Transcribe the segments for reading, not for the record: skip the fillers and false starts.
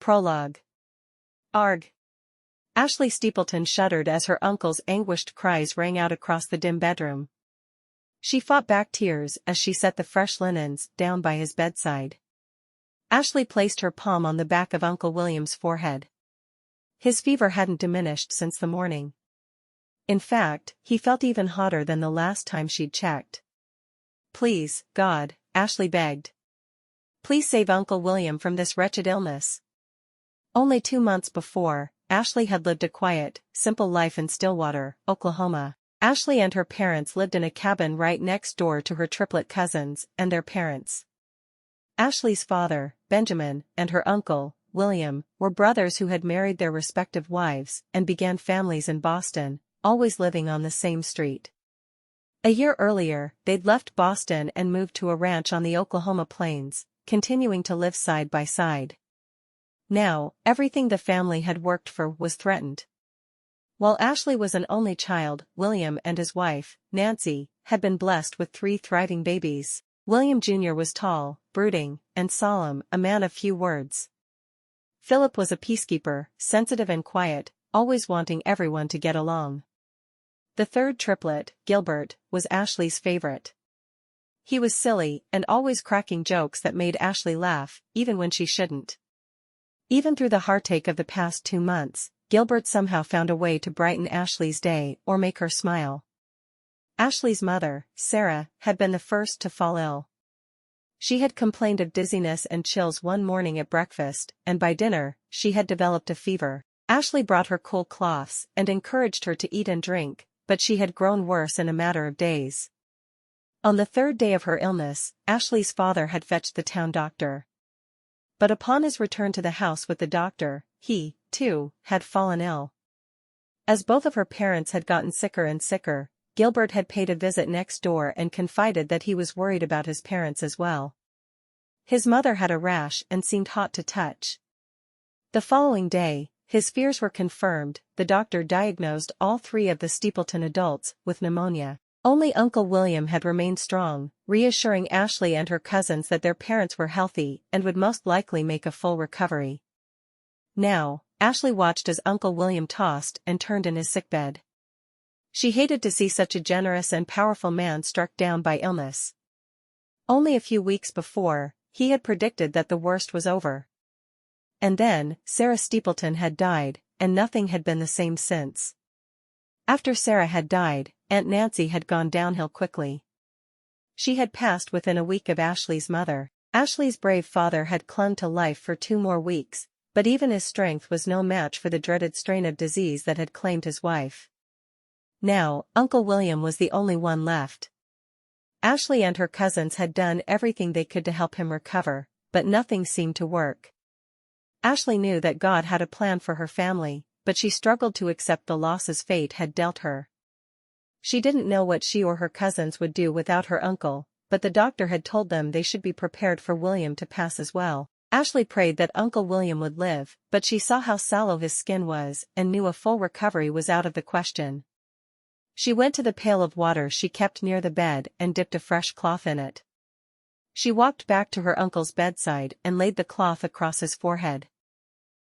Prologue. Arg. Ashleigh Steepleton shuddered as her uncle's anguished cries rang out across the dim bedroom. She fought back tears as she set the fresh linens down by his bedside. Ashleigh placed her palm on the back of Uncle William's forehead. His fever hadn't diminished since the morning. In fact, he felt even hotter than the last time she'd checked. "Please, God," Ashleigh begged. "Please save Uncle William from this wretched illness." Only 2 months before, Ashleigh had lived a quiet, simple life in Stillwater, Oklahoma. Ashleigh and her parents lived in a cabin right next door to her triplet cousins and their parents. Ashleigh's father, Benjamin, and her uncle, William, were brothers who had married their respective wives and began families in Boston, always living on the same street. A year earlier, they'd left Boston and moved to a ranch on the Oklahoma plains, continuing to live side by side. Now, everything the family had worked for was threatened. While Ashleigh was an only child, William and his wife, Nancy, had been blessed with 3 thriving babies. William Jr. was tall, brooding, and solemn, a man of few words. Philip was a peacekeeper, sensitive and quiet, always wanting everyone to get along. The third triplet, Gilbert, was Ashleigh's favorite. He was silly and always cracking jokes that made Ashleigh laugh, even when she shouldn't. Even through the heartache of the past 2 months, Gilbert somehow found a way to brighten Ashleigh's day or make her smile. Ashleigh's mother, Sarah, had been the first to fall ill. She had complained of dizziness and chills one morning at breakfast, and by dinner, she had developed a fever. Ashleigh brought her cool cloths and encouraged her to eat and drink, but she had grown worse in a matter of days. On the 3rd day of her illness, Ashleigh's father had fetched the town doctor. But upon his return to the house with the doctor, he, too, had fallen ill. As both of her parents had gotten sicker and sicker, Gilbert had paid a visit next door and confided that he was worried about his parents as well. His mother had a rash and seemed hot to touch. The following day, his fears were confirmed. The doctor diagnosed all 3 of the Steepleton adults with pneumonia. Only Uncle William had remained strong, reassuring Ashleigh and her cousins that their parents were healthy and would most likely make a full recovery. Now, Ashleigh watched as Uncle William tossed and turned in his sickbed. She hated to see such a generous and powerful man struck down by illness. Only a few weeks before, he had predicted that the worst was over. And then, Sarah Steepleton had died, and nothing had been the same since. After Sarah had died, Aunt Nancy had gone downhill quickly. She had passed within a week of Ashleigh's mother. Ashleigh's brave father had clung to life for 2 more weeks, but even his strength was no match for the dreaded strain of disease that had claimed his wife. Now, Uncle William was the only one left. Ashleigh and her cousins had done everything they could to help him recover, but nothing seemed to work. Ashleigh knew that God had a plan for her family, but she struggled to accept the losses fate had dealt her. She didn't know what she or her cousins would do without her uncle, but the doctor had told them they should be prepared for William to pass as well. Ashleigh prayed that Uncle William would live, but she saw how sallow his skin was and knew a full recovery was out of the question. She went to the pail of water she kept near the bed and dipped a fresh cloth in it. She walked back to her uncle's bedside and laid the cloth across his forehead.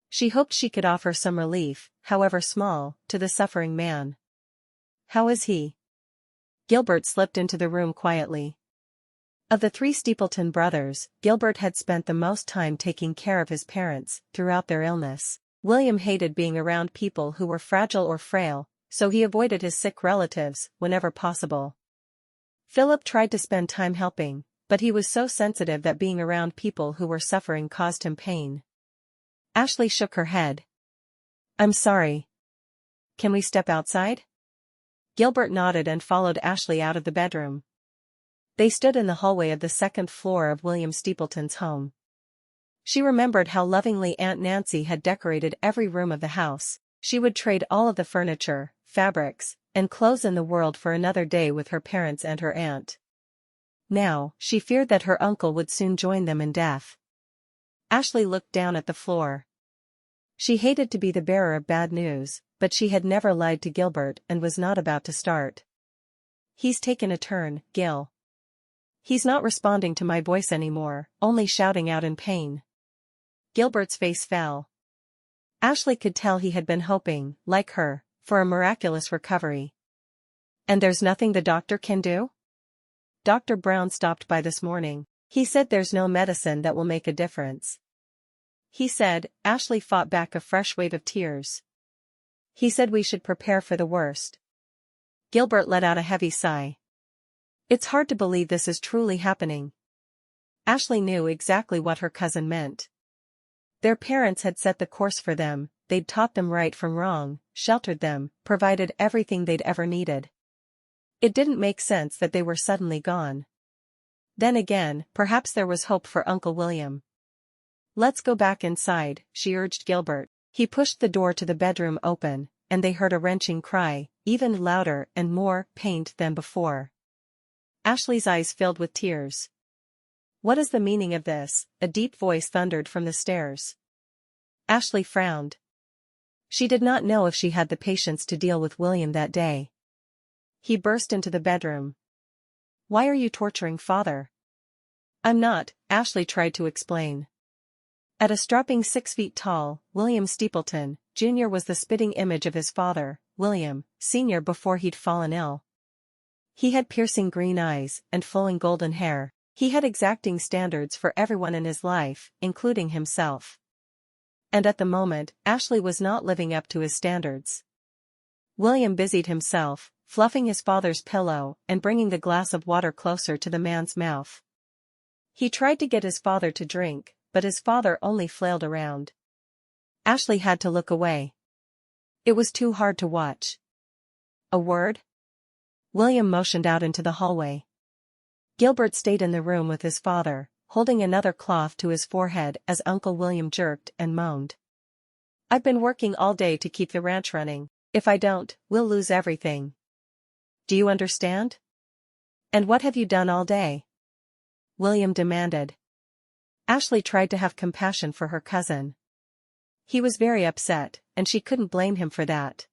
She hoped she could offer some relief, however small, to the suffering man. "How is he?" Gilbert slipped into the room quietly. Of the 3 Steepleton brothers, Gilbert had spent the most time taking care of his parents throughout their illness. William hated being around people who were fragile or frail, so he avoided his sick relatives whenever possible. Philip tried to spend time helping, but he was so sensitive that being around people who were suffering caused him pain. Ashleigh shook her head. "I'm sorry. Can we step outside?" Gilbert nodded and followed Ashleigh out of the bedroom. They stood in the hallway of the 2nd floor of William Steepleton's home. She remembered how lovingly Aunt Nancy had decorated every room of the house. She would trade all of the furniture, fabrics, and clothes in the world for another day with her parents and her aunt. Now, she feared that her uncle would soon join them in death. Ashleigh looked down at the floor. She hated to be the bearer of bad news, but she had never lied to Gilbert and was not about to start. "He's taken a turn, Gil. He's not responding to my voice anymore, only shouting out in pain." Gilbert's face fell. Ashleigh could tell he had been hoping, like her, for a miraculous recovery. And there's nothing the doctor can do? Dr. Brown stopped by this morning. He said there's no medicine that will make a difference. He said, Ashleigh fought back a fresh wave of tears. He said we should prepare for the worst. Gilbert let out a heavy sigh. It's hard to believe this is truly happening. Ashleigh knew exactly what her cousin meant. Their parents had set the course for them, they'd taught them right from wrong, sheltered them, provided everything they'd ever needed. It didn't make sense that they were suddenly gone. Then again, perhaps there was hope for Uncle William. Let's go back inside, she urged Gilbert. He pushed the door to the bedroom open, and they heard a wrenching cry, even louder and more pained than before. Ashleigh's eyes filled with tears. What is the meaning of this? A deep voice thundered from the stairs. Ashleigh frowned. She did not know if she had the patience to deal with William that day. He burst into the bedroom. Why are you torturing father? I'm not, Ashleigh tried to explain. At a strapping 6 feet tall, William Steepleton, Jr. was the spitting image of his father, William, Sr. before he'd fallen ill. He had piercing green eyes and flowing golden hair. He had exacting standards for everyone in his life, including himself. And at the moment, Ashleigh was not living up to his standards. William busied himself, fluffing his father's pillow and bringing the glass of water closer to the man's mouth. He tried to get his father to drink, but his father only flailed around. Ashleigh had to look away. It was too hard to watch. A word? William motioned out into the hallway. Gilbert stayed in the room with his father, holding another cloth to his forehead as Uncle William jerked and moaned. I've been working all day to keep the ranch running. If I don't, we'll lose everything. Do you understand? And what have you done all day? William demanded. Ashleigh tried to have compassion for her cousin. He was very upset, and she couldn't blame him for that.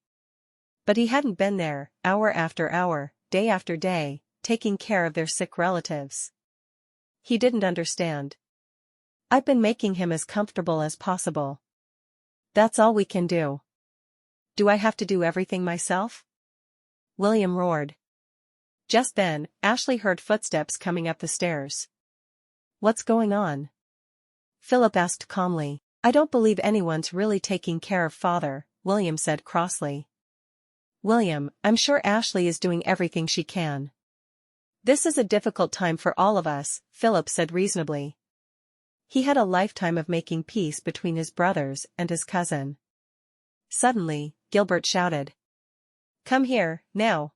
But he hadn't been there, hour after hour, day after day, taking care of their sick relatives. He didn't understand. I've been making him as comfortable as possible. That's all we can do. Do I have to do everything myself? William roared. Just then, Ashleigh heard footsteps coming up the stairs. What's going on? Philip asked calmly. I don't believe anyone's really taking care of father, William said crossly. William, I'm sure Ashleigh is doing everything she can. This is a difficult time for all of us, Philip said reasonably. He had a lifetime of making peace between his brothers and his cousin. Suddenly, Gilbert shouted. Come here, now.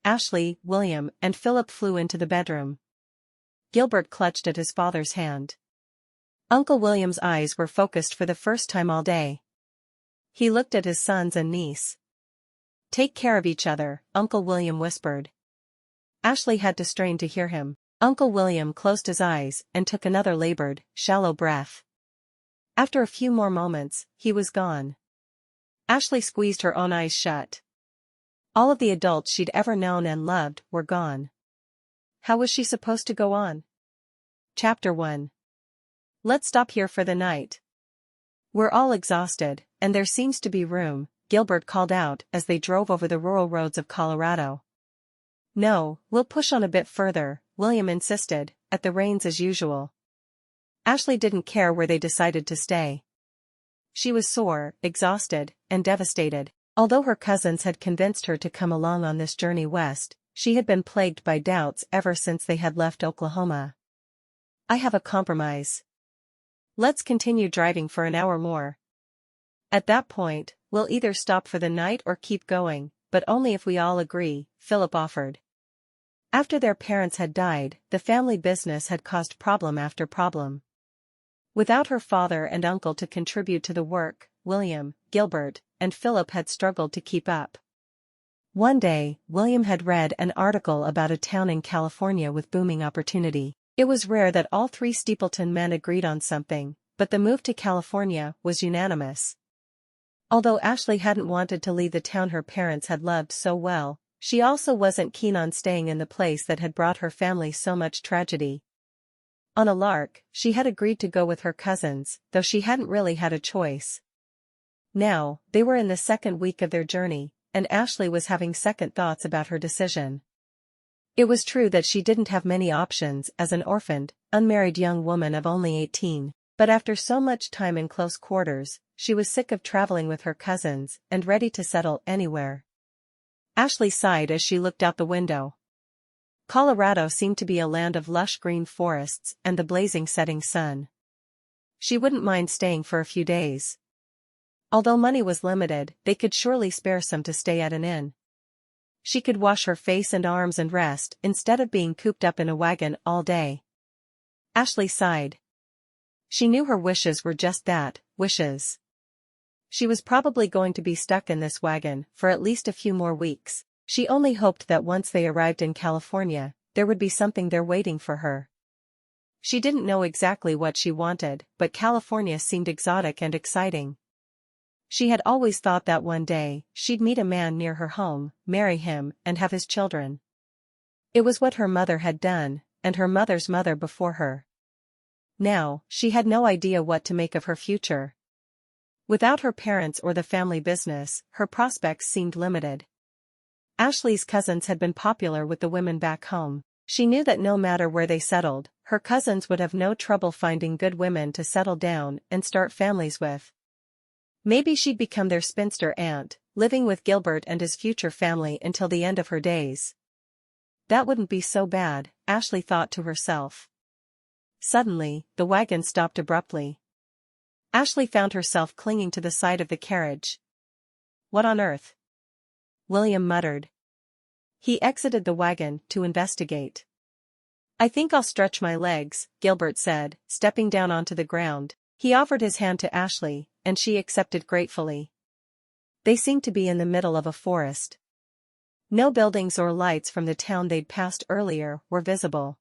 Ashleigh, William, and Philip flew into the bedroom. Gilbert clutched at his father's hand. Uncle William's eyes were focused for the first time all day. He looked at his sons and niece. Take care of each other, Uncle William whispered. Ashleigh had to strain to hear him. Uncle William closed his eyes and took another labored, shallow breath. After a few more moments, he was gone. Ashleigh squeezed her own eyes shut. All of the adults she'd ever known and loved were gone. How was she supposed to go on? Chapter 1. Let's stop here for the night. We're all exhausted, and there seems to be room, Gilbert called out as they drove over the rural roads of Colorado. No, we'll push on a bit further, William insisted, at the reins as usual. Ashleigh didn't care where they decided to stay. She was sore, exhausted, and devastated. Although her cousins had convinced her to come along on this journey west, she had been plagued by doubts ever since they had left Oklahoma. I have a compromise. Let's continue driving for an hour more. At that point, we'll either stop for the night or keep going, but only if we all agree, Philip offered. After their parents had died, the family business had caused problem after problem. Without her father and uncle to contribute to the work, William, Gilbert, and Philip had struggled to keep up. One day, William had read an article about a town in California with booming opportunity. It was rare that all three Steepleton men agreed on something, but the move to California was unanimous. Although Ashleigh hadn't wanted to leave the town her parents had loved so well, she also wasn't keen on staying in the place that had brought her family so much tragedy. On a lark, she had agreed to go with her cousins, though she hadn't really had a choice. Now, they were in the second week of their journey, and Ashleigh was having second thoughts about her decision. It was true that she didn't have many options as an orphaned, unmarried young woman of only 18, but after so much time in close quarters, she was sick of traveling with her cousins and ready to settle anywhere. Ashleigh sighed as she looked out the window. Colorado seemed to be a land of lush green forests and the blazing setting sun. She wouldn't mind staying for a few days. Although money was limited, they could surely spare some to stay at an inn. She could wash her face and arms and rest instead of being cooped up in a wagon all day. Ashleigh sighed. She knew her wishes were just that, wishes. She was probably going to be stuck in this wagon for at least a few more weeks. She only hoped that once they arrived in California, there would be something there waiting for her. She didn't know exactly what she wanted, but California seemed exotic and exciting. She had always thought that one day, she'd meet a man near her home, marry him, and have his children. It was what her mother had done, and her mother's mother before her. Now, she had no idea what to make of her future. Without her parents or the family business, her prospects seemed limited. Ashleigh's cousins had been popular with the women back home. She knew that no matter where they settled, her cousins would have no trouble finding good women to settle down and start families with. Maybe she'd become their spinster aunt, living with Gilbert and his future family until the end of her days. That wouldn't be so bad, Ashleigh thought to herself. Suddenly, the wagon stopped abruptly. Ashleigh found herself clinging to the side of the carriage. "What on earth?" William muttered. He exited the wagon to investigate. "I think I'll stretch my legs," Gilbert said, stepping down onto the ground. He offered his hand to Ashleigh, and she accepted gratefully. They seemed to be in the middle of a forest. No buildings or lights from the town they'd passed earlier were visible.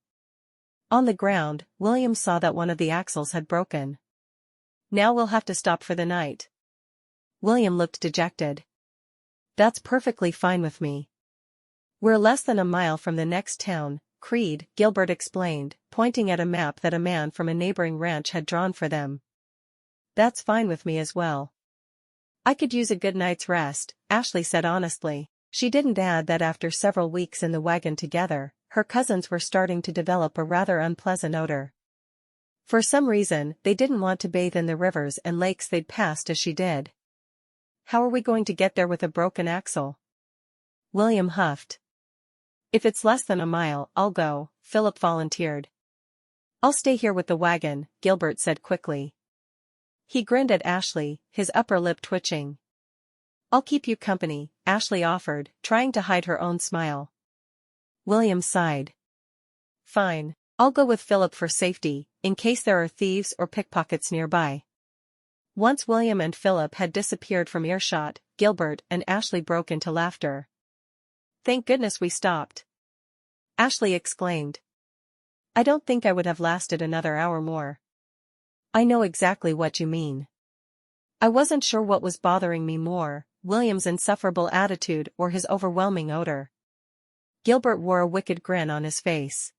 On the ground, William saw that one of the axles had broken. "Now we'll have to stop for the night." William looked dejected. "That's perfectly fine with me. We're less than a mile from the next town, Creede," Gilbert explained, pointing at a map that a man from a neighboring ranch had drawn for them. "That's fine with me as well. I could use a good night's rest," Ashleigh said honestly. She didn't add that after several weeks in the wagon together, her cousins were starting to develop a rather unpleasant odor. For some reason, they didn't want to bathe in the rivers and lakes they'd passed as she did. "How are we going to get there with a broken axle?" William huffed. "If it's less than a mile, I'll go," Philip volunteered. "I'll stay here with the wagon," Gilbert said quickly. He grinned at Ashleigh, his upper lip twitching. "I'll keep you company," Ashleigh offered, trying to hide her own smile. William sighed. "Fine. I'll go with Philip for safety, in case there are thieves or pickpockets nearby." Once William and Philip had disappeared from earshot, Gilbert and Ashleigh broke into laughter. "Thank goodness we stopped," Ashleigh exclaimed. "I don't think I would have lasted another hour more." "I know exactly what you mean. I wasn't sure what was bothering me more, William's insufferable attitude or his overwhelming odor." Gilbert wore a wicked grin on his face.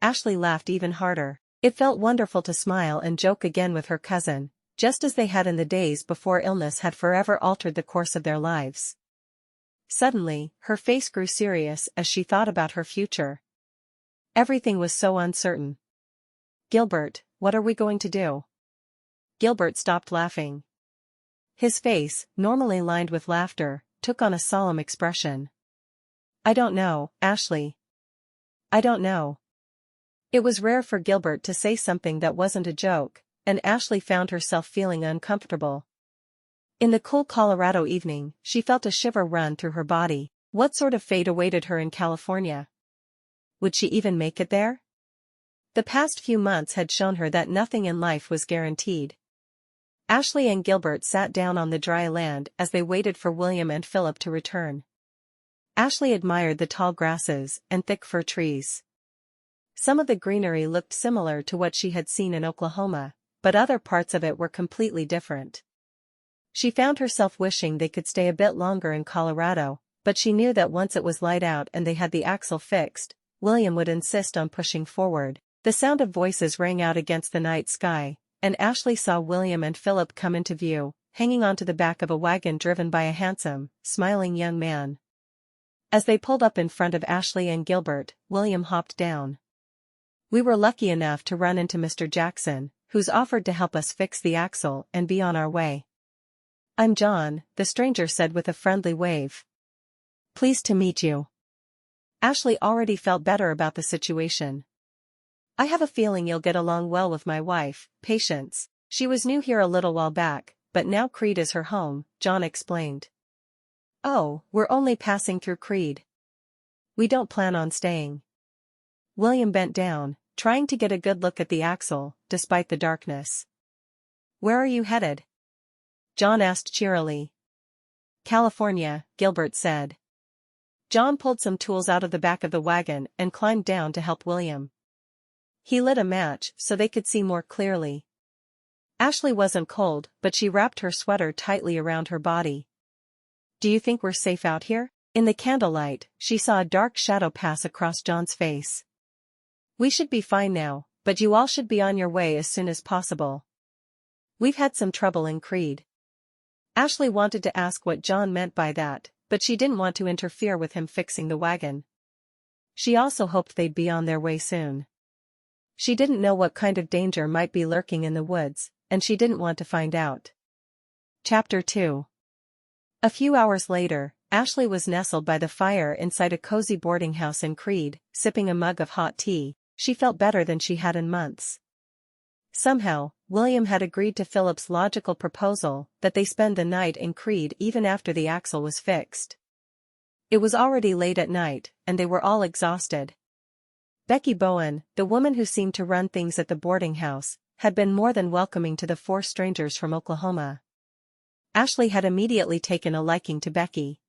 Ashleigh laughed even harder. It felt wonderful to smile and joke again with her cousin, just as they had in the days before illness had forever altered the course of their lives. Suddenly, her face grew serious as she thought about her future. Everything was so uncertain. "Gilbert, what are we going to do?" Gilbert stopped laughing. His face, normally lined with laughter, took on a solemn expression. "I don't know, Ashleigh. I don't know." It was rare for Gilbert to say something that wasn't a joke, and Ashleigh found herself feeling uncomfortable. In the cool Colorado evening, she felt a shiver run through her body. What sort of fate awaited her in California? Would she even make it there? The past few months had shown her that nothing in life was guaranteed. Ashleigh and Gilbert sat down on the dry land as they waited for William and Philip to return. Ashleigh admired the tall grasses and thick fir trees. Some of the greenery looked similar to what she had seen in Oklahoma, but other parts of it were completely different. She found herself wishing they could stay a bit longer in Colorado, but she knew that once it was light out and they had the axle fixed, William would insist on pushing forward. The sound of voices rang out against the night sky, and Ashleigh saw William and Philip come into view, hanging onto the back of a wagon driven by a handsome, smiling young man. As they pulled up in front of Ashleigh and Gilbert, William hopped down. "We were lucky enough to run into Mr. Jackson, who's offered to help us fix the axle and be on our way." "I'm John," the stranger said with a friendly wave. "Pleased to meet you." Ashleigh already felt better about the situation. "I have a feeling you'll get along well with my wife, Patience. She was new here a little while back, but now Creede is her home," John explained. "Oh, we're only passing through Creede. We don't plan on staying." William bent down, trying to get a good look at the axle, despite the darkness. "Where are you headed?" John asked cheerily. "California," Gilbert said. John pulled some tools out of the back of the wagon and climbed down to help William. He lit a match so they could see more clearly. Ashleigh wasn't cold, but she wrapped her sweater tightly around her body. "Do you think we're safe out here?" In the candlelight, she saw a dark shadow pass across John's face. "We should be fine now, but you all should be on your way as soon as possible. We've had some trouble in Creede." Ashleigh wanted to ask what John meant by that, but she didn't want to interfere with him fixing the wagon. She also hoped they'd be on their way soon. She didn't know what kind of danger might be lurking in the woods, and she didn't want to find out. Chapter 2. A few hours later, Ashleigh was nestled by the fire inside a cozy boarding house in Creede, sipping a mug of hot tea. She felt better than she had in months. Somehow, William had agreed to Philip's logical proposal that they spend the night in Creede even after the axle was fixed. It was already late at night, and they were all exhausted. Becky Bowen, the woman who seemed to run things at the boarding house, had been more than welcoming to the 4 strangers from Oklahoma. Ashleigh had immediately taken a liking to Becky.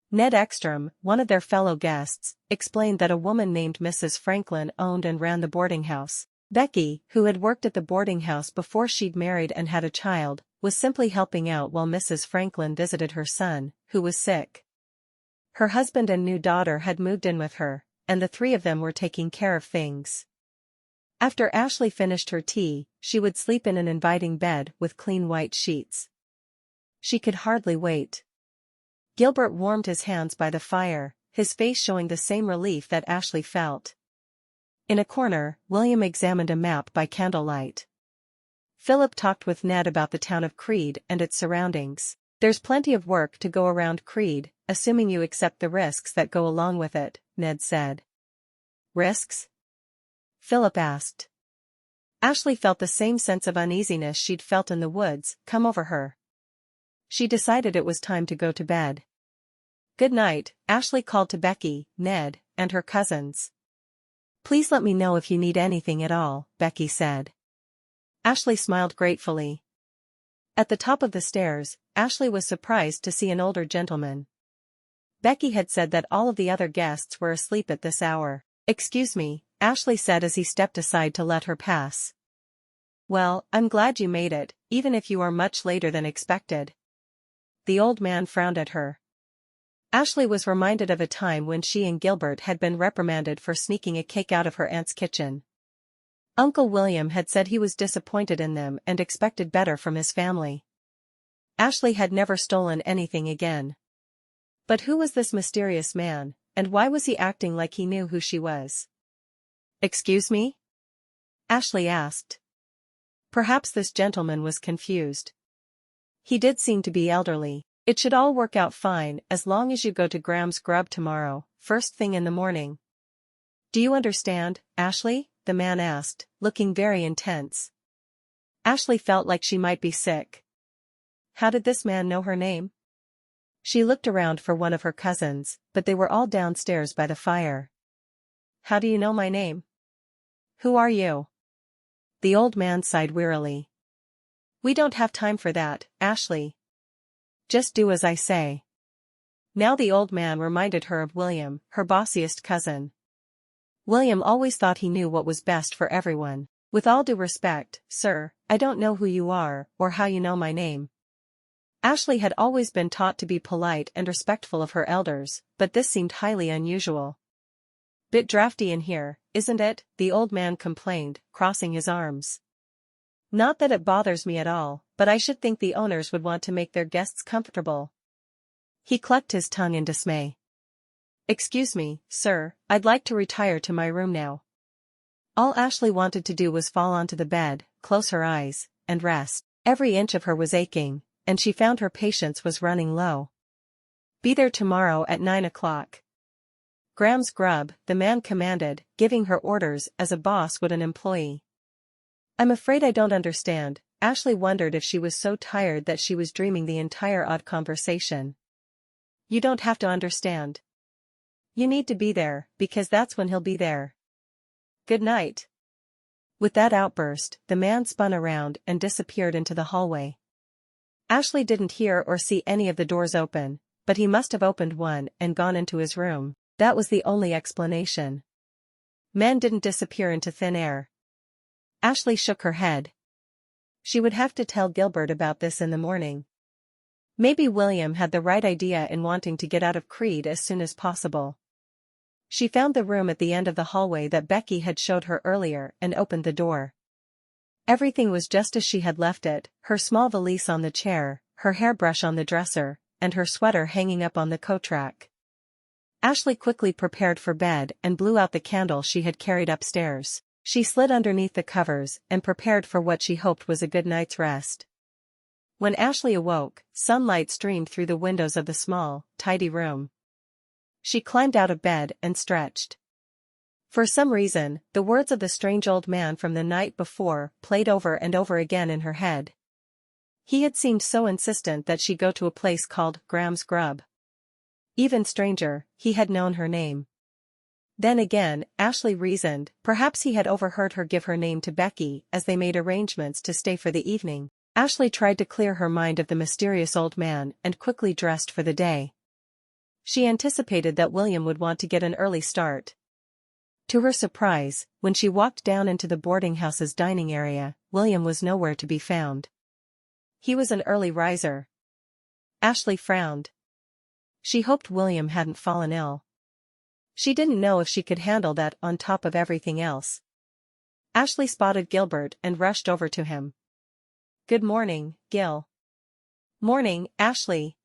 Ned Ekstrom, one of their fellow guests, explained that a woman named Mrs. Franklin owned and ran the boarding house. Becky, who had worked at the boarding house before she'd married and had a child, was simply helping out while Mrs. Franklin visited her son, who was sick. Her husband and new daughter had moved in with her, and the 3 of them were taking care of things. After Ashleigh finished her tea, she would sleep in an inviting bed with clean white sheets. She could hardly wait. Gilbert warmed his hands by the fire, his face showing the same relief that Ashleigh felt. In a corner, William examined a map by candlelight. Philip talked with Ned about the town of Creede and its surroundings. "There's plenty of work to go around Creede, assuming you accept the risks that go along with it," Ned said. "Risks?" Philip asked. Ashleigh felt the same sense of uneasiness she'd felt in the woods come over her. She decided it was time to go to bed. "Good night," Ashleigh called to Becky, Ned, and her cousins. "Please let me know if you need anything at all," Becky said. Ashleigh smiled gratefully. At the top of the stairs, Ashleigh was surprised to see an older gentleman. Becky had said that all of the other guests were asleep at this hour. "Excuse me," Ashleigh said as he stepped aside to let her pass. "Well, I'm glad you made it, even if you are much later than expected." The old man frowned at her. Ashleigh was reminded of a time when she and Gilbert had been reprimanded for sneaking a cake out of her aunt's kitchen. Uncle William had said he was disappointed in them and expected better from his family. Ashleigh had never stolen anything again. But who was this mysterious man, and why was he acting like he knew who she was? "Excuse me?" Ashleigh asked. Perhaps this gentleman was confused. He did seem to be elderly. "It should all work out fine as long as you go to Graham's Grub tomorrow, first thing in the morning." "Do you understand, Ashleigh?" the man asked, looking very intense. Ashleigh felt like she might be sick. How did this man know her name? She looked around for one of her cousins, but they were all downstairs by the fire. "How do you know my name? Who are you?" The old man sighed wearily. "We don't have time for that, Ashleigh. Just do as I say." Now the old man reminded her of William, her bossiest cousin. William always thought he knew what was best for everyone. "With all due respect, sir, I don't know who you are, or how you know my name." Ashleigh had always been taught to be polite and respectful of her elders, but this seemed highly unusual. Bit drafty in here, isn't it? The old man complained, crossing his arms. Not that it bothers me at all, but I should think the owners would want to make their guests comfortable. He clucked his tongue in dismay. Excuse me, sir, I'd like to retire to my room now. All Ashleigh wanted to do was fall onto the bed, close her eyes, and rest. Every inch of her was aching, and she found her patience was running low. Be there tomorrow at 9 o'clock. Graham's grub, the man commanded, giving her orders as a boss would an employee. I'm afraid I don't understand. Ashleigh wondered if she was so tired that she was dreaming the entire odd conversation. You don't have to understand. You need to be there, because that's when he'll be there. Good night. With that outburst, the man spun around and disappeared into the hallway. Ashleigh didn't hear or see any of the doors open, but he must have opened one and gone into his room. That was the only explanation. Men didn't disappear into thin air. Ashleigh shook her head. She would have to tell Gilbert about this in the morning. Maybe William had the right idea in wanting to get out of Creede as soon as possible. She found the room at the end of the hallway that Becky had showed her earlier and opened the door. Everything was just as she had left it, her small valise on the chair, her hairbrush on the dresser, and her sweater hanging up on the coat rack. Ashleigh quickly prepared for bed and blew out the candle she had carried upstairs. She slid underneath the covers and prepared for what she hoped was a good night's rest. When Ashleigh awoke, sunlight streamed through the windows of the small, tidy room. She climbed out of bed and stretched. For some reason, the words of the strange old man from the night before played over and over again in her head. He had seemed so insistent that she go to a place called Graham's Grub. Even stranger, he had known her name. Then again, Ashleigh reasoned, perhaps he had overheard her give her name to Becky as they made arrangements to stay for the evening. Ashleigh tried to clear her mind of the mysterious old man and quickly dressed for the day. She anticipated that William would want to get an early start. To her surprise, when she walked down into the boarding house's dining area, William was nowhere to be found. He was an early riser. Ashleigh frowned. She hoped William hadn't fallen ill. She didn't know if she could handle that on top of everything else. Ashleigh spotted Gilbert and rushed over to him. Good morning, Gil. Morning, Ashleigh.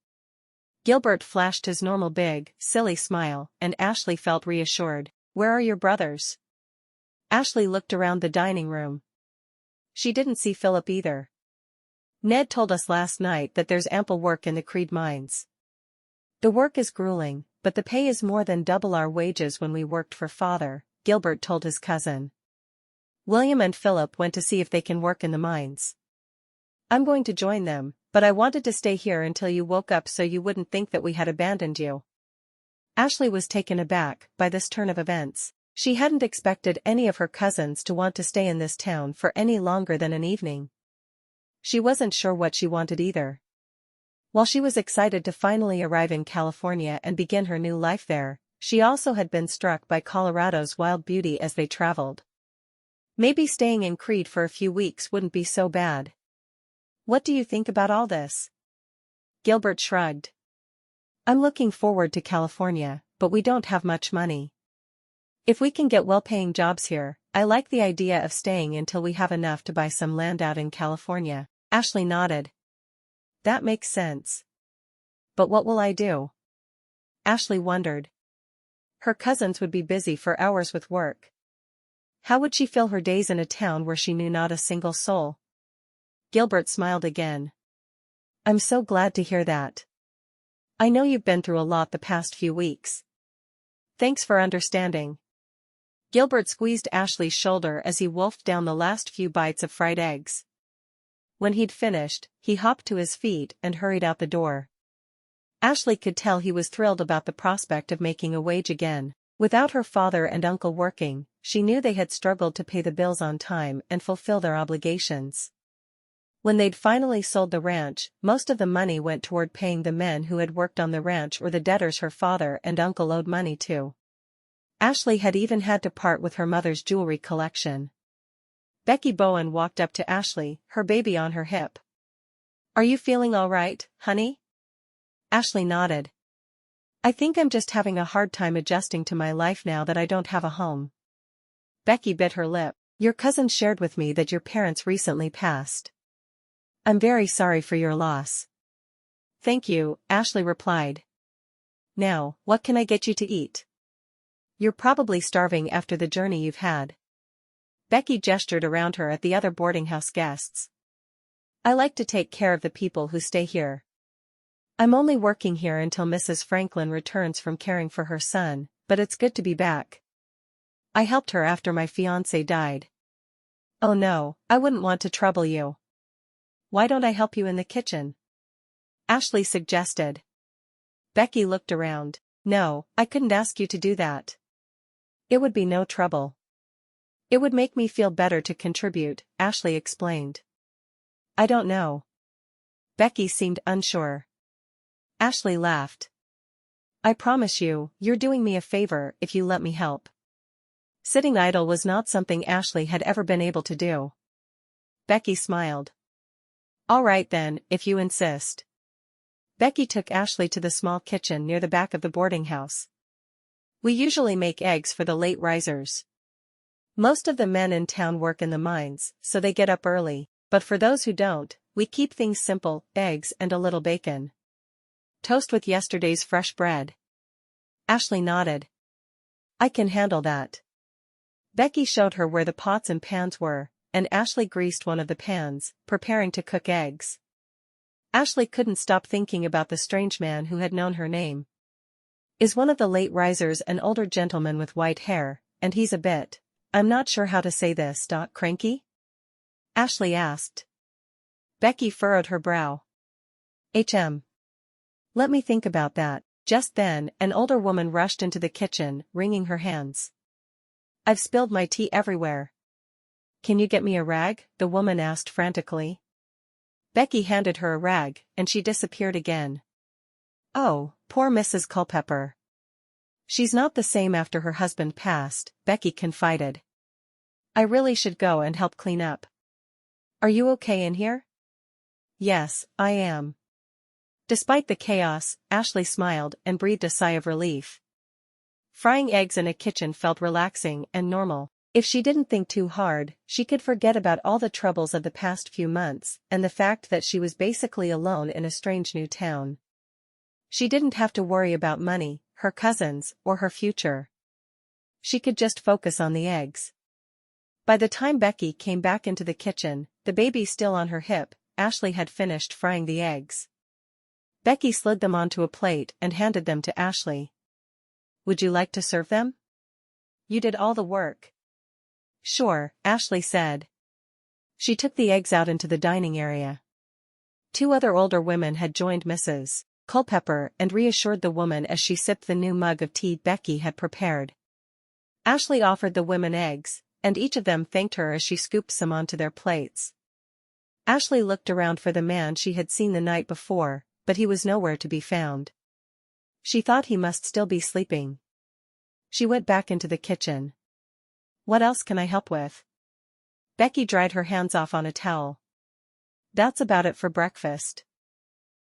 Gilbert flashed his normal big, silly smile, and Ashleigh felt reassured. Where are your brothers? Ashleigh looked around the dining room. She didn't see Philip either. Ned told us last night that there's ample work in the Creede mines. The work is grueling, but the pay is more than double our wages when we worked for father, Gilbert told his cousin. William and Philip went to see if they can work in the mines. I'm going to join them, but I wanted to stay here until you woke up so you wouldn't think that we had abandoned you. Ashleigh was taken aback by this turn of events. She hadn't expected any of her cousins to want to stay in this town for any longer than an evening. She wasn't sure what she wanted either. While she was excited to finally arrive in California and begin her new life there, she also had been struck by Colorado's wild beauty as they traveled. Maybe staying in Creede for a few weeks wouldn't be so bad. What do you think about all this? Gilbert shrugged. I'm looking forward to California, but we don't have much money. If we can get well-paying jobs here, I like the idea of staying until we have enough to buy some land out in California. Ashleigh nodded. That makes sense. But what will I do? Ashleigh wondered. Her cousins would be busy for hours with work. How would she fill her days in a town where she knew not a single soul? Gilbert smiled again. I'm so glad to hear that. I know you've been through a lot the past few weeks. Thanks for understanding. Gilbert squeezed Ashleigh's shoulder as he wolfed down the last few bites of fried eggs. When he'd finished, he hopped to his feet and hurried out the door. Ashleigh could tell he was thrilled about the prospect of making a wage again. Without her father and uncle working, she knew they had struggled to pay the bills on time and fulfill their obligations. When they'd finally sold the ranch, most of the money went toward paying the men who had worked on the ranch or the debtors her father and uncle owed money to. Ashleigh had even had to part with her mother's jewelry collection. Becky Bowen walked up to Ashleigh, her baby on her hip. Are you feeling all right, honey? Ashleigh nodded. I think I'm just having a hard time adjusting to my life now that I don't have a home. Becky bit her lip. Your cousin shared with me that your parents recently passed. I'm very sorry for your loss. Thank you, Ashleigh replied. Now, what can I get you to eat? You're probably starving after the journey you've had. Becky gestured around her at the other boarding house guests. I like to take care of the people who stay here. I'm only working here until Mrs. Franklin returns from caring for her son, but it's good to be back. I helped her after my fiancé died. Oh no, I wouldn't want to trouble you. Why don't I help you in the kitchen? Ashleigh suggested. Becky looked around. No, I couldn't ask you to do that. It would be no trouble. It would make me feel better to contribute, Ashleigh explained. I don't know. Becky seemed unsure. Ashleigh laughed. I promise you, you're doing me a favor if you let me help. Sitting idle was not something Ashleigh had ever been able to do. Becky smiled. All right then, if you insist. Becky took Ashleigh to the small kitchen near the back of the boarding house. We usually make eggs for the late risers. Most of the men in town work in the mines, so they get up early, but for those who don't, we keep things simple, eggs and a little bacon. Toast with yesterday's fresh bread. Ashleigh nodded. I can handle that. Becky showed her where the pots and pans were, and Ashleigh greased one of the pans, preparing to cook eggs. Ashleigh couldn't stop thinking about the strange man who had known her name. Is one of the late risers an older gentleman with white hair, and he's a bit, I'm not sure how to say this, cranky? Ashleigh asked. Becky furrowed her brow. Let me think about that. Just then, an older woman rushed into the kitchen, wringing her hands. I've spilled my tea everywhere. Can you get me a rag? The woman asked frantically. Becky handed her a rag, and she disappeared again. Oh, poor Mrs. Culpepper. She's not the same after her husband passed, Becky confided. I really should go and help clean up. Are you okay in here? Yes, I am. Despite the chaos, Ashleigh smiled and breathed a sigh of relief. Frying eggs in a kitchen felt relaxing and normal. If she didn't think too hard, she could forget about all the troubles of the past few months and the fact that she was basically alone in a strange new town. She didn't have to worry about money, her cousins, or her future. She could just focus on the eggs. By the time Becky came back into the kitchen, the baby still on her hip, Ashleigh had finished frying the eggs. Becky slid them onto a plate and handed them to Ashleigh. Would you like to serve them? You did all the work. Sure, Ashleigh said. She took the eggs out into the dining area. Two other older women had joined Mrs. Culpepper and reassured the woman as she sipped the new mug of tea Becky had prepared. Ashleigh offered the women eggs, and each of them thanked her as she scooped some onto their plates. Ashleigh looked around for the man she had seen the night before, but he was nowhere to be found. She thought he must still be sleeping. She went back into the kitchen. What else can I help with? Becky dried her hands off on a towel. That's about it for breakfast.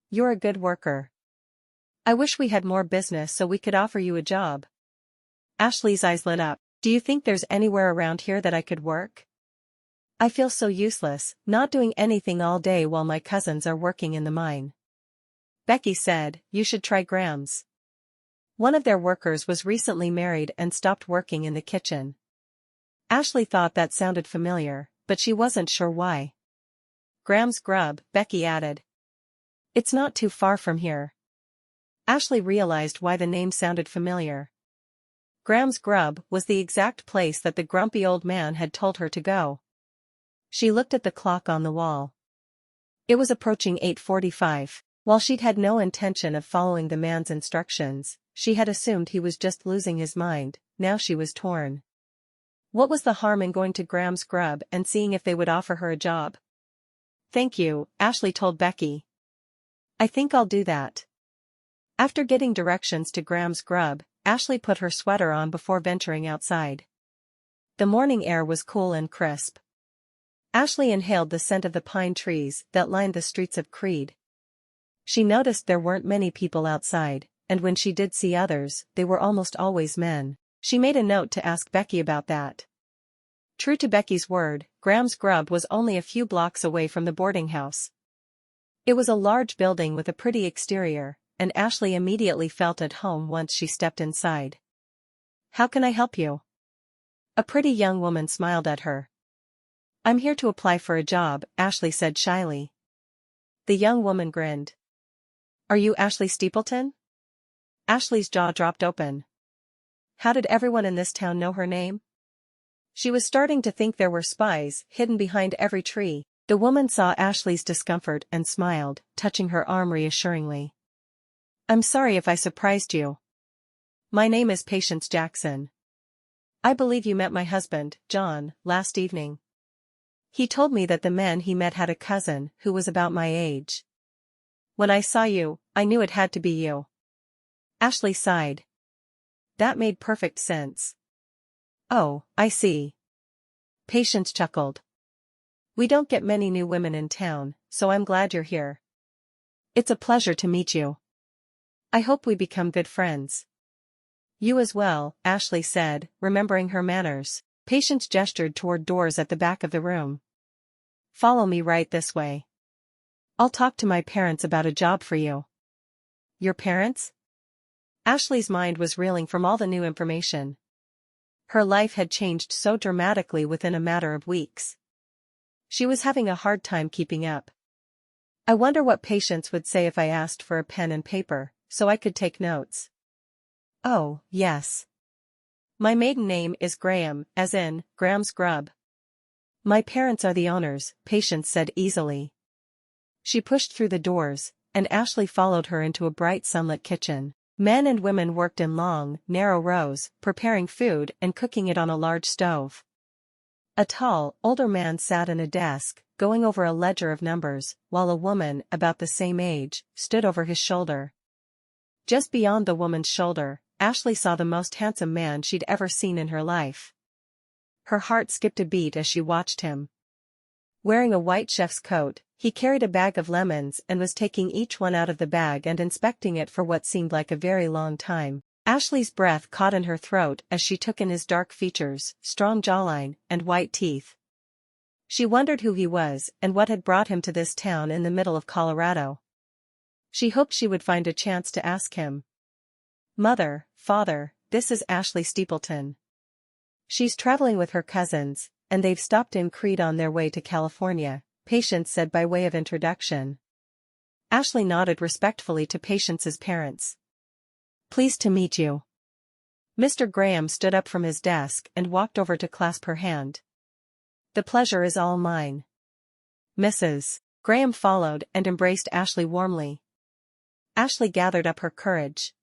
You're a good worker. I wish we had more business so we could offer you a job. Ashleigh's eyes lit up. Do you think there's anywhere around here that I could work? I feel so useless, not doing anything all day while my cousins are working in the mine. Becky said, you should try Graham's. One of their workers was recently married and stopped working in the kitchen. Ashleigh thought that sounded familiar, but she wasn't sure why. Graham's Grub, Becky added. It's not too far from here. Ashleigh realized why the name sounded familiar. Graham's Grub was the exact place that the grumpy old man had told her to go. She looked at the clock on the wall. It was approaching 8:45. While she'd had no intention of following the man's instructions, she had assumed he was just losing his mind. Now she was torn. What was the harm in going to Graham's Grub and seeing if they would offer her a job? Thank you, Ashleigh told Becky. I think I'll do that. After getting directions to Graham's Grub, Ashleigh put her sweater on before venturing outside. The morning air was cool and crisp. Ashleigh inhaled the scent of the pine trees that lined the streets of Creede. She noticed there weren't many people outside, and when she did see others, they were almost always men. She made a note to ask Becky about that. True to Becky's word, Graham's Grub was only a few blocks away from the boarding house. It was a large building with a pretty exterior, and Ashleigh immediately felt at home once she stepped inside. "How can I help you?" A pretty young woman smiled at her. "I'm here to apply for a job," Ashleigh said shyly. The young woman grinned. "Are you Ashleigh Steepleton?" Ashleigh's jaw dropped open. How did everyone in this town know her name? She was starting to think there were spies hidden behind every tree. The woman saw Ashleigh's discomfort and smiled, touching her arm reassuringly. "I'm sorry if I surprised you. My name is Patience Jackson. I believe you met my husband, John, last evening. He told me that the man he met had a cousin who was about my age. When I saw you, I knew it had to be you." Ashleigh sighed. That made perfect sense. "Oh, I see." Patience chuckled. "We don't get many new women in town, so I'm glad you're here. It's a pleasure to meet you. I hope we become good friends." "You as well," Ashleigh said, remembering her manners. Patience gestured toward doors at the back of the room. "Follow me right this way. I'll talk to my parents about a job for you." "Your parents?" Ashleigh's mind was reeling from all the new information. Her life had changed so dramatically within a matter of weeks. She was having a hard time keeping up. "I wonder what Patience would say if I asked for a pen and paper, so I could take notes." "Oh, yes. My maiden name is Graham, as in, Graham's Grub. My parents are the owners," Patience said easily. She pushed through the doors, and Ashleigh followed her into a bright sunlit kitchen. Men and women worked in long, narrow rows, preparing food and cooking it on a large stove. A tall, older man sat in a desk, going over a ledger of numbers, while a woman, about the same age, stood over his shoulder. Just beyond the woman's shoulder, Ashleigh saw the most handsome man she'd ever seen in her life. Her heart skipped a beat as she watched him. Wearing a white chef's coat, he carried a bag of lemons and was taking each one out of the bag and inspecting it for what seemed like a very long time. Ashleigh's breath caught in her throat as she took in his dark features, strong jawline, and white teeth. She wondered who he was and what had brought him to this town in the middle of Colorado. She hoped she would find a chance to ask him. "Mother, Father, this is Ashleigh Steepleton. She's traveling with her cousins, and they've stopped in Creede on their way to California," Patience said by way of introduction. Ashleigh nodded respectfully to Patience's parents. "Pleased to meet you." Mr. Graham stood up from his desk and walked over to clasp her hand. "The pleasure is all mine." Mrs. Graham followed and embraced Ashleigh warmly. Ashleigh gathered up her courage.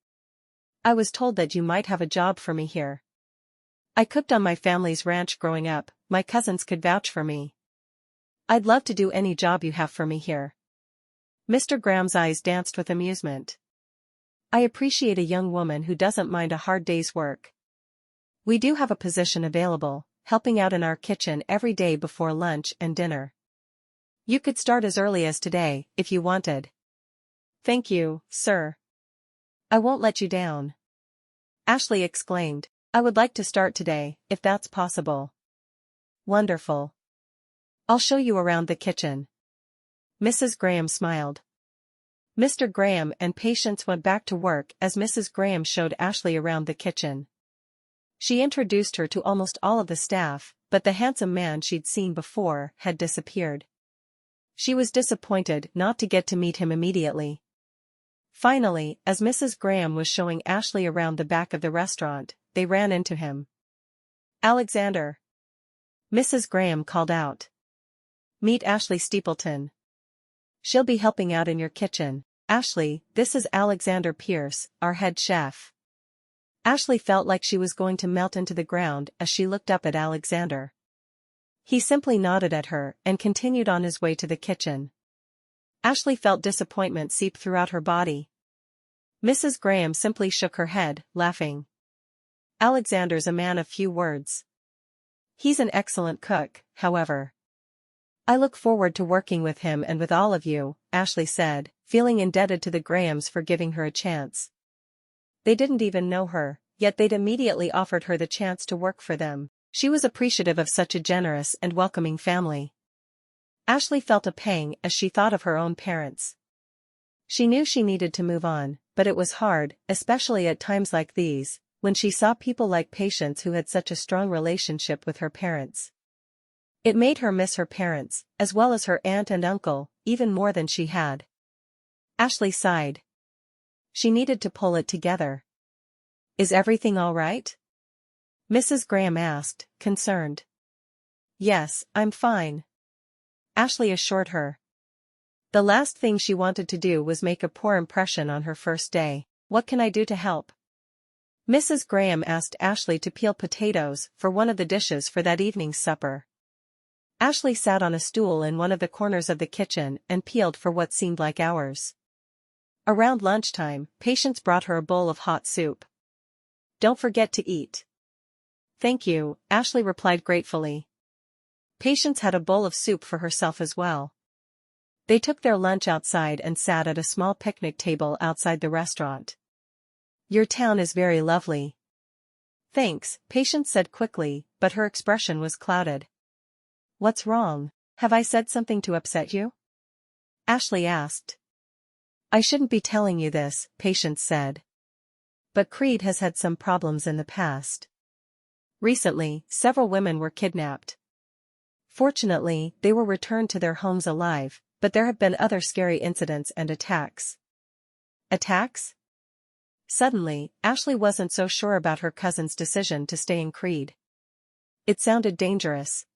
"I was told that you might have a job for me here. I cooked on my family's ranch growing up, my cousins could vouch for me. I'd love to do any job you have for me here." Mr. Graham's eyes danced with amusement. "I appreciate a young woman who doesn't mind a hard day's work. We do have a position available, helping out in our kitchen every day before lunch and dinner. You could start as early as today, if you wanted." "Thank you, sir. I won't let you down." Ashleigh exclaimed. "I would like to start today, if that's possible." "Wonderful. I'll show you around the kitchen." Mrs. Graham smiled. Mr. Graham and Patience went back to work as Mrs. Graham showed Ashleigh around the kitchen. She introduced her to almost all of the staff, but the handsome man she'd seen before had disappeared. She was disappointed not to get to meet him immediately. Finally, as Mrs. Graham was showing Ashleigh around the back of the restaurant, they ran into him. "Alexander!" Mrs. Graham called out. "Meet Ashleigh Steepleton. She'll be helping out in your kitchen. Ashleigh, this is Alexander Pierce, our head chef." Ashleigh felt like she was going to melt into the ground as she looked up at Alexander. He simply nodded at her and continued on his way to the kitchen. Ashleigh felt disappointment seep throughout her body. Mrs. Graham simply shook her head, laughing. "Alexander's a man of few words. He's an excellent cook, however. I look forward to working with him and with all of you," Ashleigh said, feeling indebted to the Grahams for giving her a chance. They didn't even know her, yet they'd immediately offered her the chance to work for them. She was appreciative of such a generous and welcoming family. Ashleigh felt a pang as she thought of her own parents. She knew she needed to move on, but it was hard, especially at times like these, when she saw people like Patience who had such a strong relationship with her parents. It made her miss her parents, as well as her aunt and uncle, even more than she had. Ashleigh sighed. She needed to pull it together. "Is everything all right?" Mrs. Graham asked, concerned. "Yes, I'm fine," Ashleigh assured her. The last thing she wanted to do was make a poor impression on her first day. "What can I do to help?" Mrs. Graham asked Ashleigh to peel potatoes for one of the dishes for that evening's supper. Ashleigh sat on a stool in one of the corners of the kitchen and peeled for what seemed like hours. Around lunchtime, Patience brought her a bowl of hot soup. "Don't forget to eat." "Thank you," Ashleigh replied gratefully. Patience had a bowl of soup for herself as well. They took their lunch outside and sat at a small picnic table outside the restaurant. "Your town is very lovely." "Thanks," Patience said quickly, but her expression was clouded. "What's wrong? Have I said something to upset you?" Ashleigh asked. "I shouldn't be telling you this," Patience said. "But Creede has had some problems in the past. Recently, several women were kidnapped. Fortunately, they were returned to their homes alive, but there have been other scary incidents and attacks." "Attacks?" Suddenly, Ashleigh wasn't so sure about her cousin's decision to stay in Creede. It sounded dangerous.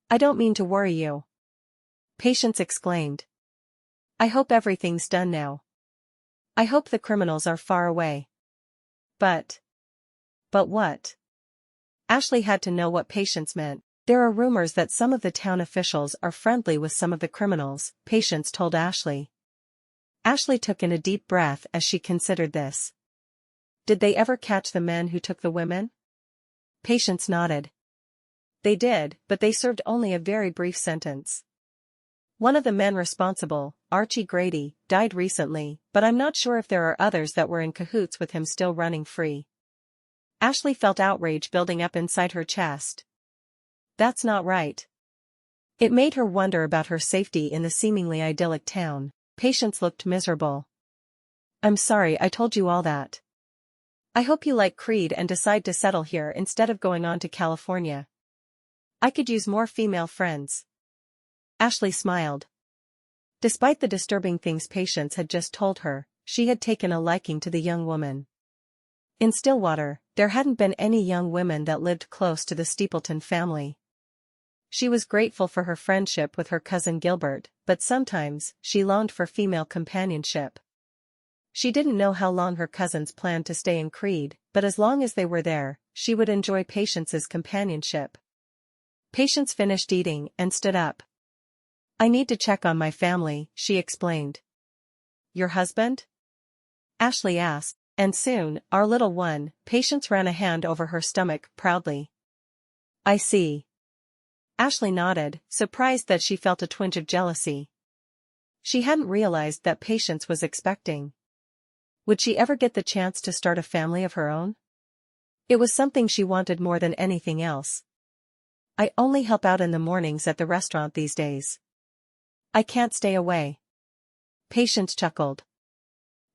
"I don't mean to worry you," Patience exclaimed. "I hope everything's done now. I hope the criminals are far away." But what?" Ashleigh had to know what Patience meant. "There are rumors that some of the town officials are friendly with some of the criminals," Patience told Ashleigh. Ashleigh took in a deep breath as she considered this. "Did they ever catch the men who took the women?" Patience nodded. "They did, but they served only a very brief sentence. One of the men responsible, Archie Grady, died recently, but I'm not sure if there are others that were in cahoots with him still running free." Ashleigh felt outrage building up inside her chest. That's not right. It made her wonder about her safety in the seemingly idyllic town. Patience looked miserable. "I'm sorry I told you all that. I hope you like Creede and decide to settle here instead of going on to California. I could use more female friends." Ashleigh smiled. Despite the disturbing things Patience had just told her, she had taken a liking to the young woman. In Stillwater, there hadn't been any young women that lived close to the Steepleton family. She was grateful for her friendship with her cousin Gilbert, but sometimes she longed for female companionship. She didn't know how long her cousins planned to stay in Creede, but as long as they were there, she would enjoy Patience's companionship. Patience finished eating and stood up. "I need to check on my family," she explained. "Your husband?" Ashleigh asked. "And soon, our little one." Patience ran a hand over her stomach proudly. "I see." Ashleigh nodded, surprised that she felt a twinge of jealousy. She hadn't realized that Patience was expecting. Would she ever get the chance to start a family of her own? It was something she wanted more than anything else. "I only help out in the mornings at the restaurant these days. I can't stay away." Patience chuckled.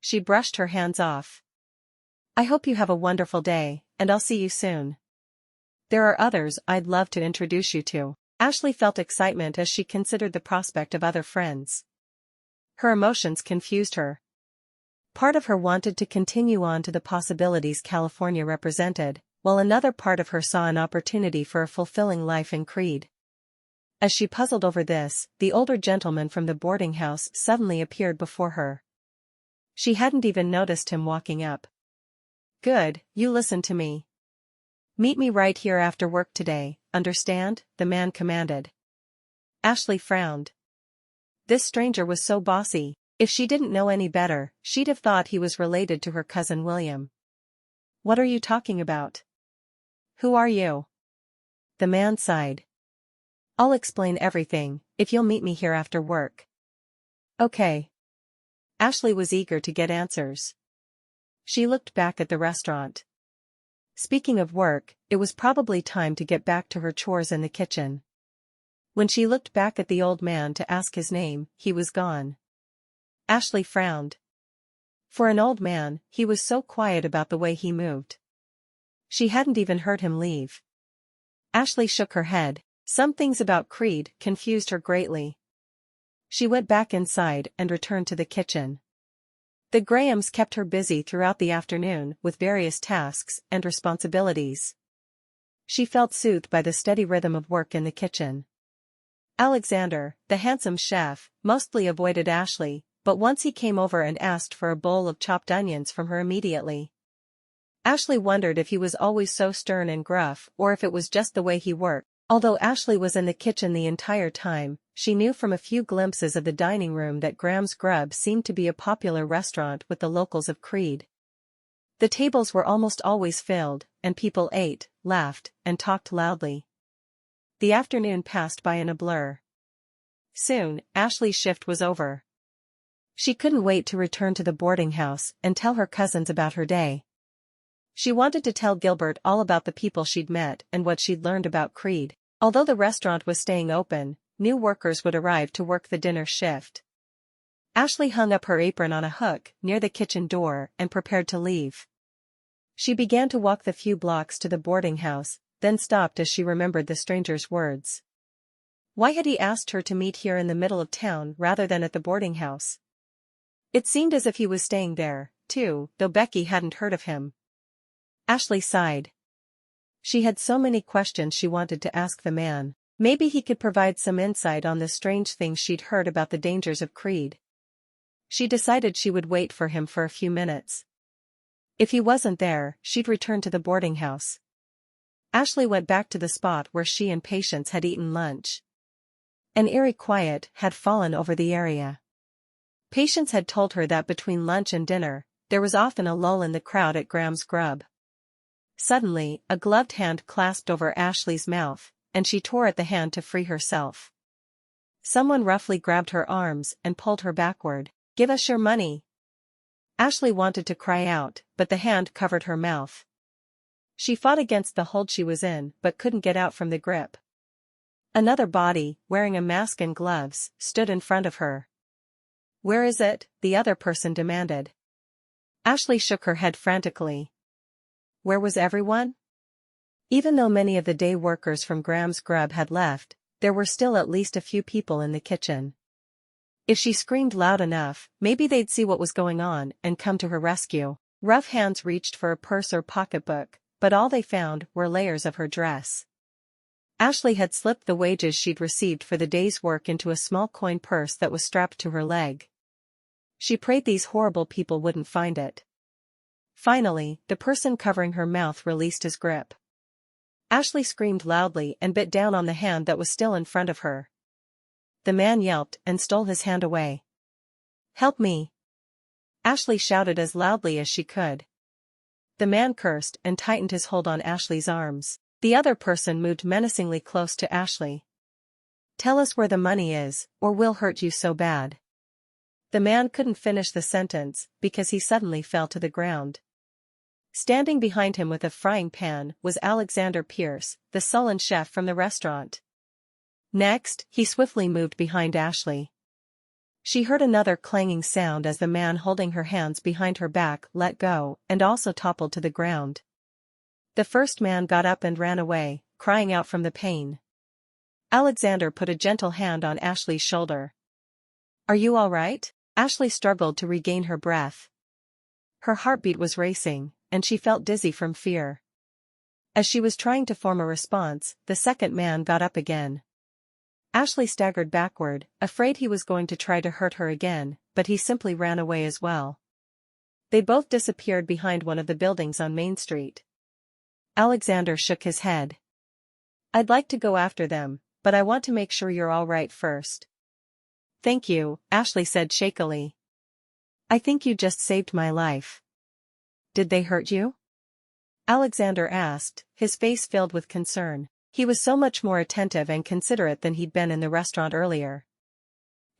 She brushed her hands off. "I hope you have a wonderful day, and I'll see you soon. There are others I'd love to introduce you to." Ashleigh felt excitement as she considered the prospect of other friends. Her emotions confused her. Part of her wanted to continue on to the possibilities California represented, while another part of her saw an opportunity for a fulfilling life in Creede. As she puzzled over this, the older gentleman from the boarding house suddenly appeared before her. She hadn't even noticed him walking up. "Good, you listen to me. Meet me right here after work today, understand?" the man commanded. Ashleigh frowned. This stranger was so bossy. If she didn't know any better, she'd have thought he was related to her cousin William. "What are you talking about? Who are you?" The man sighed. "I'll explain everything, if you'll meet me here after work." "Okay." Ashleigh was eager to get answers. She looked back at the restaurant. Speaking of work, it was probably time to get back to her chores in the kitchen. When she looked back at the old man to ask his name, he was gone. Ashleigh frowned. For an old man, he was so quiet about the way he moved. She hadn't even heard him leave. Ashleigh shook her head. Some things about Creede confused her greatly. She went back inside and returned to the kitchen. The Grahams kept her busy throughout the afternoon with various tasks and responsibilities. She felt soothed by the steady rhythm of work in the kitchen. Alexander, the handsome chef, mostly avoided Ashleigh, but once he came over and asked for a bowl of chopped onions from her immediately. Ashleigh wondered if he was always so stern and gruff or if it was just the way he worked. Although Ashleigh was in the kitchen the entire time, she knew from a few glimpses of the dining room that Graham's Grub seemed to be a popular restaurant with the locals of Creede. The tables were almost always filled, and people ate, laughed, and talked loudly. The afternoon passed by in a blur. Soon, Ashleigh's shift was over. She couldn't wait to return to the boarding house and tell her cousins about her day. She wanted to tell Gilbert all about the people she'd met and what she'd learned about Creede. Although the restaurant was staying open, new workers would arrive to work the dinner shift. Ashleigh hung up her apron on a hook near the kitchen door and prepared to leave. She began to walk the few blocks to the boarding house, then stopped as she remembered the stranger's words. Why had he asked her to meet here in the middle of town rather than at the boarding house? It seemed as if he was staying there, too, though Becky hadn't heard of him. Ashleigh sighed. She had so many questions she wanted to ask the man. Maybe he could provide some insight on the strange things she'd heard about the dangers of Creede. She decided she would wait for him for a few minutes. If he wasn't there, she'd return to the boarding house. Ashleigh went back to the spot where she and Patience had eaten lunch. An eerie quiet had fallen over the area. Patience had told her that between lunch and dinner, there was often a lull in the crowd at Graham's Grub. Suddenly, a gloved hand clasped over Ashleigh's mouth, and she tore at the hand to free herself. Someone roughly grabbed her arms and pulled her backward. "Give us your money!" Ashleigh wanted to cry out, but the hand covered her mouth. She fought against the hold she was in but couldn't get out from the grip. Another body, wearing a mask and gloves, stood in front of her. "Where is it?" the other person demanded. Ashleigh shook her head frantically. Where was everyone? Even though many of the day workers from Graham's Grub had left, there were still at least a few people in the kitchen. If she screamed loud enough, maybe they'd see what was going on and come to her rescue. Rough hands reached for a purse or pocketbook, but all they found were layers of her dress. Ashleigh had slipped the wages she'd received for the day's work into a small coin purse that was strapped to her leg. She prayed these horrible people wouldn't find it. Finally, the person covering her mouth released his grip. Ashleigh screamed loudly and bit down on the hand that was still in front of her. The man yelped and stole his hand away. "Help me!" Ashleigh shouted as loudly as she could. The man cursed and tightened his hold on Ashleigh's arms. The other person moved menacingly close to Ashleigh. "Tell us where the money is, or we'll hurt you so bad." The man couldn't finish the sentence because he suddenly fell to the ground. Standing behind him with a frying pan was Alexander Pierce, the sullen chef from the restaurant. Next, he swiftly moved behind Ashleigh. She heard another clanging sound as the man holding her hands behind her back let go and also toppled to the ground. The first man got up and ran away, crying out from the pain. Alexander put a gentle hand on Ashleigh's shoulder. "Are you all right?" Ashleigh struggled to regain her breath. Her heartbeat was racing, and she felt dizzy from fear. As she was trying to form a response, the second man got up again. Ashleigh staggered backward, afraid he was going to try to hurt her again, but he simply ran away as well. They both disappeared behind one of the buildings on Main Street. Alexander shook his head. "I'd like to go after them, but I want to make sure you're all right first." "Thank you," Ashleigh said shakily. "I think you just saved my life." "Did they hurt you?" Alexander asked, his face filled with concern. He was so much more attentive and considerate than he'd been in the restaurant earlier.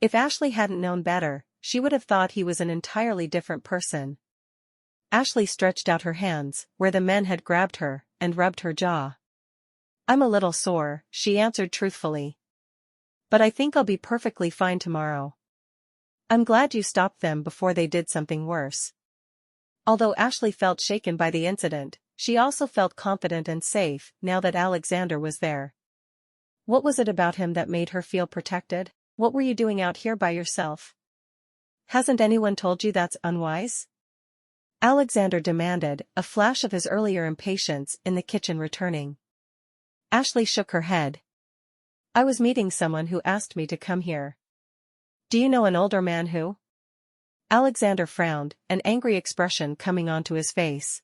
If Ashleigh hadn't known better, she would have thought he was an entirely different person. Ashleigh stretched out her hands, where the men had grabbed her, and rubbed her jaw. "I'm a little sore," she answered truthfully. "But I think I'll be perfectly fine tomorrow." "I'm glad you stopped them before they did something worse." Although Ashleigh felt shaken by the incident, she also felt confident and safe now that Alexander was there. What was it about him that made her feel protected? "What were you doing out here by yourself? Hasn't anyone told you that's unwise?" Alexander demanded, a flash of his earlier impatience in the kitchen returning. Ashleigh shook her head. "I was meeting someone who asked me to come here." "Do you know an older man who?" Alexander frowned, an angry expression coming onto his face.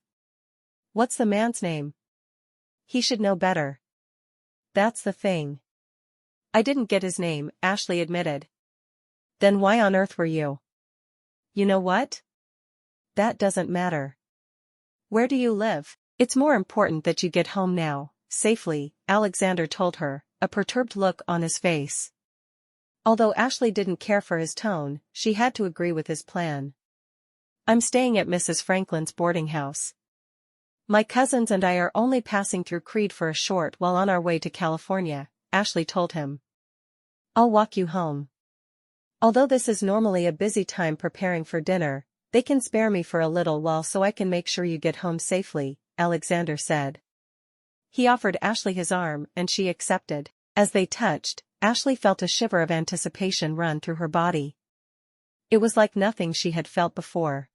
"What's the man's name?" "He should know better." "That's the thing. I didn't get his name," Ashleigh admitted. "Then why on earth were you?" "You know what? That doesn't matter. Where do you live? It's more important that you get home now, safely," Alexander told her, a perturbed look on his face. Although Ashleigh didn't care for his tone, she had to agree with his plan. "I'm staying at Mrs. Franklin's boarding house. My cousins and I are only passing through Creede for a short while on our way to California," Ashleigh told him. "I'll walk you home. Although this is normally a busy time preparing for dinner, they can spare me for a little while so I can make sure you get home safely," Alexander said. He offered Ashleigh his arm and she accepted. As they touched, Ashleigh felt a shiver of anticipation run through her body. It was like nothing she had felt before.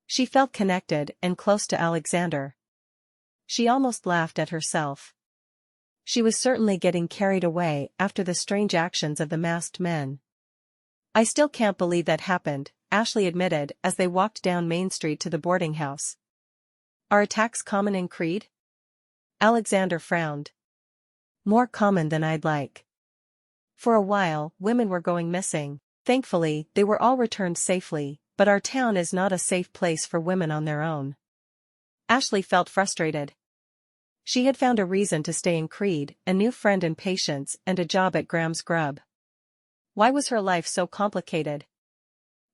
She felt connected and close to Alexander. She almost laughed at herself. She was certainly getting carried away after the strange actions of the masked men. "I still can't believe that happened," Ashleigh admitted as they walked down Main Street to the boarding house. "Are attacks common in Creede?" Alexander frowned. "More common than I'd like. For a while, women were going missing. Thankfully, they were all returned safely, but our town is not a safe place for women on their own." Ashleigh felt frustrated. She had found a reason to stay in Creede, a new friend in Patience and a job at Graham's Grub. Why was her life so complicated?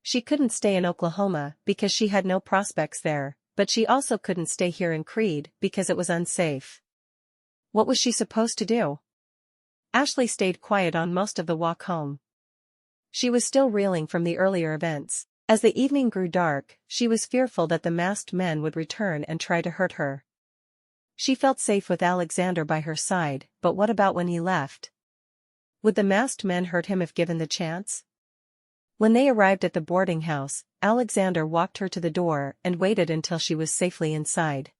She couldn't stay in Oklahoma because she had no prospects there, but she also couldn't stay here in Creede because it was unsafe. What was she supposed to do? Ashleigh stayed quiet on most of the walk home. She was still reeling from the earlier events. As the evening grew dark, she was fearful that the masked men would return and try to hurt her. She felt safe with Alexander by her side, but what about when he left? Would the masked men hurt him if given the chance? When they arrived at the boarding house, Alexander walked her to the door and waited until she was safely inside.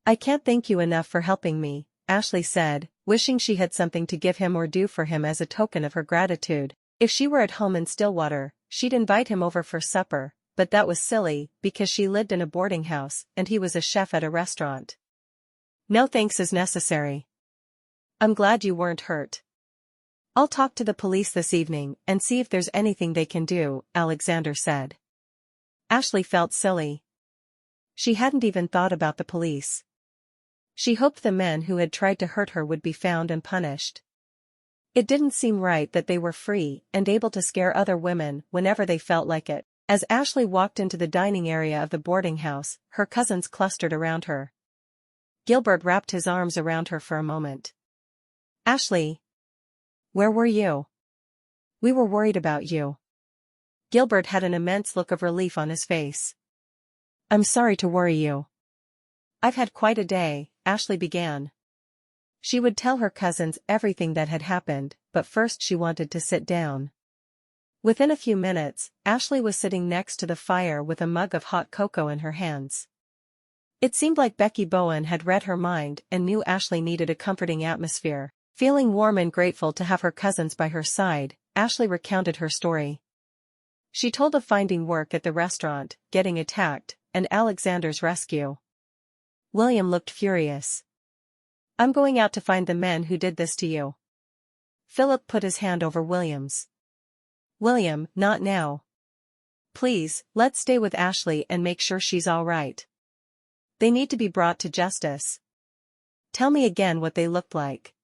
"I can't thank you enough for helping me," Ashleigh said, wishing she had something to give him or do for him as a token of her gratitude. If she were at home in Stillwater, she'd invite him over for supper, but that was silly, because she lived in a boarding house and he was a chef at a restaurant. "No thanks is necessary. I'm glad you weren't hurt. I'll talk to the police this evening and see if there's anything they can do," Alexander said. Ashleigh felt silly. She hadn't even thought about the police. She hoped the men who had tried to hurt her would be found and punished. It didn't seem right that they were free and able to scare other women whenever they felt like it. As Ashleigh walked into the dining area of the boarding house, her cousins clustered around her. Gilbert wrapped his arms around her for a moment. "Ashleigh, where were you? We were worried about you." Gilbert had an immense look of relief on his face. "I'm sorry to worry you." "I've had quite a day," Ashleigh began. She would tell her cousins everything that had happened, but first she wanted to sit down. Within a few minutes, Ashleigh was sitting next to the fire with a mug of hot cocoa in her hands. It seemed like Becky Bowen had read her mind and knew Ashleigh needed a comforting atmosphere. Feeling warm and grateful to have her cousins by her side, Ashleigh recounted her story. She told of finding work at the restaurant, getting attacked, and Alexander's rescue. William looked furious. "I'm going out to find the men who did this to you." Philip put his hand over William's. "William, not now. Please, let's stay with Ashleigh and make sure she's all right. They need to be brought to justice." "Tell me again what they looked like,"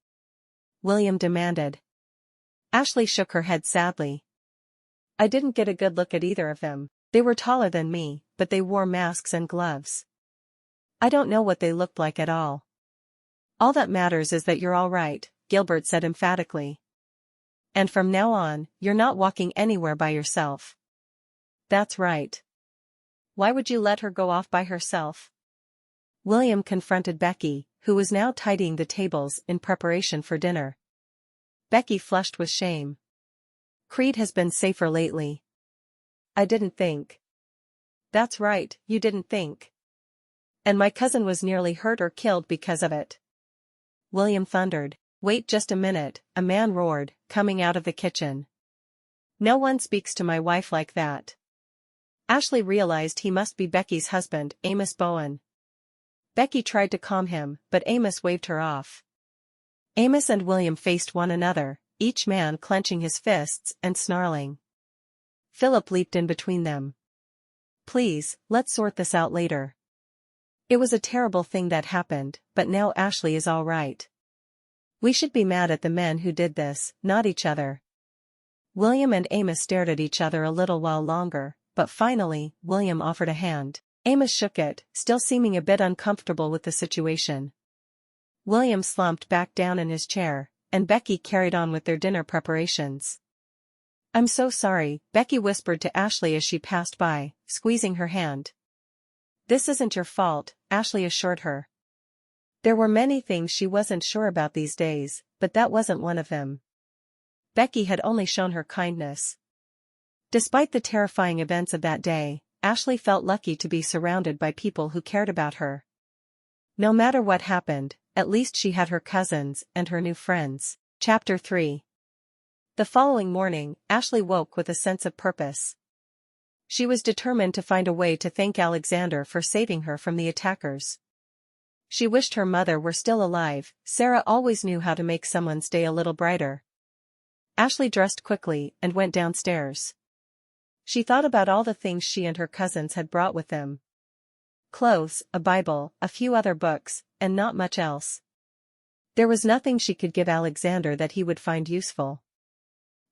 William demanded. Ashleigh shook her head sadly. "I didn't get a good look at either of them. They were taller than me, but they wore masks and gloves. I don't know what they looked like at all. All that matters is that you're all right, Gilbert said emphatically. And from now on, you're not walking anywhere by yourself. That's right. Why would you let her go off by herself? William confronted Becky, who was now tidying the tables in preparation for dinner. Becky flushed with shame. Creede has been safer lately. I didn't think. That's right, you didn't think. And my cousin was nearly hurt or killed because of it. William thundered. Wait just a minute, a man roared, coming out of the kitchen. No one speaks to my wife like that. Ashleigh realized he must be Becky's husband, Amos Bowen. Becky tried to calm him, but Amos waved her off. Amos and William faced one another, each man clenching his fists and snarling. Philip leaped in between them. Please, let's sort this out later. It was a terrible thing that happened, but now Ashleigh is all right. We should be mad at the men who did this, not each other. William and Amos stared at each other a little while longer, but finally, William offered a hand. Amos shook it, still seeming a bit uncomfortable with the situation. William slumped back down in his chair, and Becky carried on with their dinner preparations. I'm so sorry, Becky whispered to Ashleigh as she passed by, squeezing her hand. This isn't your fault, Ashleigh assured her. There were many things she wasn't sure about these days, but that wasn't one of them. Becky had only shown her kindness. Despite the terrifying events of that day, Ashleigh felt lucky to be surrounded by people who cared about her. No matter what happened, at least she had her cousins and her new friends. Chapter 3. The following morning, Ashleigh woke with a sense of purpose. She was determined to find a way to thank Alexander for saving her from the attackers. She wished her mother were still alive. Sarah always knew how to make someone's day a little brighter. Ashleigh dressed quickly and went downstairs. She thought about all the things she and her cousins had brought with them. Clothes, a Bible, a few other books, and not much else. There was nothing she could give Alexander that he would find useful.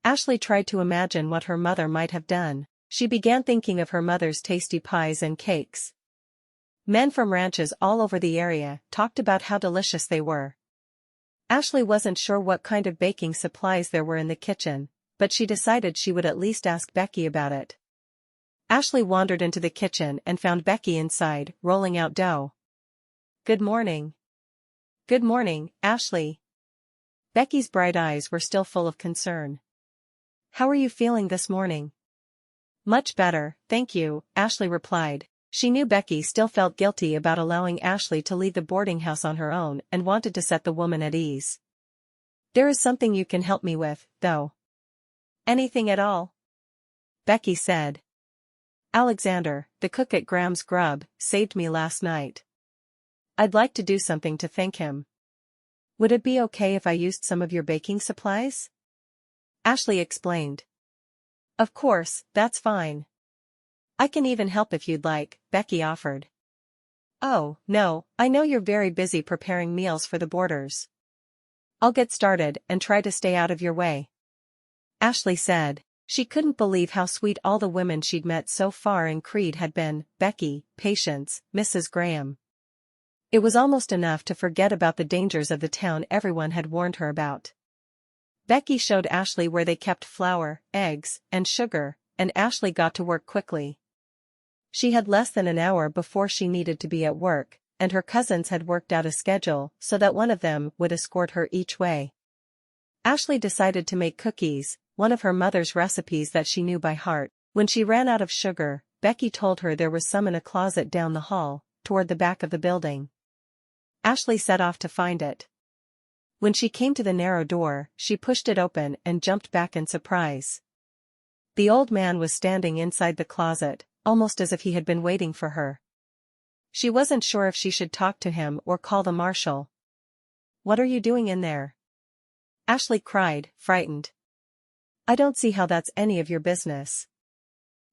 Ashleigh tried to imagine what her mother might have done. She began thinking of her mother's tasty pies and cakes. Men from ranches all over the area talked about how delicious they were. Ashleigh wasn't sure what kind of baking supplies there were in the kitchen, but she decided she would at least ask Becky about it. Ashleigh wandered into the kitchen and found Becky inside, rolling out dough. Good morning. Good morning, Ashleigh. Becky's bright eyes were still full of concern. How are you feeling this morning? Much better, thank you, Ashleigh replied. She knew Becky still felt guilty about allowing Ashleigh to leave the boarding house on her own and wanted to set the woman at ease. There is something you can help me with, though. Anything at all? Becky said. Alexander, the cook at Graham's Grub, saved me last night. I'd like to do something to thank him. Would it be okay if I used some of your baking supplies? Ashleigh explained. Of course, that's fine. I can even help if you'd like, Becky offered. Oh, no, I know you're very busy preparing meals for the boarders. I'll get started and try to stay out of your way. Ashleigh said. She couldn't believe how sweet all the women she'd met so far in Creede had been: Becky, Patience, Mrs. Graham. It was almost enough to forget about the dangers of the town everyone had warned her about. Becky showed Ashleigh where they kept flour, eggs, and sugar, and Ashleigh got to work quickly. She had less than an hour before she needed to be at work, and her cousins had worked out a schedule so that one of them would escort her each way. Ashleigh decided to make cookies, one of her mother's recipes that she knew by heart. When she ran out of sugar, Becky told her there was some in a closet down the hall, toward the back of the building. Ashleigh set off to find it. When she came to the narrow door, she pushed it open and jumped back in surprise. The old man was standing inside the closet, almost as if he had been waiting for her. She wasn't sure if she should talk to him or call the marshal. What are you doing in there? Ashleigh cried, frightened. I don't see how that's any of your business.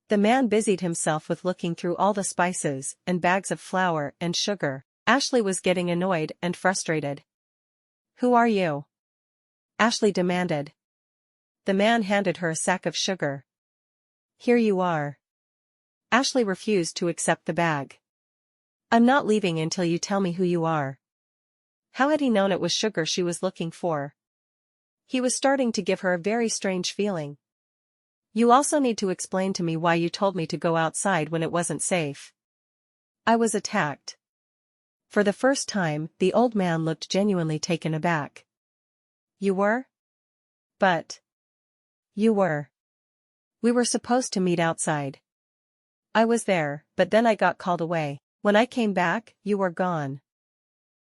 The man busied himself with looking through all the spices and bags of flour and sugar. Ashleigh was getting annoyed and frustrated. Who are you? Ashleigh demanded. The man handed her a sack of sugar. Here you are. Ashleigh refused to accept the bag. I'm not leaving until you tell me who you are. How had he known it was sugar she was looking for? He was starting to give her a very strange feeling. You also need to explain to me why you told me to go outside when it wasn't safe. I was attacked. For the first time, the old man looked genuinely taken aback. You were? But. You were. We were supposed to meet outside. I was there, but then I got called away. When I came back, you were gone.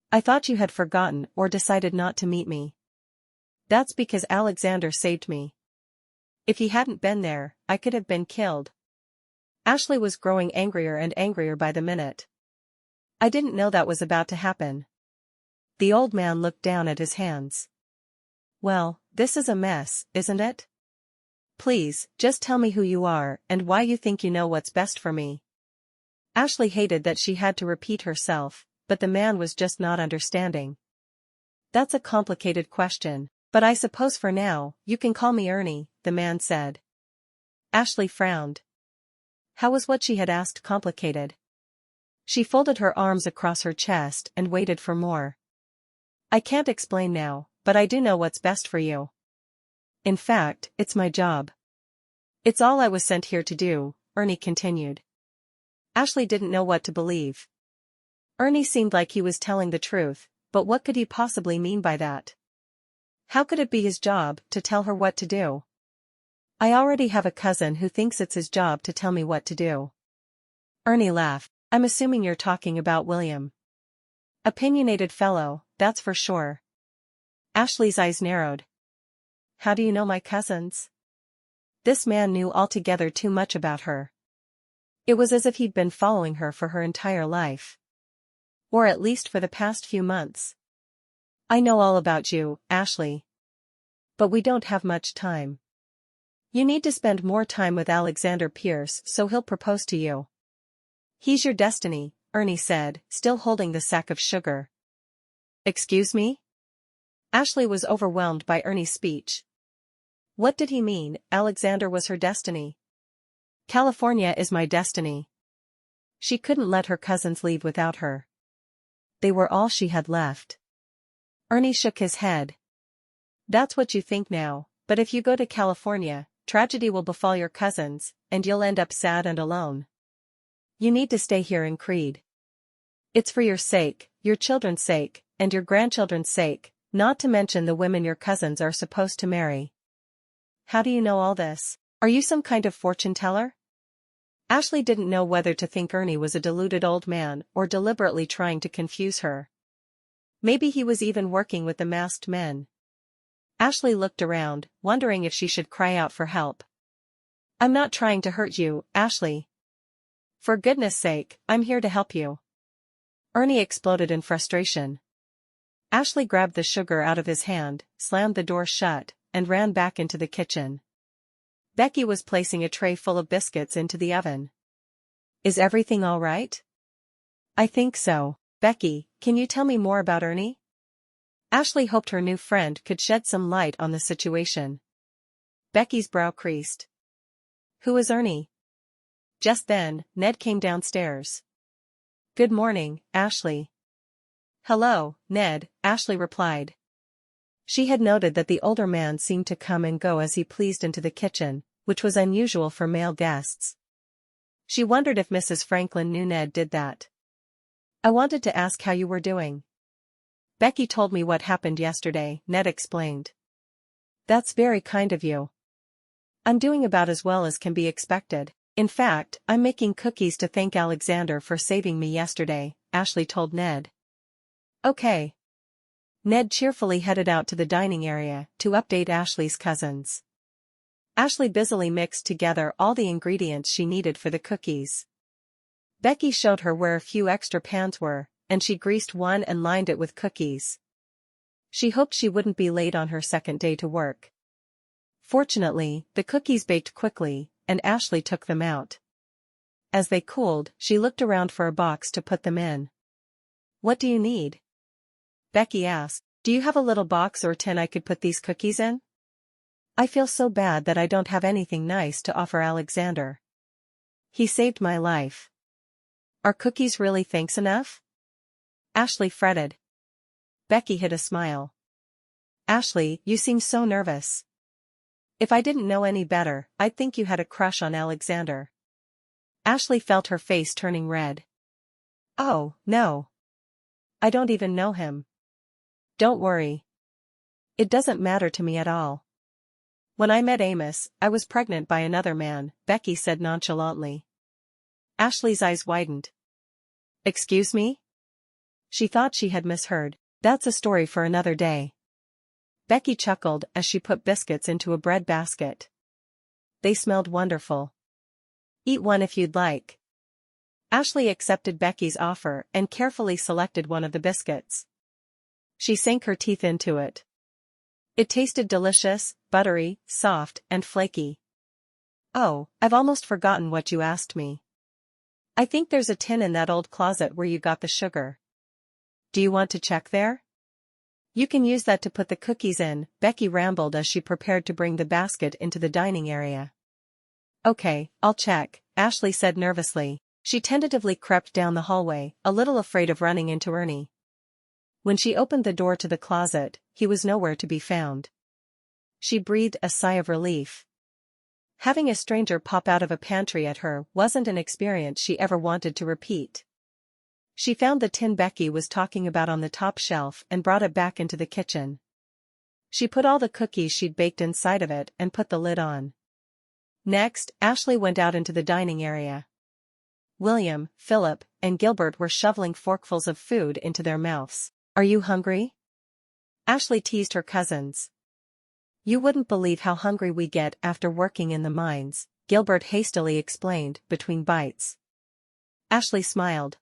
I thought you had forgotten or decided not to meet me. That's because Alexander saved me. If he hadn't been there, I could have been killed. Ashleigh was growing angrier and angrier by the minute. I didn't know that was about to happen. The old man looked down at his hands. Well, this is a mess, isn't it? Please, just tell me who you are and why you think you know what's best for me. Ashleigh hated that she had to repeat herself, but the man was just not understanding. That's a complicated question, but I suppose for now, you can call me Ernie, the man said. Ashleigh frowned. How was what she had asked complicated? She folded her arms across her chest and waited for more. I can't explain now, but I do know what's best for you. In fact, it's my job. It's all I was sent here to do, Ernie continued. Ashleigh didn't know what to believe. Ernie seemed like he was telling the truth, but what could he possibly mean by that? How could it be his job to tell her what to do? I already have a cousin who thinks it's his job to tell me what to do. Ernie laughed. I'm assuming you're talking about William. Opinionated fellow, that's for sure. Ashleigh's eyes narrowed. How do you know my cousins? This man knew altogether too much about her. It was as if he'd been following her for her entire life. Or at least for the past few months. I know all about you, Ashleigh. But we don't have much time. You need to spend more time with Alexander Pierce so he'll propose to you. He's your destiny, Ernie said, still holding the sack of sugar. Excuse me? Ashleigh was overwhelmed by Ernie's speech. What did he mean, Alexander was her destiny? California is my destiny. She couldn't let her cousins leave without her. They were all she had left. Ernie shook his head. That's what you think now, but if you go to California, tragedy will befall your cousins, and you'll end up sad and alone. You need to stay here in Creede. It's for your sake, your children's sake, and your grandchildren's sake, not to mention the women your cousins are supposed to marry. How do you know all this? Are you some kind of fortune teller? Ashleigh didn't know whether to think Ernie was a deluded old man or deliberately trying to confuse her. Maybe he was even working with the masked men. Ashleigh looked around, wondering if she should cry out for help. I'm not trying to hurt you, Ashleigh. For goodness sake, I'm here to help you. Ernie exploded in frustration. Ashleigh grabbed the sugar out of his hand, slammed the door shut, and ran back into the kitchen. Becky was placing a tray full of biscuits into the oven. Is everything all right? I think so. Becky, can you tell me more about Ernie? Ashleigh hoped her new friend could shed some light on the situation. Becky's brow creased. Who is Ernie? Just then, Ned came downstairs. Good morning, Ashleigh. Hello, Ned, Ashleigh replied. She had noted that the older man seemed to come and go as he pleased into the kitchen, which was unusual for male guests. She wondered if Mrs. Franklin knew Ned did that. I wanted to ask how you were doing. Becky told me what happened yesterday, Ned explained. That's very kind of you. I'm doing about as well as can be expected. In fact, I'm making cookies to thank Alexander for saving me yesterday, Ashleigh told Ned. Okay. Ned cheerfully headed out to the dining area to update Ashleigh's cousins. Ashleigh busily mixed together all the ingredients she needed for the cookies. Becky showed her where a few extra pans were, and she greased one and lined it with cookies. She hoped she wouldn't be late on her second day to work. Fortunately, the cookies baked quickly, and Ashleigh took them out. As they cooled, she looked around for a box to put them in. What do you need? Becky asked. Do you have a little box or tin I could put these cookies in? I feel so bad that I don't have anything nice to offer Alexander. He saved my life. Are cookies really thanks enough? Ashleigh fretted. Becky hid a smile. Ashleigh, you seem so nervous. If I didn't know any better, I'd think you had a crush on Alexander. Ashleigh felt her face turning red. Oh, no. I don't even know him. Don't worry. It doesn't matter to me at all. When I met Amos, I was pregnant by another man, Becky said nonchalantly. Ashleigh's eyes widened. Excuse me? She thought she had misheard. That's a story for another day. Becky chuckled as she put biscuits into a bread basket. They smelled wonderful. Eat one if you'd like. Ashleigh accepted Becky's offer and carefully selected one of the biscuits. She sank her teeth into it. It tasted delicious, buttery, soft, and flaky. Oh, I've almost forgotten what you asked me. I think there's a tin in that old closet where you got the sugar. Do you want to check there? You can use that to put the cookies in, Becky rambled as she prepared to bring the basket into the dining area. Okay, I'll check, Ashleigh said nervously. She tentatively crept down the hallway, a little afraid of running into Ernie. When she opened the door to the closet, he was nowhere to be found. She breathed a sigh of relief. Having a stranger pop out of a pantry at her wasn't an experience she ever wanted to repeat. She found the tin Becky was talking about on the top shelf and brought it back into the kitchen. She put all the cookies she'd baked inside of it and put the lid on. Next, Ashleigh went out into the dining area. William, Philip, and Gilbert were shoveling forkfuls of food into their mouths. Are you hungry? Ashleigh teased her cousins. You wouldn't believe how hungry we get after working in the mines, Gilbert hastily explained, between bites. Ashleigh smiled.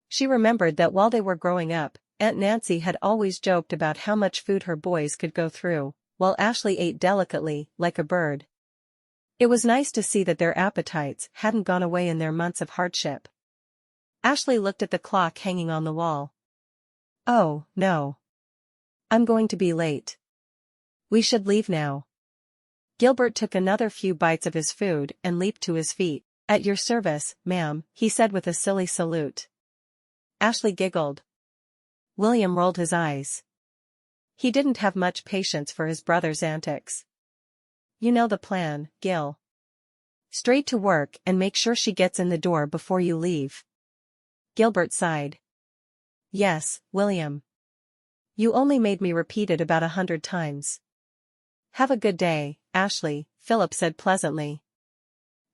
She remembered that while they were growing up, Aunt Nancy had always joked about how much food her boys could go through, while Ashleigh ate delicately, like a bird. It was nice to see that their appetites hadn't gone away in their months of hardship. Ashleigh looked at the clock hanging on the wall. Oh, no. I'm going to be late. We should leave now. Gilbert took another few bites of his food and leaped to his feet. At your service, ma'am, he said with a silly salute. Ashleigh giggled. William rolled his eyes. He didn't have much patience for his brother's antics. You know the plan, Gil. Straight to work and make sure she gets in the door before you leave. Gilbert sighed. Yes, William. You only made me repeat it about 100 times. Have a good day, Ashleigh, Philip said pleasantly.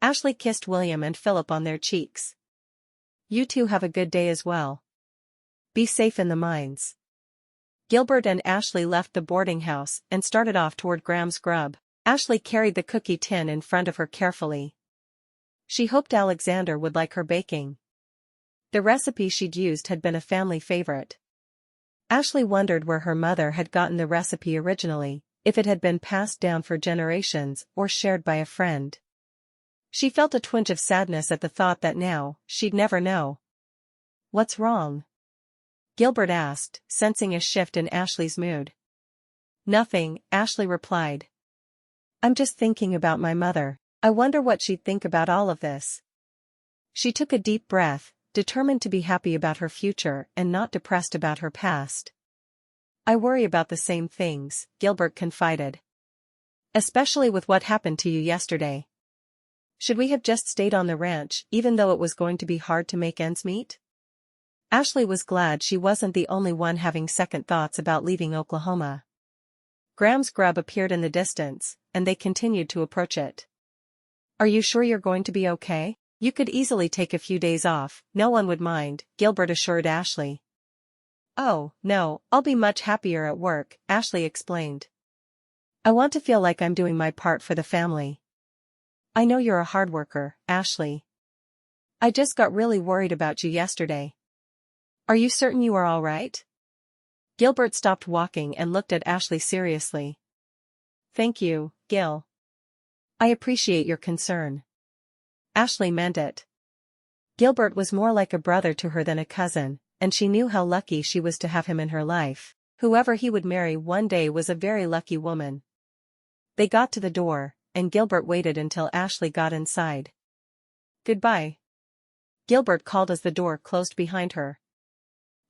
Ashleigh kissed William and Philip on their cheeks. You two have a good day as well. Be safe in the mines. Gilbert and Ashleigh left the boarding house and started off toward Graham's Grub. Ashleigh carried the cookie tin in front of her carefully. She hoped Alexander would like her baking. The recipe she'd used had been a family favorite. Ashleigh wondered where her mother had gotten the recipe originally, if it had been passed down for generations or shared by a friend. She felt a twinge of sadness at the thought that now, she'd never know. What's wrong? Gilbert asked, sensing a shift in Ashleigh's mood. Nothing, Ashleigh replied. I'm just thinking about my mother. I wonder what she'd think about all of this. She took a deep breath, determined to be happy about her future and not depressed about her past. I worry about the same things, Gilbert confided. Especially with what happened to you yesterday. Should we have just stayed on the ranch even though it was going to be hard to make ends meet? Ashleigh was glad she wasn't the only one having second thoughts about leaving Oklahoma. Graham's Grub appeared in the distance, and they continued to approach it. Are you sure you're going to be okay? You could easily take a few days off, no one would mind, Gilbert assured Ashleigh. Oh, no, I'll be much happier at work, Ashleigh explained. I want to feel like I'm doing my part for the family. I know you're a hard worker, Ashleigh. I just got really worried about you yesterday. Are you certain you are all right? Gilbert stopped walking and looked at Ashleigh seriously. Thank you, Gil. I appreciate your concern. Ashleigh meant it. Gilbert was more like a brother to her than a cousin, and she knew how lucky she was to have him in her life. Whoever he would marry one day was a very lucky woman. They got to the door, and Gilbert waited until Ashleigh got inside. Goodbye. Gilbert called as the door closed behind her.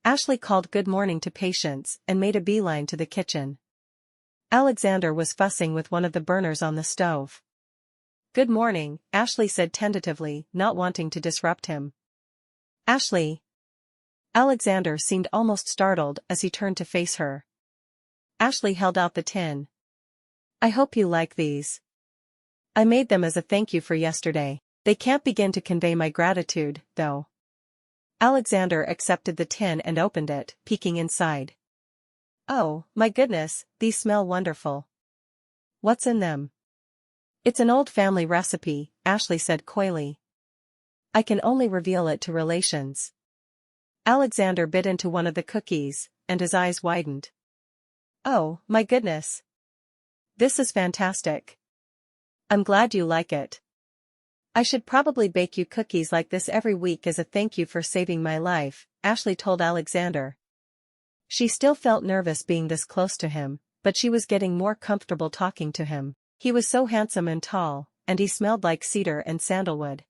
Ashleigh called good morning to Patience and made a beeline to the kitchen. Alexander was fussing with one of the burners on the stove. Good morning, Ashleigh said tentatively, not wanting to disrupt him. Ashleigh. Alexander seemed almost startled as he turned to face her. Ashleigh held out the tin. I hope you like these. I made them as a thank you for yesterday. They can't begin to convey my gratitude, though. Alexander accepted the tin and opened it, peeking inside. Oh, my goodness, these smell wonderful. What's in them? It's an old family recipe, Ashleigh said coyly. I can only reveal it to relations. Alexander bit into one of the cookies, and his eyes widened. Oh, my goodness. This is fantastic. I'm glad you like it. I should probably bake you cookies like this every week as a thank you for saving my life, Ashleigh told Alexander. She still felt nervous being this close to him, but she was getting more comfortable talking to him. He was so handsome and tall, and he smelled like cedar and sandalwood.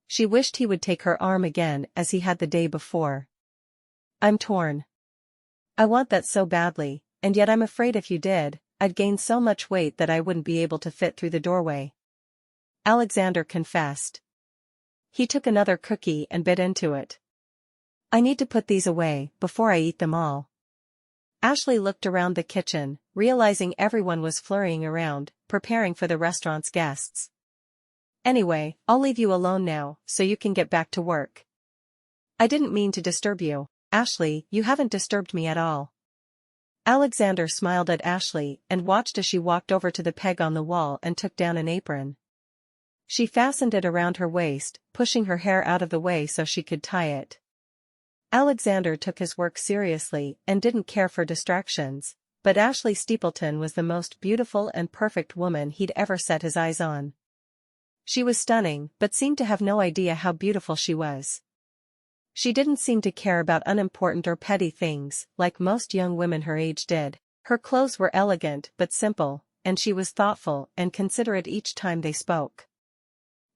She wished he would take her arm again as he had the day before. I'm torn. I want that so badly, and yet I'm afraid if you did, I'd gain so much weight that I wouldn't be able to fit through the doorway. Alexander confessed. He took another cookie and bit into it. I need to put these away before I eat them all. Ashleigh looked around the kitchen, realizing everyone was flurrying around, preparing for the restaurant's guests. Anyway, I'll leave you alone now, so you can get back to work. I didn't mean to disturb you, Ashleigh, you haven't disturbed me at all. Alexander smiled at Ashleigh and watched as she walked over to the peg on the wall and took down an apron. She fastened it around her waist, pushing her hair out of the way so she could tie it. Alexander took his work seriously and didn't care for distractions, but Ashleigh Steepleton was the most beautiful and perfect woman he'd ever set his eyes on. She was stunning, but seemed to have no idea how beautiful she was. She didn't seem to care about unimportant or petty things, like most young women her age did. Her clothes were elegant but simple, and she was thoughtful and considerate each time they spoke.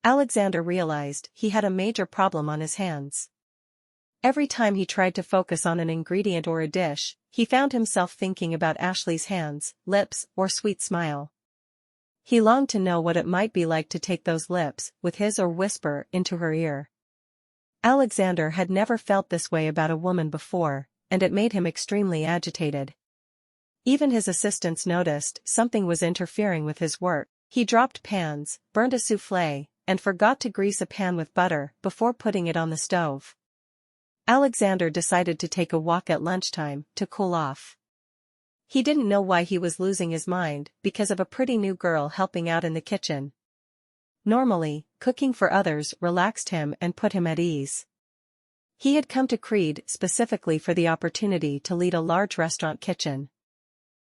Alexander realized he had a major problem on his hands. Every time he tried to focus on an ingredient or a dish, he found himself thinking about Ashleigh's hands, lips, or sweet smile. He longed to know what it might be like to take those lips, with his or whisper into her ear. Alexander had never felt this way about a woman before, and it made him extremely agitated. Even his assistants noticed something was interfering with his work. He dropped pans, burned a soufflé, and forgot to grease a pan with butter before putting it on the stove. Alexander decided to take a walk at lunchtime to cool off. He didn't know why he was losing his mind because of a pretty new girl helping out in the kitchen. Normally, cooking for others relaxed him and put him at ease. He had come to Creede specifically for the opportunity to lead a large restaurant kitchen.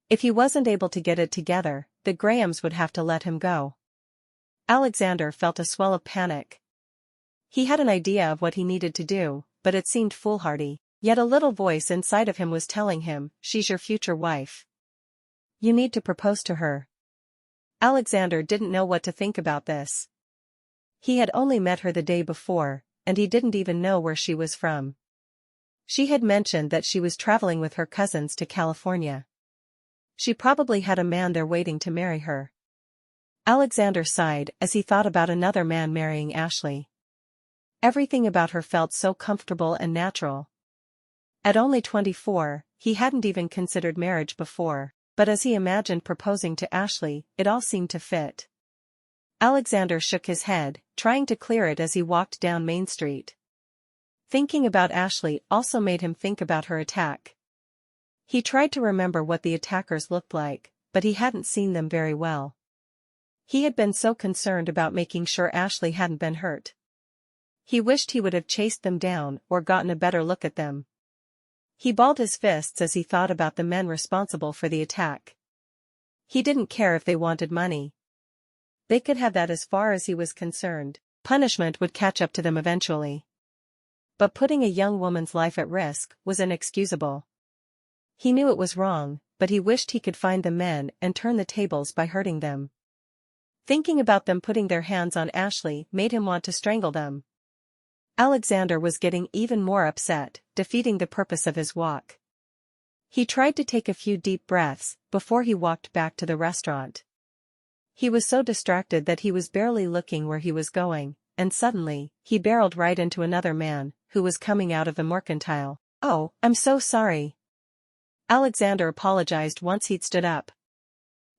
If he wasn't able to get it together, the Grahams would have to let him go. Alexander felt a swell of panic. He had an idea of what he needed to do, but it seemed foolhardy. Yet a little voice inside of him was telling him, she's your future wife. You need to propose to her. Alexander didn't know what to think about this. He had only met her the day before, and he didn't even know where she was from. She had mentioned that she was traveling with her cousins to California. She probably had a man there waiting to marry her. Alexander sighed as he thought about another man marrying Ashleigh. Everything about her felt so comfortable and natural. At only 24, he hadn't even considered marriage before, but as he imagined proposing to Ashleigh, it all seemed to fit. Alexander shook his head, trying to clear it as he walked down Main Street. Thinking about Ashleigh also made him think about her attack. He tried to remember what the attackers looked like, but he hadn't seen them very well. He had been so concerned about making sure Ashleigh hadn't been hurt. He wished he would have chased them down or gotten a better look at them. He balled his fists as he thought about the men responsible for the attack. He didn't care if they wanted money. They could have that as far as he was concerned. Punishment would catch up to them eventually. But putting a young woman's life at risk was inexcusable. He knew it was wrong, but he wished he could find the men and turn the tables by hurting them. Thinking about them putting their hands on Ashleigh made him want to strangle them. Alexander was getting even more upset, defeating the purpose of his walk. He tried to take a few deep breaths before he walked back to the restaurant. He was so distracted that he was barely looking where he was going, and suddenly, he barreled right into another man, who was coming out of the mercantile. "Oh, I'm so sorry." Alexander apologized once he'd stood up.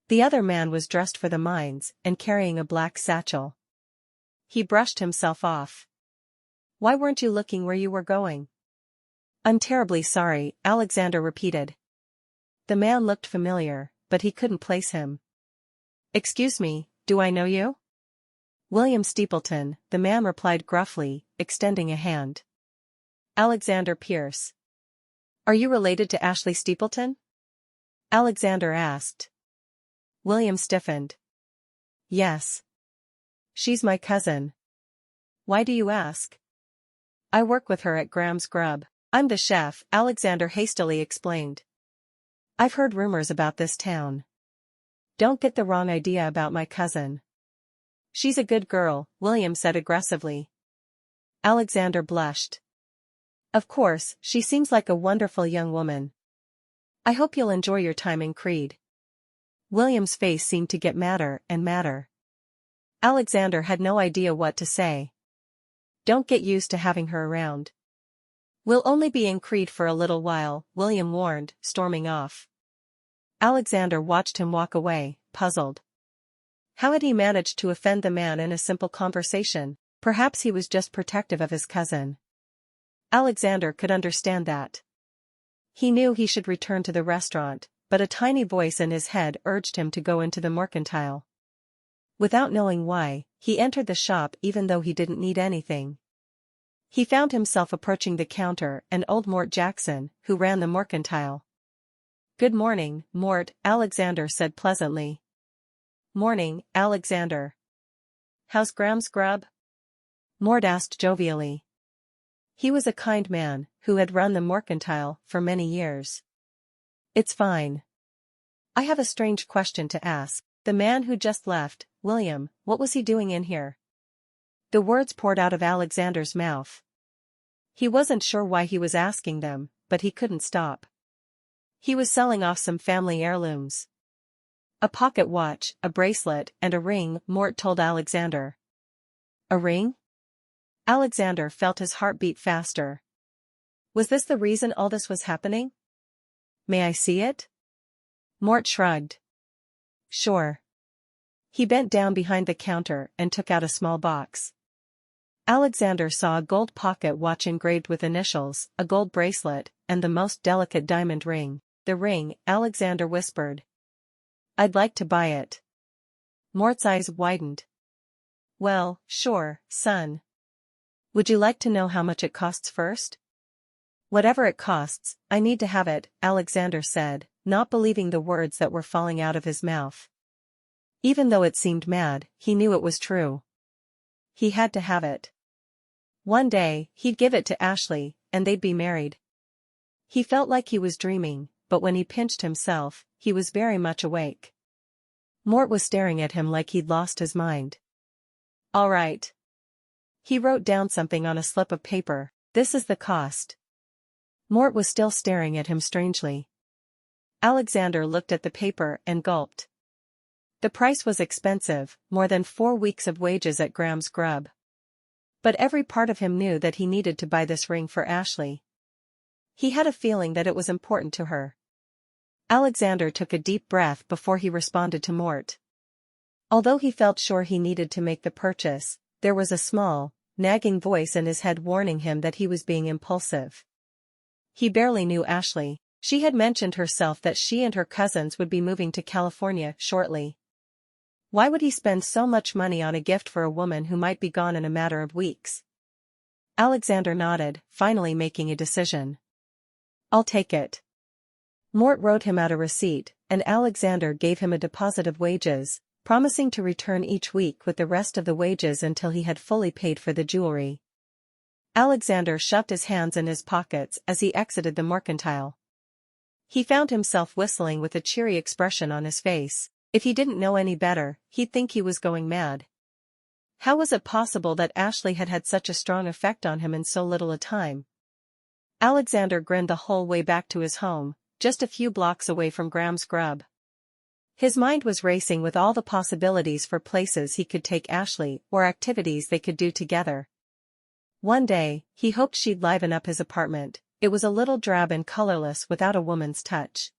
The other man was dressed for the mines and carrying a black satchel. He brushed himself off. "Why weren't you looking where you were going?" "I'm terribly sorry," Alexander repeated. The man looked familiar, but he couldn't place him. "Excuse me, do I know you?" "William Steepleton," the man replied gruffly, extending a hand. "Alexander Pierce." "Are you related to Ashleigh Steepleton?" Alexander asked. William stiffened. "Yes. She's my cousin." "Why do you ask?" "I work with her at Graham's Grub. I'm the chef," Alexander hastily explained. "I've heard rumors about this town. Don't get the wrong idea about my cousin." "She's a good girl," William said aggressively. Alexander blushed. "Of course, she seems like a wonderful young woman. I hope you'll enjoy your time in Creede." William's face seemed to get madder and madder. Alexander had no idea what to say. "Don't get used to having her around." "We'll only be in Creede for a little while," William warned, storming off. Alexander watched him walk away, puzzled. How had he managed to offend the man in a simple conversation? Perhaps he was just protective of his cousin. Alexander could understand that. He knew he should return to the restaurant, but a tiny voice in his head urged him to go into the mercantile. Without knowing why, he entered the shop even though he didn't need anything. He found himself approaching the counter and old Mort Jackson, who ran the mercantile. "Good morning, Mort," Alexander said pleasantly. "Morning, Alexander. How's Graham's Grub?" Mort asked jovially. He was a kind man, who had run the mercantile for many years. "It's fine. I have a strange question to ask. The man who just left, William, what was he doing in here?" The words poured out of Alexander's mouth. He wasn't sure why he was asking them, but he couldn't stop. He was selling off some family heirlooms. "A pocket watch, a bracelet, and a ring," Mort told Alexander. "A ring?" Alexander felt his heart beat faster. Was this the reason all this was happening? "May I see it?" Mort shrugged. "Sure." He bent down behind the counter and took out a small box. Alexander saw a gold pocket watch engraved with initials, a gold bracelet, and the most delicate diamond ring. "The ring," Alexander whispered. "I'd like to buy it." Mort's eyes widened. "Well, sure, son. Would you like to know how much it costs first?" "Whatever it costs, I need to have it," Alexander said, not believing the words that were falling out of his mouth. Even though it seemed mad, he knew it was true. He had to have it. One day, he'd give it to Ashleigh, and they'd be married. He felt like he was dreaming, but when he pinched himself, he was very much awake. Mort was staring at him like he'd lost his mind. "All right." He wrote down something on a slip of paper. "This is the cost." Mort was still staring at him strangely. Alexander looked at the paper and gulped. The price was expensive, more than 4 weeks of wages at Graham's Grub. But every part of him knew that he needed to buy this ring for Ashleigh. He had a feeling that it was important to her. Alexander took a deep breath before he responded to Mort. Although he felt sure he needed to make the purchase, there was a small, nagging voice in his head warning him that he was being impulsive. He barely knew Ashleigh. She had mentioned herself that she and her cousins would be moving to California shortly. Why would he spend so much money on a gift for a woman who might be gone in a matter of weeks? Alexander nodded, finally making a decision. "I'll take it." Mort wrote him out a receipt, and Alexander gave him a deposit of wages, promising to return each week with the rest of the wages until he had fully paid for the jewelry. Alexander shoved his hands in his pockets as he exited the mercantile. He found himself whistling with a cheery expression on his face. If he didn't know any better, he'd think he was going mad. How was it possible that Ashleigh had had such a strong effect on him in so little a time? Alexander grinned the whole way back to his home, just a few blocks away from Graham's Grub. His mind was racing with all the possibilities for places he could take Ashleigh or activities they could do together. One day, he hoped she'd liven up his apartment. It was a little drab and colorless without a woman's touch.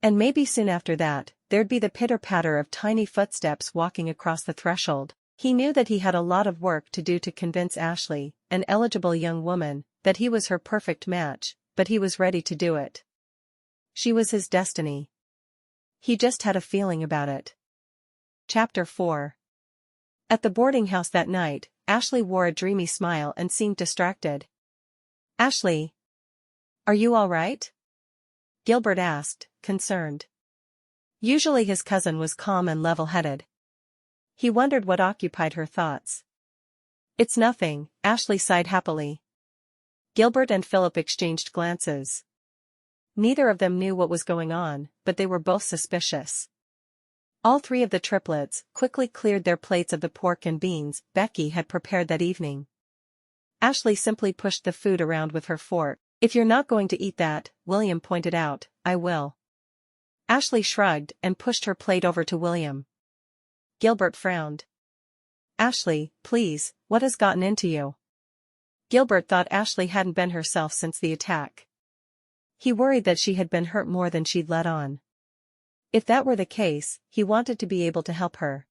And maybe soon after that, there'd be the pitter-patter of tiny footsteps walking across the threshold. He knew that he had a lot of work to do to convince Ashleigh, an eligible young woman, that he was her perfect match, but he was ready to do it. She was his destiny. He just had a feeling about it. Chapter 4. At the boarding house that night, Ashleigh wore a dreamy smile and seemed distracted. "Ashleigh, are you all right?" Gilbert asked, concerned. Usually his cousin was calm and level-headed. He wondered what occupied her thoughts. "It's nothing," Ashleigh sighed happily. Gilbert and Philip exchanged glances. Neither of them knew what was going on, but they were both suspicious. All three of the triplets quickly cleared their plates of the pork and beans Becky had prepared that evening. Ashleigh simply pushed the food around with her fork. "If you're not going to eat that," William pointed out, "I will." Ashleigh shrugged and pushed her plate over to William. Gilbert frowned. "Ashleigh, please, what has gotten into you?" Gilbert thought Ashleigh hadn't been herself since the attack. He worried that she had been hurt more than she'd let on. If that were the case, he wanted to be able to help her.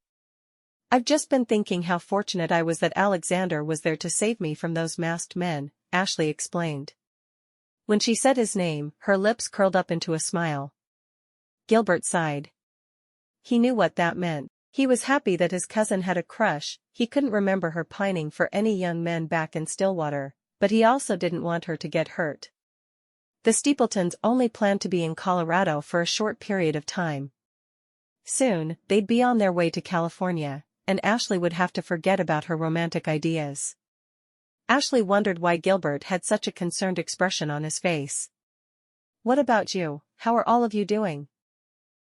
"I've just been thinking how fortunate I was that Alexander was there to save me from those masked men," Ashleigh explained. When she said his name, her lips curled up into a smile. Gilbert sighed. He knew what that meant. He was happy that his cousin had a crush. He couldn't remember her pining for any young men back in Stillwater, but he also didn't want her to get hurt. The Steepletons only planned to be in Colorado for a short period of time. Soon, they'd be on their way to California, and Ashleigh would have to forget about her romantic ideas. Ashleigh wondered why Gilbert had such a concerned expression on his face. "What about you? How are all of you doing?"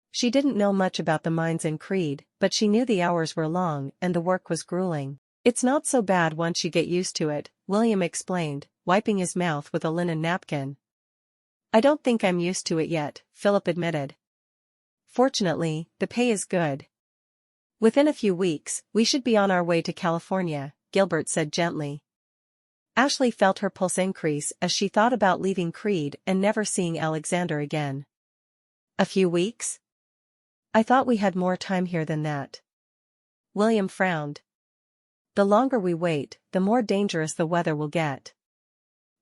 She didn't know much about the mines in Creede, but she knew the hours were long and the work was grueling. "It's not so bad once you get used to it," William explained, wiping his mouth with a linen napkin. "I don't think I'm used to it yet," Philip admitted. "Fortunately, the pay is good. Within a few weeks, we should be on our way to California," Gilbert said gently. Ashleigh felt her pulse increase as she thought about leaving Creede and never seeing Alexander again. "A few weeks? I thought we had more time here than that." William frowned. "The longer we wait, the more dangerous the weather will get.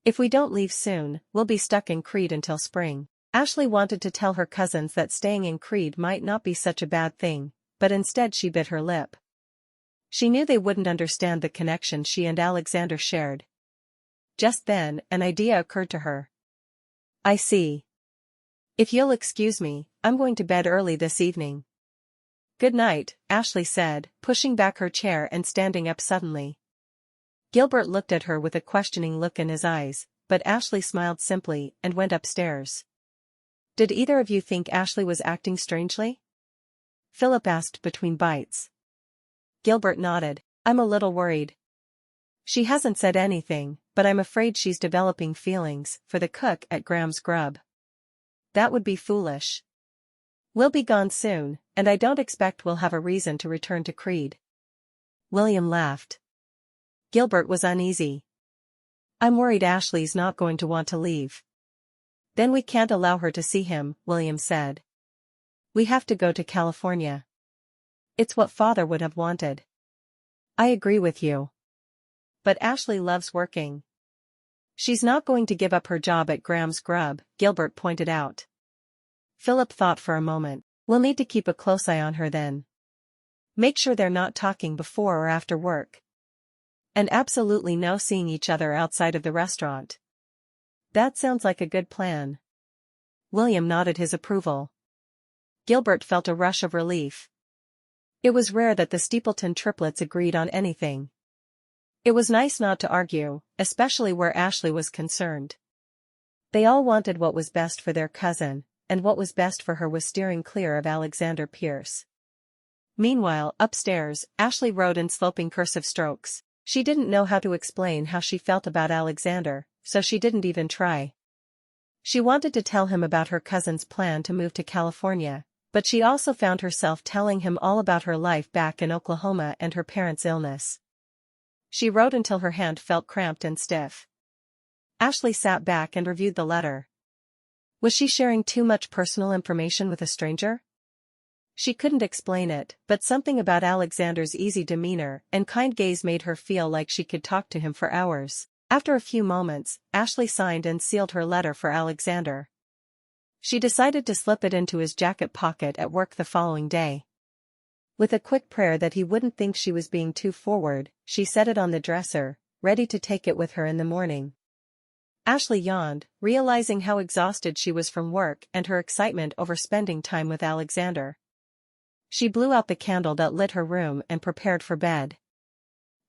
If we don't leave soon, we'll be stuck in Creede until spring." Ashleigh wanted to tell her cousins that staying in Creede might not be such a bad thing, but instead she bit her lip. She knew they wouldn't understand the connection she and Alexander shared. Just then, an idea occurred to her. "I see. If you'll excuse me, I'm going to bed early this evening." "Good night," Ashleigh said, pushing back her chair and standing up suddenly. Gilbert looked at her with a questioning look in his eyes, but Ashleigh smiled simply and went upstairs. "Did either of you think Ashleigh was acting strangely?" Philip asked between bites. Gilbert nodded. "I'm a little worried. She hasn't said anything, but I'm afraid she's developing feelings for the cook at Graham's Grub. That would be foolish. We'll be gone soon, and I don't expect we'll have a reason to return to Creede." William laughed. Gilbert was uneasy. "I'm worried Ashleigh's not going to want to leave." "Then we can't allow her to see him," William said. "We have to go to California. It's what Father would have wanted." "I agree with you. But Ashleigh loves working. She's not going to give up her job at Graham's Grub," Gilbert pointed out. Philip thought for a moment. "We'll need to keep a close eye on her then. Make sure they're not talking before or after work. And absolutely no seeing each other outside of the restaurant." "That sounds like a good plan." William nodded his approval. Gilbert felt a rush of relief. It was rare that the Steepleton triplets agreed on anything. It was nice not to argue, especially where Ashleigh was concerned. They all wanted what was best for their cousin, and what was best for her was steering clear of Alexander Pierce. Meanwhile, upstairs, Ashleigh wrote in sloping cursive strokes. She didn't know how to explain how she felt about Alexander, so she didn't even try. She wanted to tell him about her cousin's plan to move to California, but she also found herself telling him all about her life back in Oklahoma and her parents' illness. She wrote until her hand felt cramped and stiff. Ashleigh sat back and reviewed the letter. Was she sharing too much personal information with a stranger? She couldn't explain it, but something about Alexander's easy demeanor and kind gaze made her feel like she could talk to him for hours. After a few moments, Ashleigh signed and sealed her letter for Alexander. She decided to slip it into his jacket pocket at work the following day. With a quick prayer that he wouldn't think she was being too forward, she set it on the dresser, ready to take it with her in the morning. Ashleigh yawned, realizing how exhausted she was from work and her excitement over spending time with Alexander. She blew out the candle that lit her room and prepared for bed.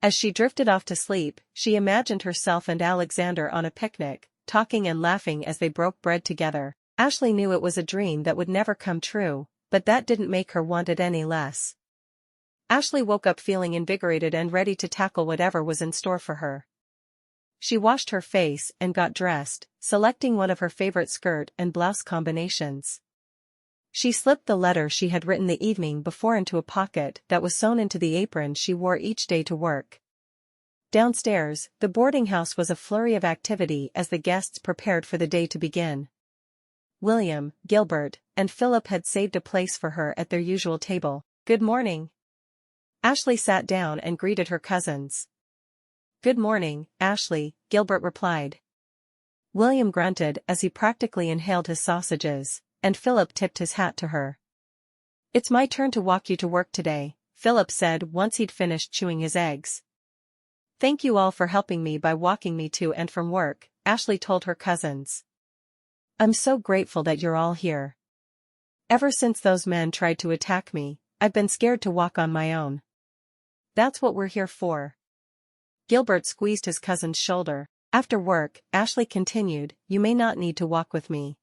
As she drifted off to sleep, she imagined herself and Alexander on a picnic, talking and laughing as they broke bread together. Ashleigh knew it was a dream that would never come true, but that didn't make her want it any less. Ashleigh woke up feeling invigorated and ready to tackle whatever was in store for her. She washed her face and got dressed, selecting one of her favorite skirt and blouse combinations. She slipped the letter she had written the evening before into a pocket that was sewn into the apron she wore each day to work. Downstairs, the boarding house was a flurry of activity as the guests prepared for the day to begin. William, Gilbert, and Philip had saved a place for her at their usual table. "Good morning." Ashleigh sat down and greeted her cousins. "Good morning, Ashleigh," Gilbert replied. William grunted as he practically inhaled his sausages, and Philip tipped his hat to her. "It's my turn to walk you to work today," Philip said once he'd finished chewing his eggs. "Thank you all for helping me by walking me to and from work," Ashleigh told her cousins. "I'm so grateful that you're all here. Ever since those men tried to attack me, I've been scared to walk on my own. That's what we're here for." Gilbert squeezed his cousin's shoulder. After work, Ashleigh continued, "You may not need to walk with me.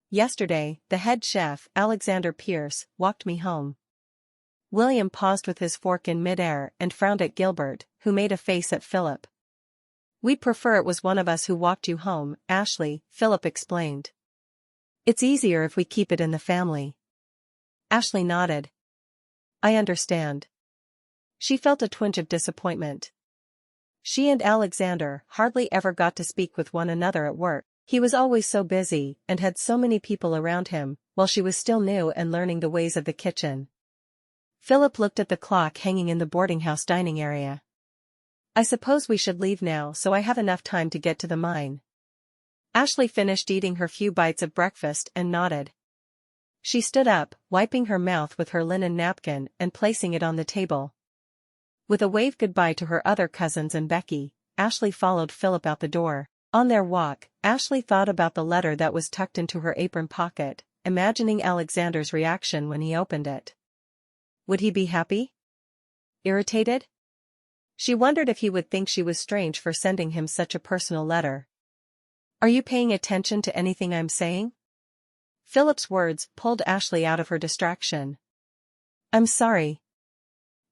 Yesterday, the head chef, Alexander Pierce, walked me home." William paused with his fork in midair and frowned at Gilbert, who made a face at Philip. "We'd prefer it was one of us who walked you home, Ashleigh," Philip explained. "It's easier if we keep it in the family." Ashleigh nodded. "I understand." She felt a twinge of disappointment. She and Alexander hardly ever got to speak with one another at work. He was always so busy and had so many people around him, while she was still new and learning the ways of the kitchen. Philip looked at the clock hanging in the boarding house dining area. "I suppose we should leave now so I have enough time to get to the mine." Ashleigh finished eating her few bites of breakfast and nodded. She stood up, wiping her mouth with her linen napkin and placing it on the table. With a wave goodbye to her other cousins and Becky, Ashleigh followed Philip out the door. On their walk, Ashleigh thought about the letter that was tucked into her apron pocket, imagining Alexander's reaction when he opened it. Would he be happy? Irritated? She wondered if he would think she was strange for sending him such a personal letter. "Are you paying attention to anything I'm saying?" Philip's words pulled Ashleigh out of her distraction. "I'm sorry."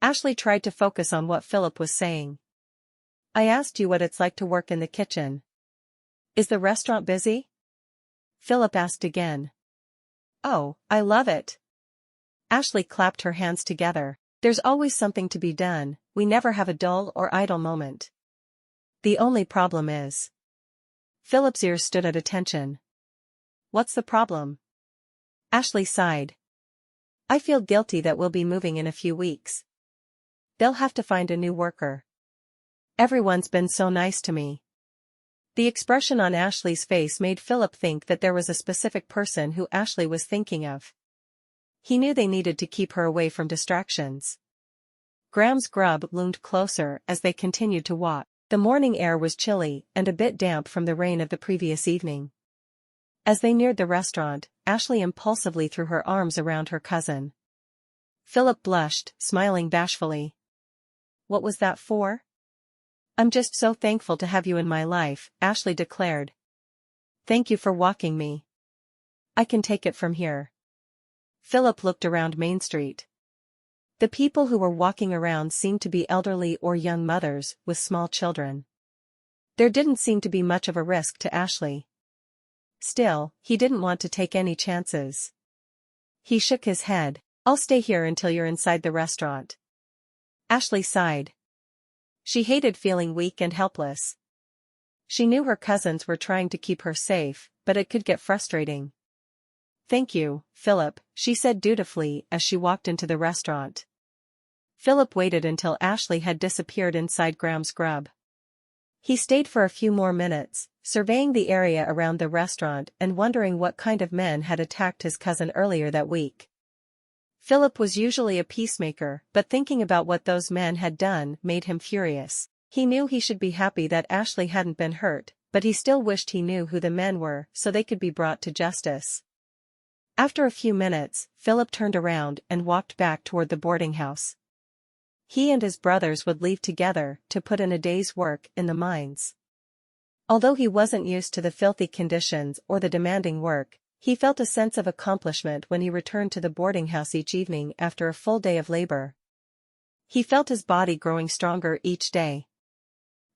Ashleigh tried to focus on what Philip was saying. "I asked you what it's like to work in the kitchen. Is the restaurant busy?" Philip asked again. "Oh, I love it." Ashleigh clapped her hands together. "There's always something to be done, we never have a dull or idle moment. The only problem is..." Philip's ears stood at attention. "What's the problem?" Ashleigh sighed. "I feel guilty that we'll be moving in a few weeks. They'll have to find a new worker. Everyone's been so nice to me." The expression on Ashleigh's face made Philip think that there was a specific person who Ashleigh was thinking of. He knew they needed to keep her away from distractions. Graham's grub loomed closer as they continued to walk. The morning air was chilly and a bit damp from the rain of the previous evening. As they neared the restaurant, Ashleigh impulsively threw her arms around her cousin. Philip blushed, smiling bashfully. "What was that for?" "I'm just so thankful to have you in my life," Ashleigh declared. "Thank you for walking me." I can take it from here. Philip looked around Main Street. The people who were walking around seemed to be elderly or young mothers with small children. There didn't seem to be much of a risk to Ashleigh. Still, he didn't want to take any chances. He shook his head. I'll stay here until you're inside the restaurant. Ashleigh sighed. She hated feeling weak and helpless. She knew her cousins were trying to keep her safe, but it could get frustrating. Thank you, Philip, she said dutifully as she walked into the restaurant. Philip waited until Ashleigh had disappeared inside Graham's Grub. He stayed for a few more minutes, surveying the area around the restaurant and wondering what kind of men had attacked his cousin earlier that week. Philip was usually a peacemaker, but thinking about what those men had done made him furious. He knew he should be happy that Ashleigh hadn't been hurt, but he still wished he knew who the men were so they could be brought to justice. After a few minutes, Philip turned around and walked back toward the boarding house. He and his brothers would leave together to put in a day's work in the mines. Although he wasn't used to the filthy conditions or the demanding work, he felt a sense of accomplishment when he returned to the boarding house each evening after a full day of labor. He felt his body growing stronger each day.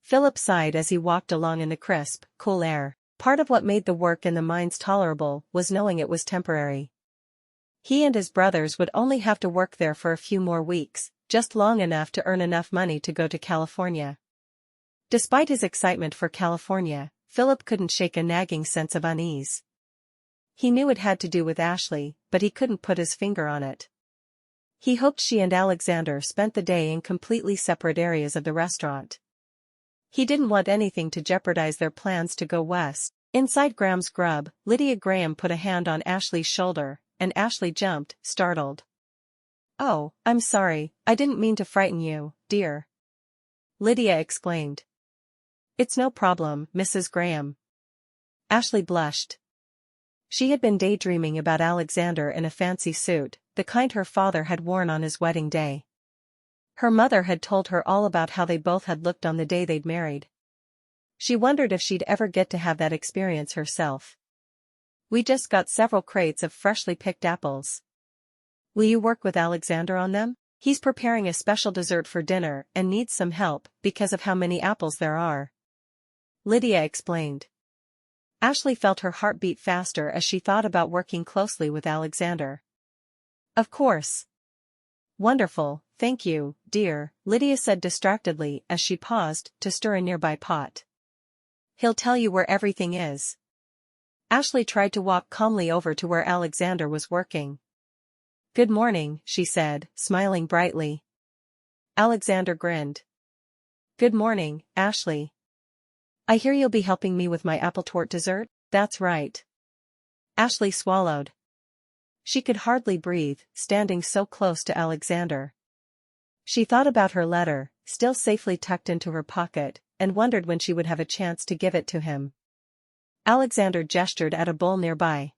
Philip sighed as he walked along in the crisp, cool air. Part of what made the work in the mines tolerable was knowing it was temporary. He and his brothers would only have to work there for a few more weeks, just long enough to earn enough money to go to California. Despite his excitement for California, Philip couldn't shake a nagging sense of unease. He knew it had to do with Ashleigh, but he couldn't put his finger on it. He hoped she and Alexander spent the day in completely separate areas of the restaurant. He didn't want anything to jeopardize their plans to go west. Inside Graham's Grub, Lydia Graham put a hand on Ashleigh's shoulder, and Ashleigh jumped, startled. "Oh, I'm sorry, I didn't mean to frighten you, dear," Lydia exclaimed. "It's no problem, Mrs. Graham." Ashleigh blushed. She had been daydreaming about Alexander in a fancy suit, the kind her father had worn on his wedding day. Her mother had told her all about how they both had looked on the day they'd married. She wondered if she'd ever get to have that experience herself. "We just got several crates of freshly picked apples. Will you work with Alexander on them? He's preparing a special dessert for dinner and needs some help because of how many apples there are," Lydia explained. Ashleigh felt her heart beat faster as she thought about working closely with Alexander. "Of course." "Wonderful, thank you, dear," Lydia said distractedly as she paused to stir a nearby pot. "He'll tell you where everything is." Ashleigh tried to walk calmly over to where Alexander was working. "Good morning," she said, smiling brightly. Alexander grinned. "Good morning, Ashleigh. I hear you'll be helping me with my apple tort dessert?" "That's right." Ashleigh swallowed. She could hardly breathe, standing so close to Alexander. She thought about her letter, still safely tucked into her pocket, and wondered when she would have a chance to give it to him. Alexander gestured at a bowl nearby.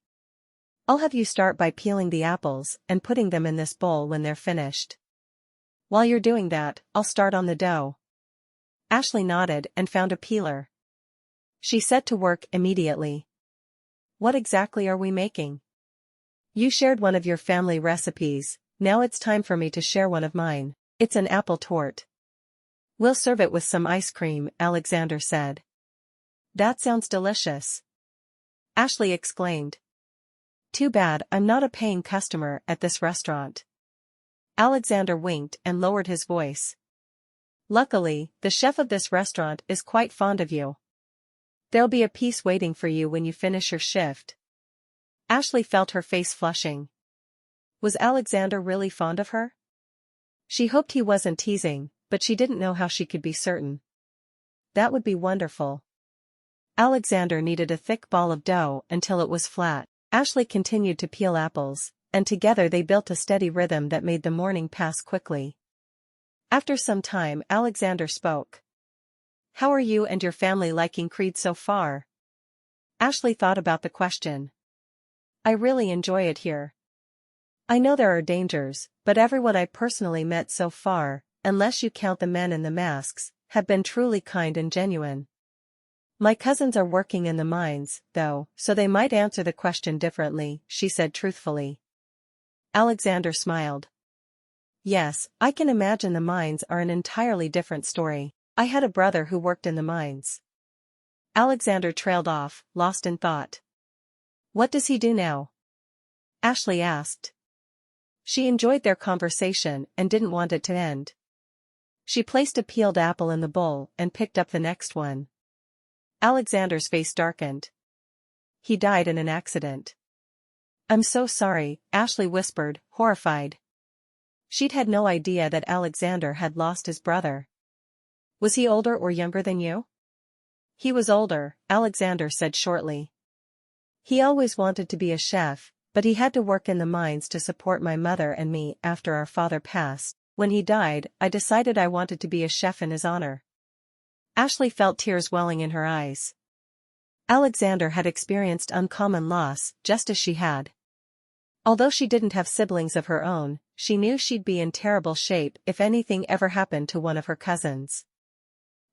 "I'll have you start by peeling the apples and putting them in this bowl when they're finished. While you're doing that, I'll start on the dough." Ashleigh nodded and found a peeler. She set to work immediately. "What exactly are we making?" "You shared one of your family recipes, now it's time for me to share one of mine. It's an apple tort. We'll serve it with some ice cream," Alexander said. "That sounds delicious," Ashleigh exclaimed. "Too bad I'm not a paying customer at this restaurant." Alexander winked and lowered his voice. "Luckily, the chef of this restaurant is quite fond of you. There'll be a piece waiting for you when you finish your shift." Ashleigh felt her face flushing. Was Alexander really fond of her? She hoped he wasn't teasing, but she didn't know how she could be certain. That would be wonderful. Alexander kneaded a thick ball of dough until it was flat. Ashleigh continued to peel apples, and together they built a steady rhythm that made the morning pass quickly. After some time, Alexander spoke. "How are you and your family liking Creede so far?" Ashleigh thought about the question. "I really enjoy it here. I know there are dangers, but everyone I've personally met so far, unless you count the men in the masks, have been truly kind and genuine." My cousins are working in the mines, though, so they might answer the question differently, she said truthfully. Alexander smiled. Yes, I can imagine the mines are an entirely different story. I had a brother who worked in the mines. Alexander trailed off, lost in thought. What does he do now? Ashleigh asked. She enjoyed their conversation and didn't want it to end. She placed a peeled apple in the bowl and picked up the next one. Alexander's face darkened. He died in an accident. I'm so sorry, Ashleigh whispered, horrified. She'd had no idea that Alexander had lost his brother. Was he older or younger than you? He was older, Alexander said shortly. He always wanted to be a chef, but he had to work in the mines to support my mother and me after our father passed. When he died, I decided I wanted to be a chef in his honor. Ashleigh felt tears welling in her eyes. Alexander had experienced uncommon loss, just as she had. Although she didn't have siblings of her own, she knew she'd be in terrible shape if anything ever happened to one of her cousins.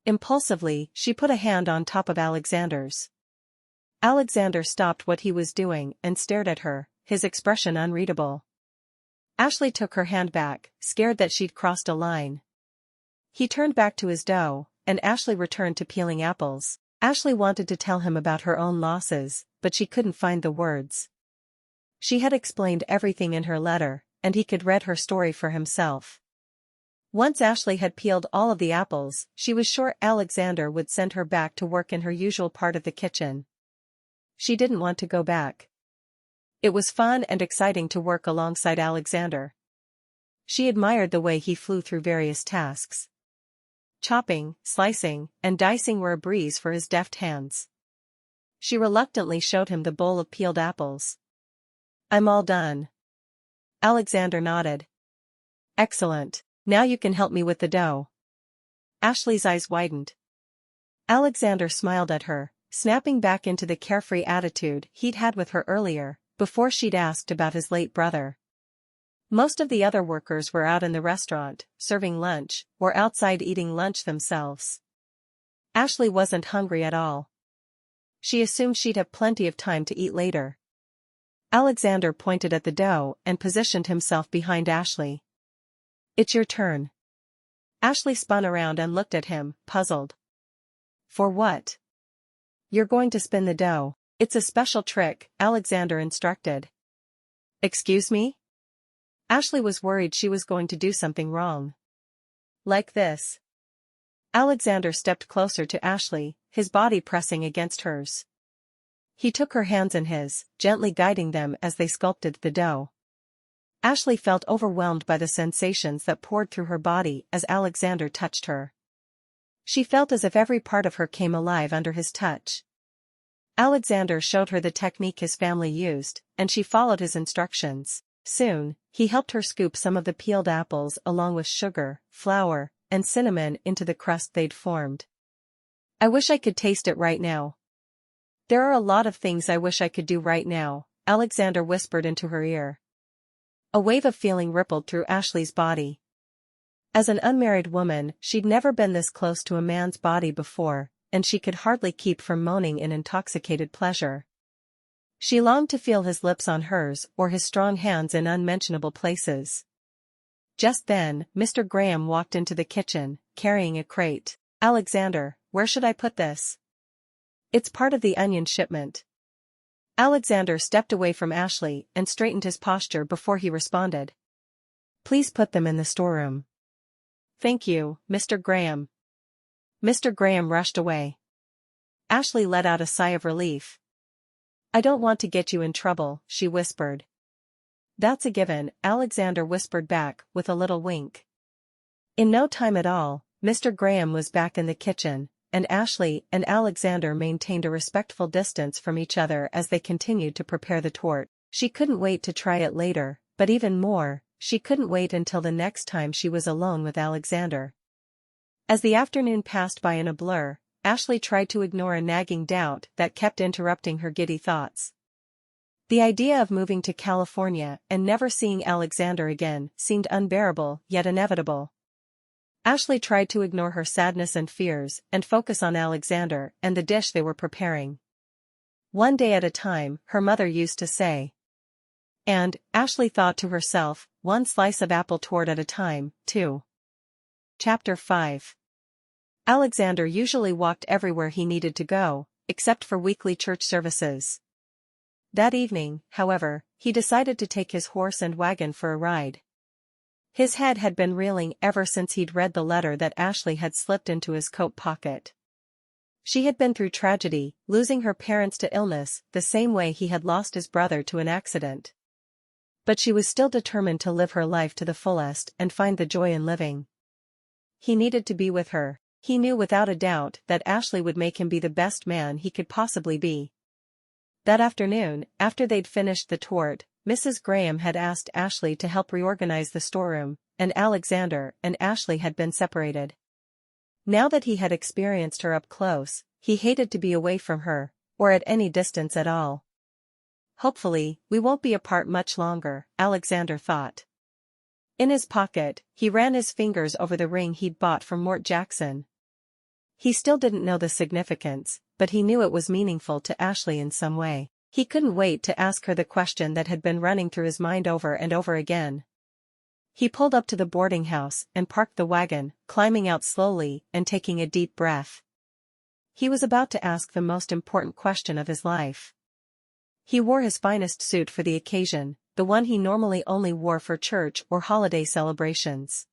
Impulsively, she put a hand on top of Alexander's. Alexander stopped what he was doing and stared at her, his expression unreadable. Ashleigh took her hand back, scared that she'd crossed a line. He turned back to his dough, and Ashleigh returned to peeling apples. Ashleigh wanted to tell him about her own losses, but she couldn't find the words. She had explained everything in her letter, and he could read her story for himself. Once Ashleigh had peeled all of the apples, she was sure Alexander would send her back to work in her usual part of the kitchen. She didn't want to go back. It was fun and exciting to work alongside Alexander. She admired the way he flew through various tasks. Chopping, slicing, and dicing were a breeze for his deft hands. She reluctantly showed him the bowl of peeled apples. I'm all done. Alexander nodded. Excellent. Now you can help me with the dough. Ashleigh's eyes widened. Alexander smiled at her, snapping back into the carefree attitude he'd had with her earlier, before she'd asked about his late brother. Most of the other workers were out in the restaurant, serving lunch, or outside eating lunch themselves. Ashleigh wasn't hungry at all. She assumed she'd have plenty of time to eat later. Alexander pointed at the dough and positioned himself behind Ashleigh. It's your turn. Ashleigh spun around and looked at him, puzzled. For what? You're going to spin the dough. It's a special trick, Alexander instructed. Excuse me? Ashleigh was worried she was going to do something wrong. Like this. Alexander stepped closer to Ashleigh, his body pressing against hers. He took her hands in his, gently guiding them as they sculpted the dough. Ashleigh felt overwhelmed by the sensations that poured through her body as Alexander touched her. She felt as if every part of her came alive under his touch. Alexander showed her the technique his family used, and she followed his instructions. Soon, he helped her scoop some of the peeled apples along with sugar, flour, and cinnamon into the crust they'd formed. I wish I could taste it right now. There are a lot of things I wish I could do right now, Alexander whispered into her ear. A wave of feeling rippled through Ashleigh's body. As an unmarried woman, she'd never been this close to a man's body before, and she could hardly keep from moaning in intoxicated pleasure. She longed to feel his lips on hers or his strong hands in unmentionable places. Just then, Mr. Graham walked into the kitchen, carrying a crate. Alexander, where should I put this? It's part of the onion shipment. Alexander stepped away from Ashleigh and straightened his posture before he responded. Please put them in the storeroom. Thank you, Mr. Graham. Mr. Graham rushed away. Ashleigh let out a sigh of relief. I don't want to get you in trouble, she whispered. That's a given, Alexander whispered back, with a little wink. In no time at all, Mr. Graham was back in the kitchen, and Ashleigh and Alexander maintained a respectful distance from each other as they continued to prepare the torte. She couldn't wait to try it later, but even more, she couldn't wait until the next time she was alone with Alexander. As the afternoon passed by in a blur, Ashleigh tried to ignore a nagging doubt that kept interrupting her giddy thoughts. The idea of moving to California and never seeing Alexander again seemed unbearable yet inevitable. Ashleigh tried to ignore her sadness and fears and focus on Alexander and the dish they were preparing. One day at a time, her mother used to say. And, Ashleigh thought to herself, one slice of apple toward at a time, too. Chapter 5. Alexander usually walked everywhere he needed to go, except for weekly church services. That evening, however, he decided to take his horse and wagon for a ride. His head had been reeling ever since he'd read the letter that Ashleigh had slipped into his coat pocket. She had been through tragedy, losing her parents to illness, the same way he had lost his brother to an accident. But she was still determined to live her life to the fullest and find the joy in living. He needed to be with her. He knew without a doubt that Ashleigh would make him be the best man he could possibly be. That afternoon, after they'd finished the thwarted, Mrs. Graham had asked Ashleigh to help reorganize the storeroom, and Alexander and Ashleigh had been separated. Now that he had experienced her up close, he hated to be away from her, or at any distance at all. Hopefully, we won't be apart much longer, Alexander thought. In his pocket, he ran his fingers over the ring he'd bought from Mort Jackson. He still didn't know the significance, but he knew it was meaningful to Ashleigh in some way. He couldn't wait to ask her the question that had been running through his mind over and over again. He pulled up to the boarding house and parked the wagon, climbing out slowly and taking a deep breath. He was about to ask the most important question of his life. He wore his finest suit for the occasion, the one he normally only wore for church or holiday celebrations.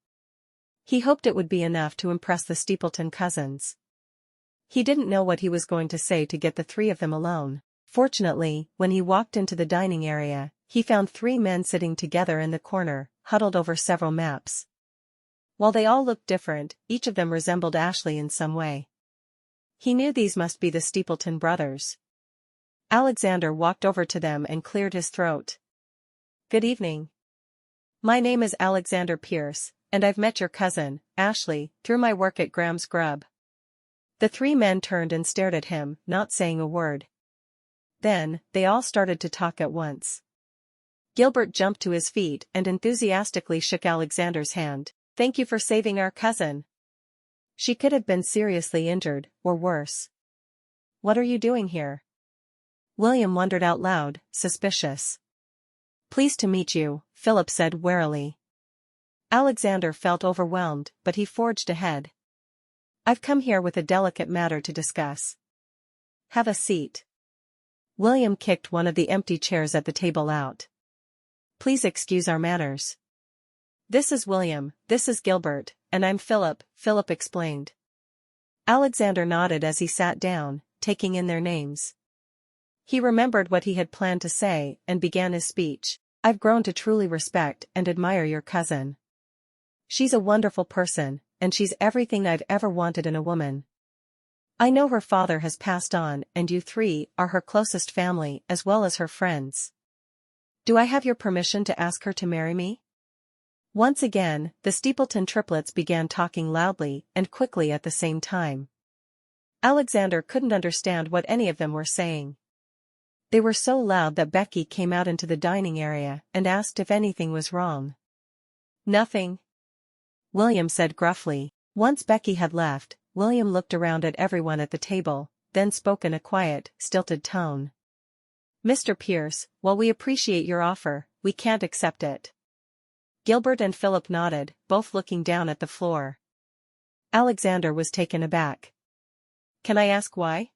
He hoped it would be enough to impress the Steepleton cousins. He didn't know what he was going to say to get the three of them alone. Fortunately, when he walked into the dining area, he found three men sitting together in the corner, huddled over several maps. While they all looked different, each of them resembled Ashleigh in some way. He knew these must be the Steepleton brothers. Alexander walked over to them and cleared his throat. "Good evening. My name is Alexander Pierce, and I've met your cousin, Ashleigh, through my work at Graham's Grub." The three men turned and stared at him, not saying a word. Then, they all started to talk at once. Gilbert jumped to his feet and enthusiastically shook Alexander's hand. "Thank you for saving our cousin. She could have been seriously injured, or worse." "What are you doing here?" William wondered out loud, suspicious. "Pleased to meet you," Philip said warily. Alexander felt overwhelmed, but he forged ahead. "I've come here with a delicate matter to discuss. Have a seat." William kicked one of the empty chairs at the table out. "Please excuse our manners. This is William, this is Gilbert, and I'm Philip," Philip explained. Alexander nodded as he sat down, taking in their names. He remembered what he had planned to say and began his speech. "I've grown to truly respect and admire your cousin. She's a wonderful person, and she's everything I've ever wanted in a woman. I know her father has passed on and you three are her closest family as well as her friends. Do I have your permission to ask her to marry me?" Once again, the Steepleton triplets began talking loudly and quickly at the same time. Alexander couldn't understand what any of them were saying. They were so loud that Becky came out into the dining area and asked if anything was wrong. "Nothing," William said gruffly. Once Becky had left, William looked around at everyone at the table, then spoke in a quiet, stilted tone. "Mr. Pierce, while we appreciate your offer, we can't accept it." Gilbert and Philip nodded, both looking down at the floor. Alexander was taken aback. "Can I ask why?"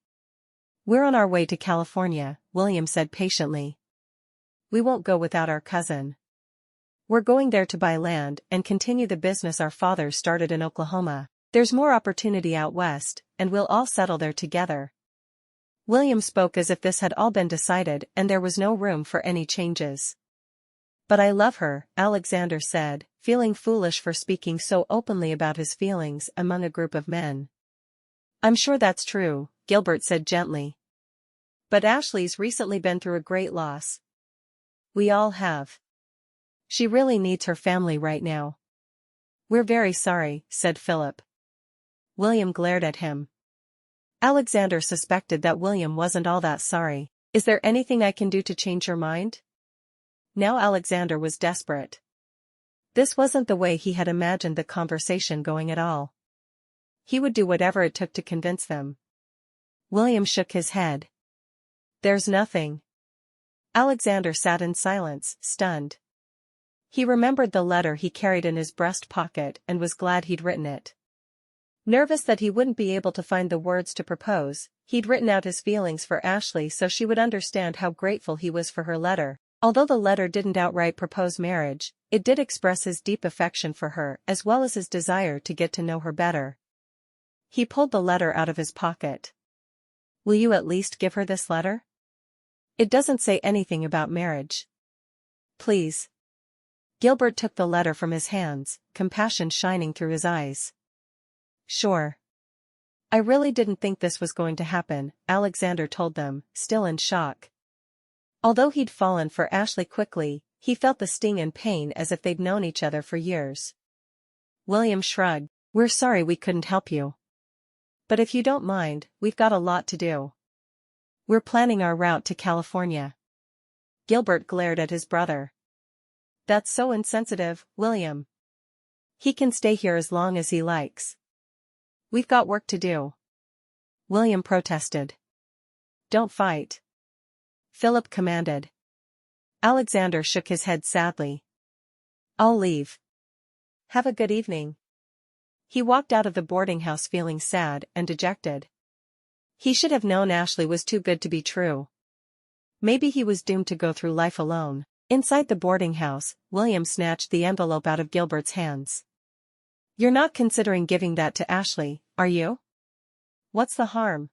"We're on our way to California," William said patiently. "We won't go without our cousin. We're going there to buy land and continue the business our fathers started in Oklahoma. There's more opportunity out west, and we'll all settle there together." William spoke as if this had all been decided and there was no room for any changes. "But I love her," Alexander said, feeling foolish for speaking so openly about his feelings among a group of men. "I'm sure that's true," Gilbert said gently. "But Ashleigh's recently been through a great loss. We all have. She really needs her family right now." "We're very sorry," said Philip. William glared at him. Alexander suspected that William wasn't all that sorry. "Is there anything I can do to change your mind?" Now Alexander was desperate. This wasn't the way he had imagined the conversation going at all. He would do whatever it took to convince them. William shook his head. There's nothing. Alexander sat in silence, stunned. He remembered the letter he carried in his breast pocket and was glad he'd written it. Nervous that he wouldn't be able to find the words to propose, he'd written out his feelings for Ashleigh so she would understand how grateful he was for her letter. Although the letter didn't outright propose marriage, it did express his deep affection for her as well as his desire to get to know her better. He pulled the letter out of his pocket. Will you at least give her this letter? It doesn't say anything about marriage. Please. Gilbert took the letter from his hands, compassion shining through his eyes. Sure. I really didn't think this was going to happen, Alexander told them, still in shock. Although he'd fallen for Ashleigh quickly, he felt the sting and pain as if they'd known each other for years. William shrugged. We're sorry we couldn't help you. But if you don't mind, we've got a lot to do. We're planning our route to California. Gilbert glared at his brother. That's so insensitive, William. He can stay here as long as he likes. We've got work to do. William protested. Don't fight. Philip commanded. Alexander shook his head sadly. I'll leave. Have a good evening. He walked out of the boarding house feeling sad and dejected. He should have known Ashleigh was too good to be true. Maybe he was doomed to go through life alone. Inside the boarding house, William snatched the envelope out of Gilbert's hands. You're not considering giving that to Ashleigh, are you? What's the harm?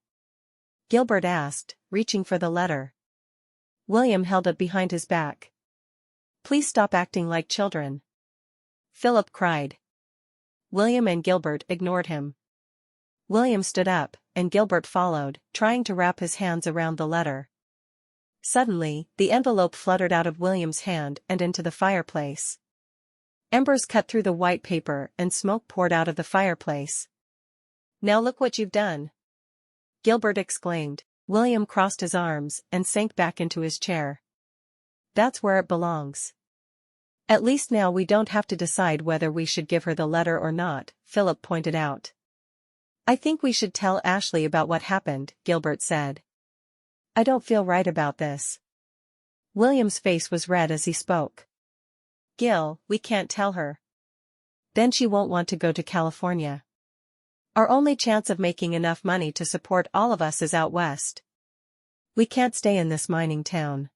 Gilbert asked, reaching for the letter. William held it behind his back. Please stop acting like children. Philip cried. William and Gilbert ignored him. William stood up, and Gilbert followed, trying to wrap his hands around the letter. Suddenly, the envelope fluttered out of William's hand and into the fireplace. Embers cut through the white paper and smoke poured out of the fireplace. Now look what you've done! Gilbert exclaimed. William crossed his arms and sank back into his chair. That's where it belongs. At least now we don't have to decide whether we should give her the letter or not, Philip pointed out. I think we should tell Ashleigh about what happened, Gilbert said. I don't feel right about this. William's face was red as he spoke. Gil, we can't tell her. Then she won't want to go to California. Our only chance of making enough money to support all of us is out west. We can't stay in this mining town.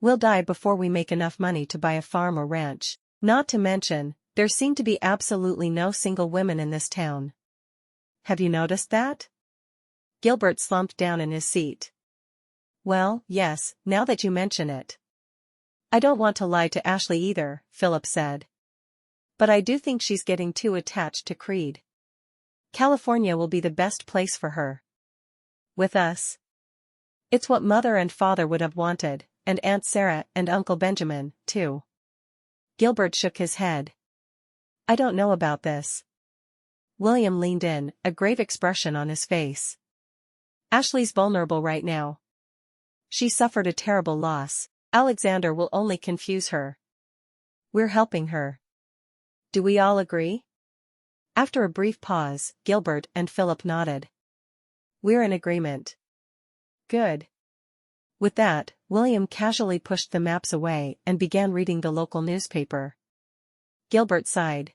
We'll die before we make enough money to buy a farm or ranch. Not to mention, there seem to be absolutely no single women in this town. Have you noticed that? Gilbert slumped down in his seat. Well, yes, now that you mention it. I don't want to lie to Ashleigh either, Philip said. But I do think she's getting too attached to Creede. California will be the best place for her. With us. It's what Mother and Father would have wanted, and Aunt Sarah and Uncle Benjamin, too. Gilbert shook his head. I don't know about this. William leaned in, a grave expression on his face. Ashleigh's vulnerable right now. She suffered a terrible loss. Alexander will only confuse her. We're helping her. Do we all agree? After a brief pause, Gilbert and Philip nodded. We're in agreement. Good. With that, William casually pushed the maps away and began reading the local newspaper. Gilbert sighed.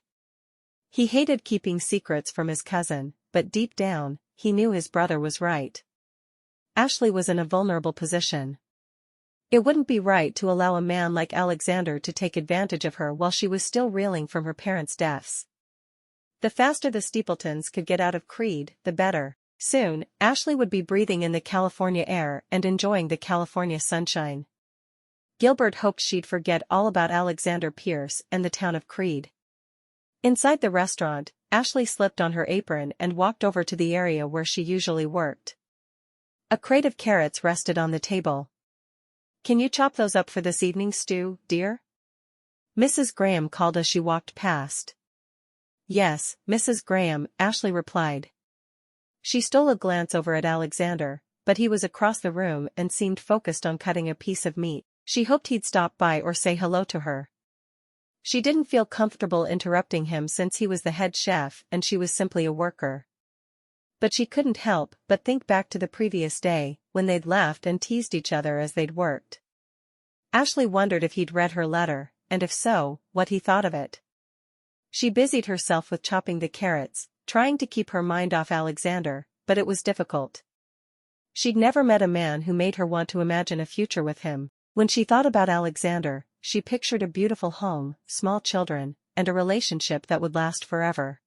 He hated keeping secrets from his cousin, but deep down, he knew his brother was right. Ashleigh was in a vulnerable position. It wouldn't be right to allow a man like Alexander to take advantage of her while she was still reeling from her parents' deaths. The faster the Steepletons could get out of Creede, the better. Soon, Ashleigh would be breathing in the California air and enjoying the California sunshine. Gilbert hoped she'd forget all about Alexander Pierce and the town of Creede. Inside the restaurant, Ashleigh slipped on her apron and walked over to the area where she usually worked. A crate of carrots rested on the table. Can you chop those up for this evening's stew, dear? Mrs. Graham called as she walked past. Yes, Mrs. Graham, Ashleigh replied. She stole a glance over at Alexander, but he was across the room and seemed focused on cutting a piece of meat. She hoped he'd stop by or say hello to her. She didn't feel comfortable interrupting him since he was the head chef and she was simply a worker. But she couldn't help but think back to the previous day, when they'd laughed and teased each other as they'd worked. Ashleigh wondered if he'd read her letter, and if so, what he thought of it. She busied herself with chopping the carrots, trying to keep her mind off Alexander, but it was difficult. She'd never met a man who made her want to imagine a future with him. When she thought about Alexander, she pictured a beautiful home, small children, and a relationship that would last forever.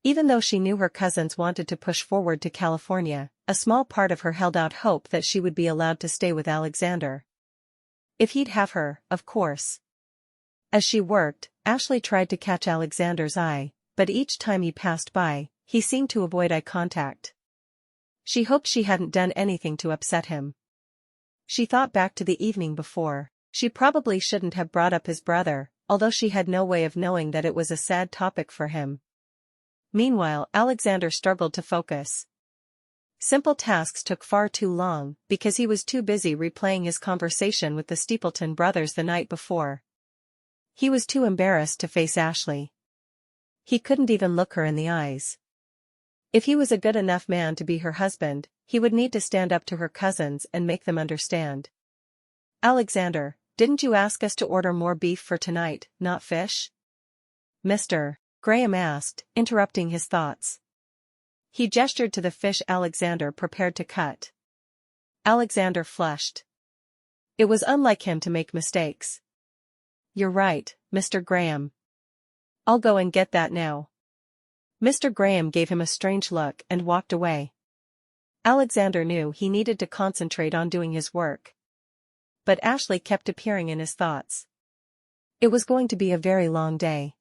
Even though she knew her cousins wanted to push forward to California, a small part of her held out hope that she would be allowed to stay with Alexander. If he'd have her, of course. As she worked, Ashleigh tried to catch Alexander's eye, but each time he passed by, he seemed to avoid eye contact. She hoped she hadn't done anything to upset him. She thought back to the evening before. She probably shouldn't have brought up his brother, although she had no way of knowing that it was a sad topic for him. Meanwhile, Alexander struggled to focus. Simple tasks took far too long, because he was too busy replaying his conversation with the Steepleton brothers the night before. He was too embarrassed to face Ashleigh. He couldn't even look her in the eyes. If he was a good enough man to be her husband, he would need to stand up to her cousins and make them understand. "Alexander, didn't you ask us to order more beef for tonight, not fish?" Mr. Graham asked, interrupting his thoughts. He gestured to the fish Alexander prepared to cut. Alexander flushed. It was unlike him to make mistakes. "You're right, Mr. Graham. I'll go and get that now." Mr. Graham gave him a strange look and walked away. Alexander knew he needed to concentrate on doing his work. But Ashleigh kept appearing in his thoughts. It was going to be a very long day.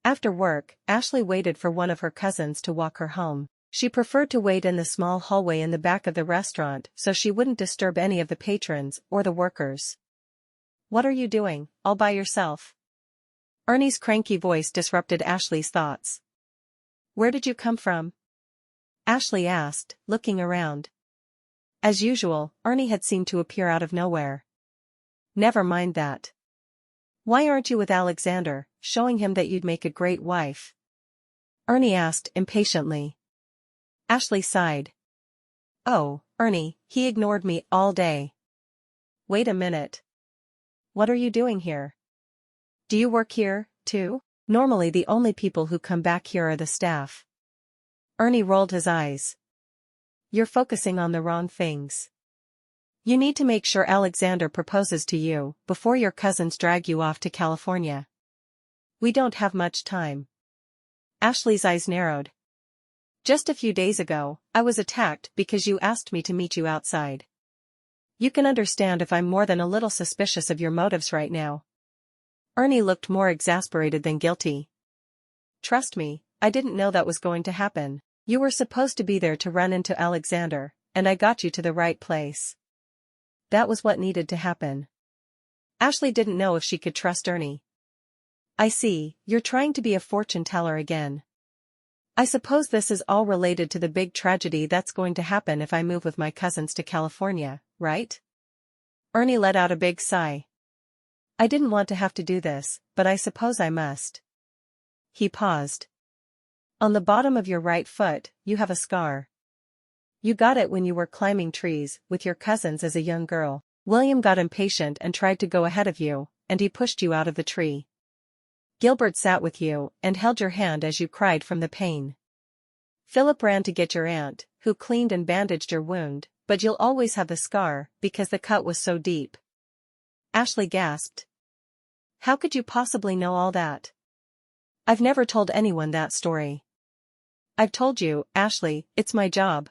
After work, Ashleigh waited for one of her cousins to walk her home. She preferred to wait in the small hallway in the back of the restaurant so she wouldn't disturb any of the patrons or the workers. "What are you doing, all by yourself?" Ernie's cranky voice disrupted Ashleigh's thoughts. "Where did you come from?" Ashleigh asked, looking around. As usual, Ernie had seemed to appear out of nowhere. "Never mind that. Why aren't you with Alexander, showing him that you'd make a great wife?" Ernie asked impatiently. Ashleigh sighed. "Oh, Ernie, he ignored me all day." "Wait a minute. What are you doing here? Do you work here, too?" "Normally the only people who come back here are the staff." Ernie rolled his eyes. "You're focusing on the wrong things. You need to make sure Alexander proposes to you before your cousins drag you off to California. We don't have much time." Ashleigh's eyes narrowed. "Just a few days ago, I was attacked because you asked me to meet you outside. You can understand if I'm more than a little suspicious of your motives right now." Ernie looked more exasperated than guilty. "Trust me, I didn't know that was going to happen. You were supposed to be there to run into Alexander, and I got you to the right place. That was what needed to happen." Ashleigh didn't know if she could trust Ernie. "I see, you're trying to be a fortune teller again. I suppose this is all related to the big tragedy that's going to happen if I move with my cousins to California, right?" Ernie let out a big sigh. "I didn't want to have to do this, but I suppose I must." He paused. "On the bottom of your right foot, you have a scar. You got it when you were climbing trees with your cousins as a young girl. William got impatient and tried to go ahead of you, and he pushed you out of the tree. Gilbert sat with you and held your hand as you cried from the pain. Philip ran to get your aunt, who cleaned and bandaged your wound, but you'll always have the scar because the cut was so deep." Ashleigh gasped. "How could you possibly know all that? I've never told anyone that story." "I've told you, Ashleigh, it's my job.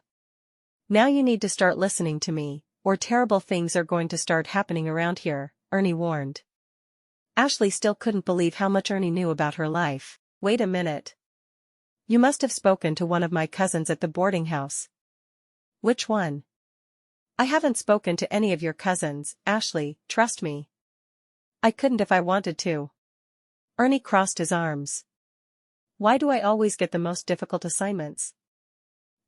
Now you need to start listening to me, or terrible things are going to start happening around here," Ernie warned. Ashleigh still couldn't believe how much Ernie knew about her life. "Wait a minute. You must have spoken to one of my cousins at the boarding house." "Which one?" "I haven't spoken to any of your cousins, Ashleigh, trust me. I couldn't if I wanted to." Ernie crossed his arms. "Why do I always get the most difficult assignments?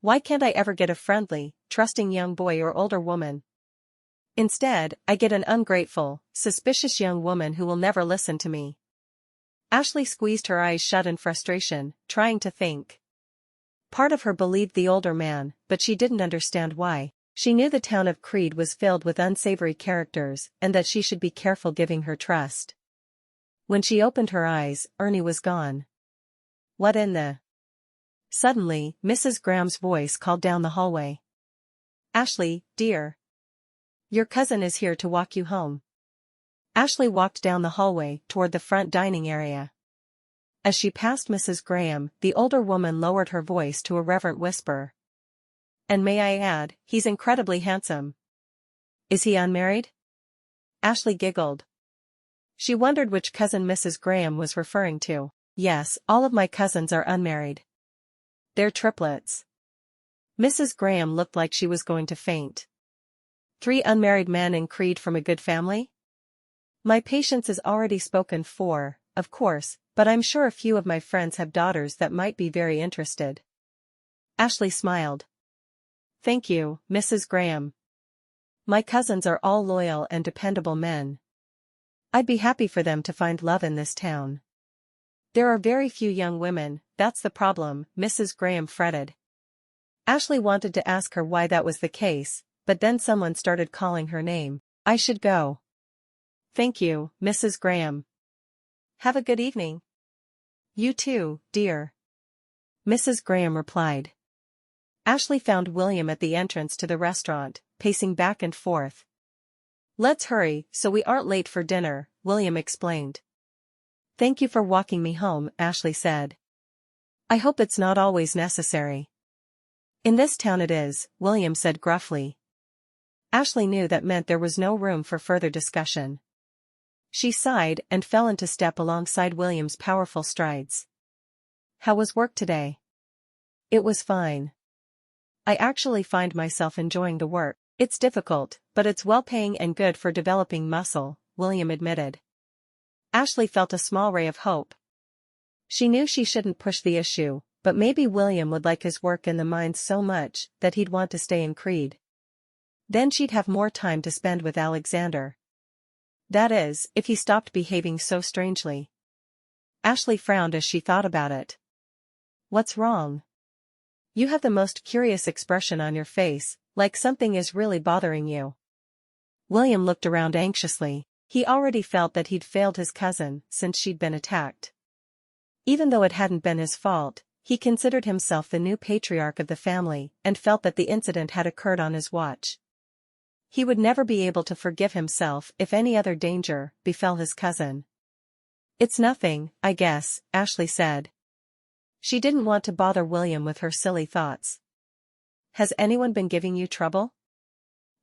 Why can't I ever get a friendly, trusting young boy or older woman? Instead, I get an ungrateful, suspicious young woman who will never listen to me." Ashleigh squeezed her eyes shut in frustration, trying to think. Part of her believed the older man, but she didn't understand why. She knew the town of Creede was filled with unsavory characters and that she should be careful giving her trust. When she opened her eyes, Ernie was gone. What in the... Suddenly, Mrs. Graham's voice called down the hallway. Ashleigh, dear. Your cousin is here to walk you home. Ashleigh walked down the hallway toward the front dining area. As she passed Mrs. Graham, the older woman lowered her voice to a reverent whisper. And may I add, he's incredibly handsome. Is he unmarried? Ashleigh giggled. She wondered which cousin Mrs. Graham was referring to. Yes, all of my cousins are unmarried. They're triplets. Mrs. Graham looked like she was going to faint. 3 unmarried men in Creede from a good family? My patience is already spoken for, of course, but I'm sure a few of my friends have daughters that might be very interested. Ashleigh smiled. Thank you, Mrs. Graham. My cousins are all loyal and dependable men. I'd be happy for them to find love in this town. There are very few young women, that's the problem, Mrs. Graham fretted. Ashleigh wanted to ask her why that was the case, but then someone started calling her name. I should go. Thank you, Mrs. Graham. Have a good evening. You too, dear. Mrs. Graham replied. Ashleigh found William at the entrance to the restaurant, pacing back and forth. Let's hurry, so we aren't late for dinner, William explained. Thank you for walking me home, Ashleigh said. I hope it's not always necessary. In this town it is, William said gruffly. Ashleigh knew that meant there was no room for further discussion. She sighed and fell into step alongside William's powerful strides. How was work today? It was fine. I actually find myself enjoying the work. It's difficult, but it's well-paying and good for developing muscle, William admitted. Ashleigh felt a small ray of hope. She knew she shouldn't push the issue, but maybe William would like his work in the mines so much that he'd want to stay in Creede. Then she'd have more time to spend with Alexander. That is, if he stopped behaving so strangely. Ashleigh frowned as she thought about it. What's wrong? You have the most curious expression on your face, like something is really bothering you. William looked around anxiously. He already felt that he'd failed his cousin since she'd been attacked. Even though it hadn't been his fault, he considered himself the new patriarch of the family and felt that the incident had occurred on his watch. He would never be able to forgive himself if any other danger befell his cousin. It's nothing, I guess, Ashleigh said. She didn't want to bother William with her silly thoughts. Has anyone been giving you trouble?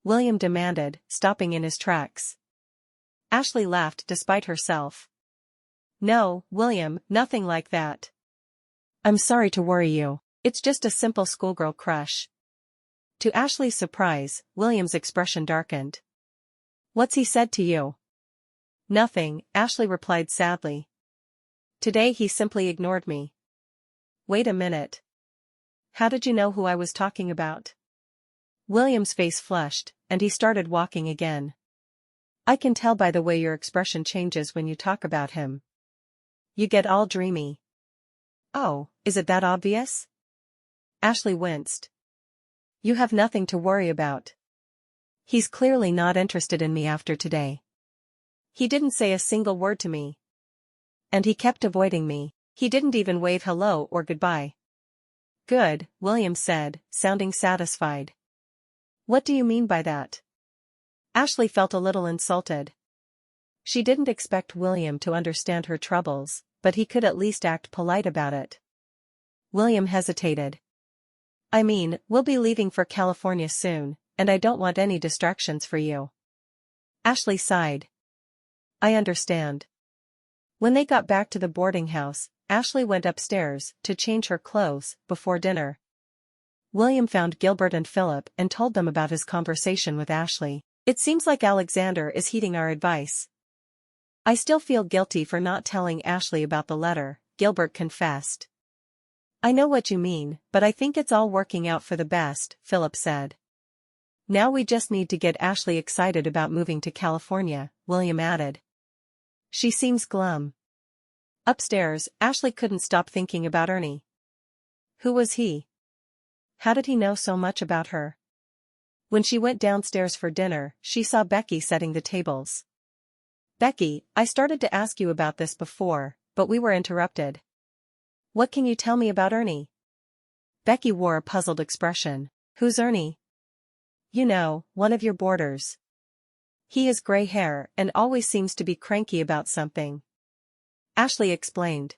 William demanded, stopping in his tracks. Ashleigh laughed despite herself. No, William, nothing like that. I'm sorry to worry you. It's just a simple schoolgirl crush. To Ashleigh's surprise, William's expression darkened. What's he said to you? Nothing, Ashleigh replied sadly. Today he simply ignored me. Wait a minute. How did you know who I was talking about? William's face flushed, and he started walking again. I can tell by the way your expression changes when you talk about him. You get all dreamy. Oh, is it that obvious? Ashleigh winced. You have nothing to worry about. He's clearly not interested in me after today. He didn't say a single word to me. And he kept avoiding me. He didn't even wave hello or goodbye. Good, William said, sounding satisfied. What do you mean by that? Ashleigh felt a little insulted. She didn't expect William to understand her troubles, but he could at least act polite about it. William hesitated. I mean, we'll be leaving for California soon, and I don't want any distractions for you. Ashleigh sighed. I understand. When they got back to the boarding house, Ashleigh went upstairs to change her clothes before dinner. William found Gilbert and Philip and told them about his conversation with Ashleigh. It seems like Alexander is heeding our advice. I still feel guilty for not telling Ashleigh about the letter, Gilbert confessed. I know what you mean, but I think it's all working out for the best, Philip said. Now we just need to get Ashleigh excited about moving to California, William added. She seems glum. Upstairs, Ashleigh couldn't stop thinking about Ernie. Who was he? How did he know so much about her? When she went downstairs for dinner, she saw Becky setting the tables. "Becky, I started to ask you about this before, but we were interrupted. What can you tell me about Ernie?" Becky wore a puzzled expression. "Who's Ernie?" "You know, one of your boarders. He has gray hair and always seems to be cranky about something." Ashleigh explained.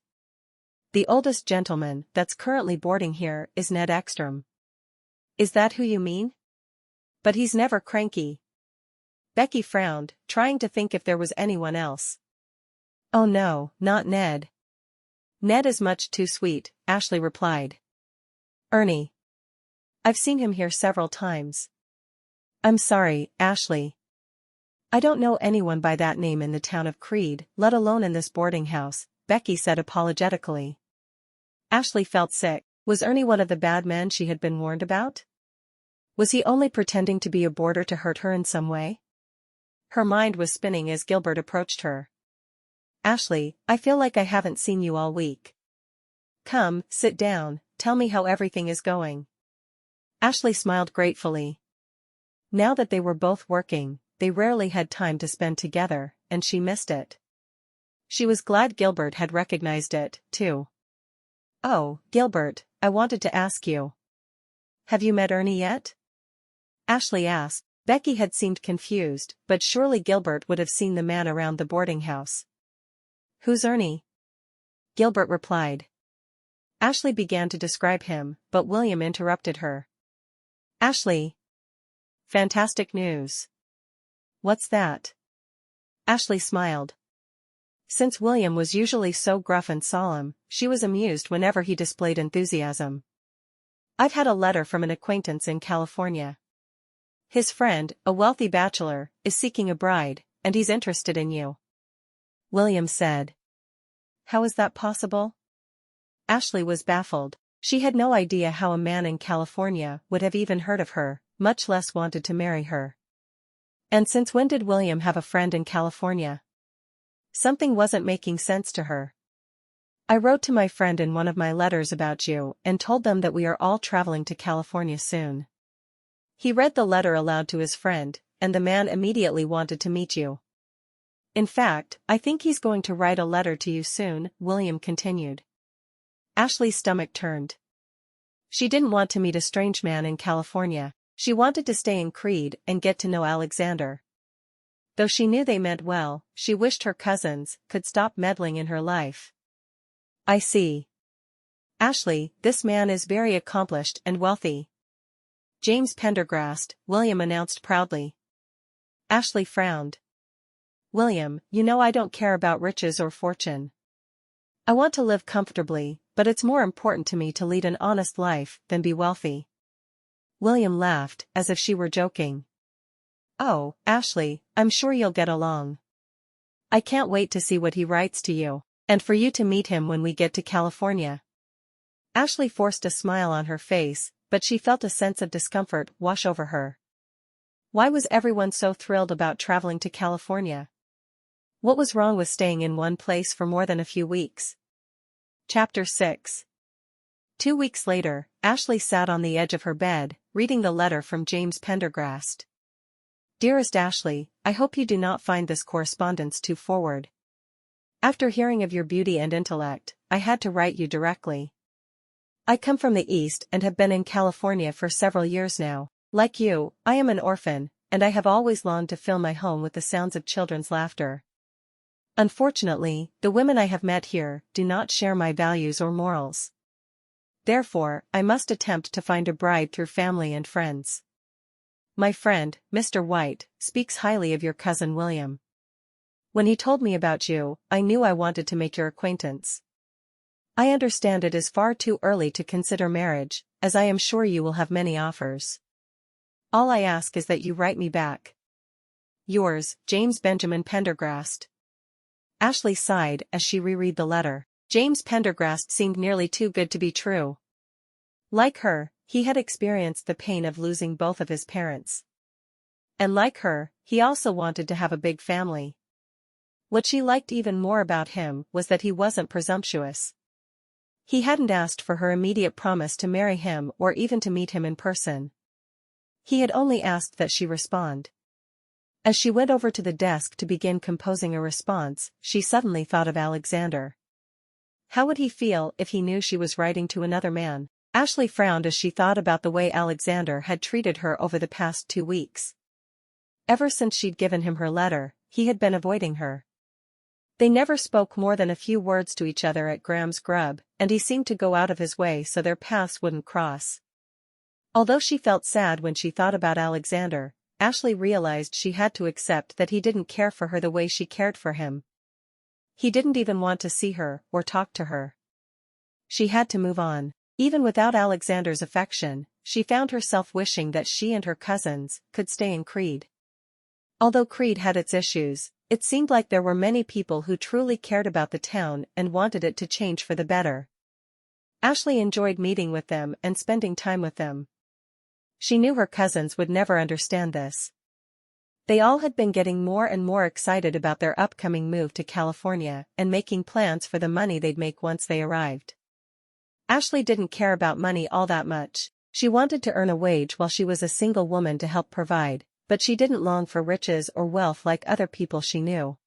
"The oldest gentleman that's currently boarding here is Ned Ekstrom." "Is that who you mean? But he's never cranky." Becky frowned, trying to think if there was anyone else. "Oh no, not Ned. Ned is much too sweet," Ashleigh replied. "Ernie. I've seen him here several times." "I'm sorry, Ashleigh. I don't know anyone by that name in the town of Creede, let alone in this boarding house," Becky said apologetically. Ashleigh felt sick. Was Ernie one of the bad men she had been warned about? Was he only pretending to be a boarder to hurt her in some way? Her mind was spinning as Gilbert approached her. "Ashleigh, I feel like I haven't seen you all week. Come, sit down, tell me how everything is going." Ashleigh smiled gratefully. Now that they were both working, they rarely had time to spend together, and she missed it. She was glad Gilbert had recognized it, too. "Oh, Gilbert, I wanted to ask you. Have you met Ernie yet?" Ashleigh asked. Becky had seemed confused, but surely Gilbert would have seen the man around the boarding house. "Who's Ernie?" Gilbert replied. Ashleigh began to describe him, but William interrupted her. "Ashleigh. Fantastic news." "What's that?" Ashleigh smiled. Since William was usually so gruff and solemn, she was amused whenever he displayed enthusiasm. "I've had a letter from an acquaintance in California. His friend, a wealthy bachelor, is seeking a bride, and he's interested in you," William said. "How is that possible?" Ashleigh was baffled. She had no idea how a man in California would have even heard of her, much less wanted to marry her. And since when did William have a friend in California? Something wasn't making sense to her. "I wrote to my friend in one of my letters about you and told them that we are all traveling to California soon." He read the letter aloud to his friend, and the man immediately wanted to meet you. "In fact, I think he's going to write a letter to you soon," William continued. Ashleigh's stomach turned. She didn't want to meet a strange man in California. She wanted to stay in Creede and get to know Alexander. Though she knew they meant well, she wished her cousins could stop meddling in her life. "I see. Ashleigh, this man is very accomplished and wealthy." "James Pendergrast," William announced proudly. Ashleigh frowned. "William, you know I don't care about riches or fortune. I want to live comfortably, but it's more important to me to lead an honest life than be wealthy." William laughed, as if she were joking. "Oh, Ashleigh, I'm sure you'll get along. I can't wait to see what he writes to you, and for you to meet him when we get to California." Ashleigh forced a smile on her face, but she felt a sense of discomfort wash over her. Why was everyone so thrilled about traveling to California? What was wrong with staying in one place for more than a few weeks? Chapter 6. 2 weeks later, Ashleigh sat on the edge of her bed, reading the letter from James Pendergrast. "Dearest Ashleigh, I hope you do not find this correspondence too forward. After hearing of your beauty and intellect, I had to write you directly. I come from the East and have been in California for several years now. Like you, I am an orphan, and I have always longed to fill my home with the sounds of children's laughter. Unfortunately, the women I have met here do not share my values or morals. Therefore, I must attempt to find a bride through family and friends. My friend, Mr. White, speaks highly of your cousin William. When he told me about you, I knew I wanted to make your acquaintance. I understand it is far too early to consider marriage, as I am sure you will have many offers. All I ask is that you write me back. Yours, James Benjamin Pendergrast." Ashleigh sighed as she reread the letter. James Pendergrast seemed nearly too good to be true. Like her, he had experienced the pain of losing both of his parents. And like her, he also wanted to have a big family. What she liked even more about him was that he wasn't presumptuous. He hadn't asked for her immediate promise to marry him or even to meet him in person. He had only asked that she respond. As she went over to the desk to begin composing a response, she suddenly thought of Alexander. How would he feel if he knew she was writing to another man? Ashleigh frowned as she thought about the way Alexander had treated her over the past 2 weeks. Ever since she'd given him her letter, he had been avoiding her. They never spoke more than a few words to each other at Graham's Grub, and he seemed to go out of his way so their paths wouldn't cross. Although she felt sad when she thought about Alexander, Ashleigh realized she had to accept that he didn't care for her the way she cared for him. He didn't even want to see her or talk to her. She had to move on. Even without Alexander's affection, she found herself wishing that she and her cousins could stay in Creede. Although Creede had its issues, it seemed like there were many people who truly cared about the town and wanted it to change for the better. Ashleigh enjoyed meeting with them and spending time with them. She knew her cousins would never understand this. They all had been getting more and more excited about their upcoming move to California and making plans for the money they'd make once they arrived. Ashleigh didn't care about money all that much. She wanted to earn a wage while she was a single woman to help provide, but she didn't long for riches or wealth like other people she knew.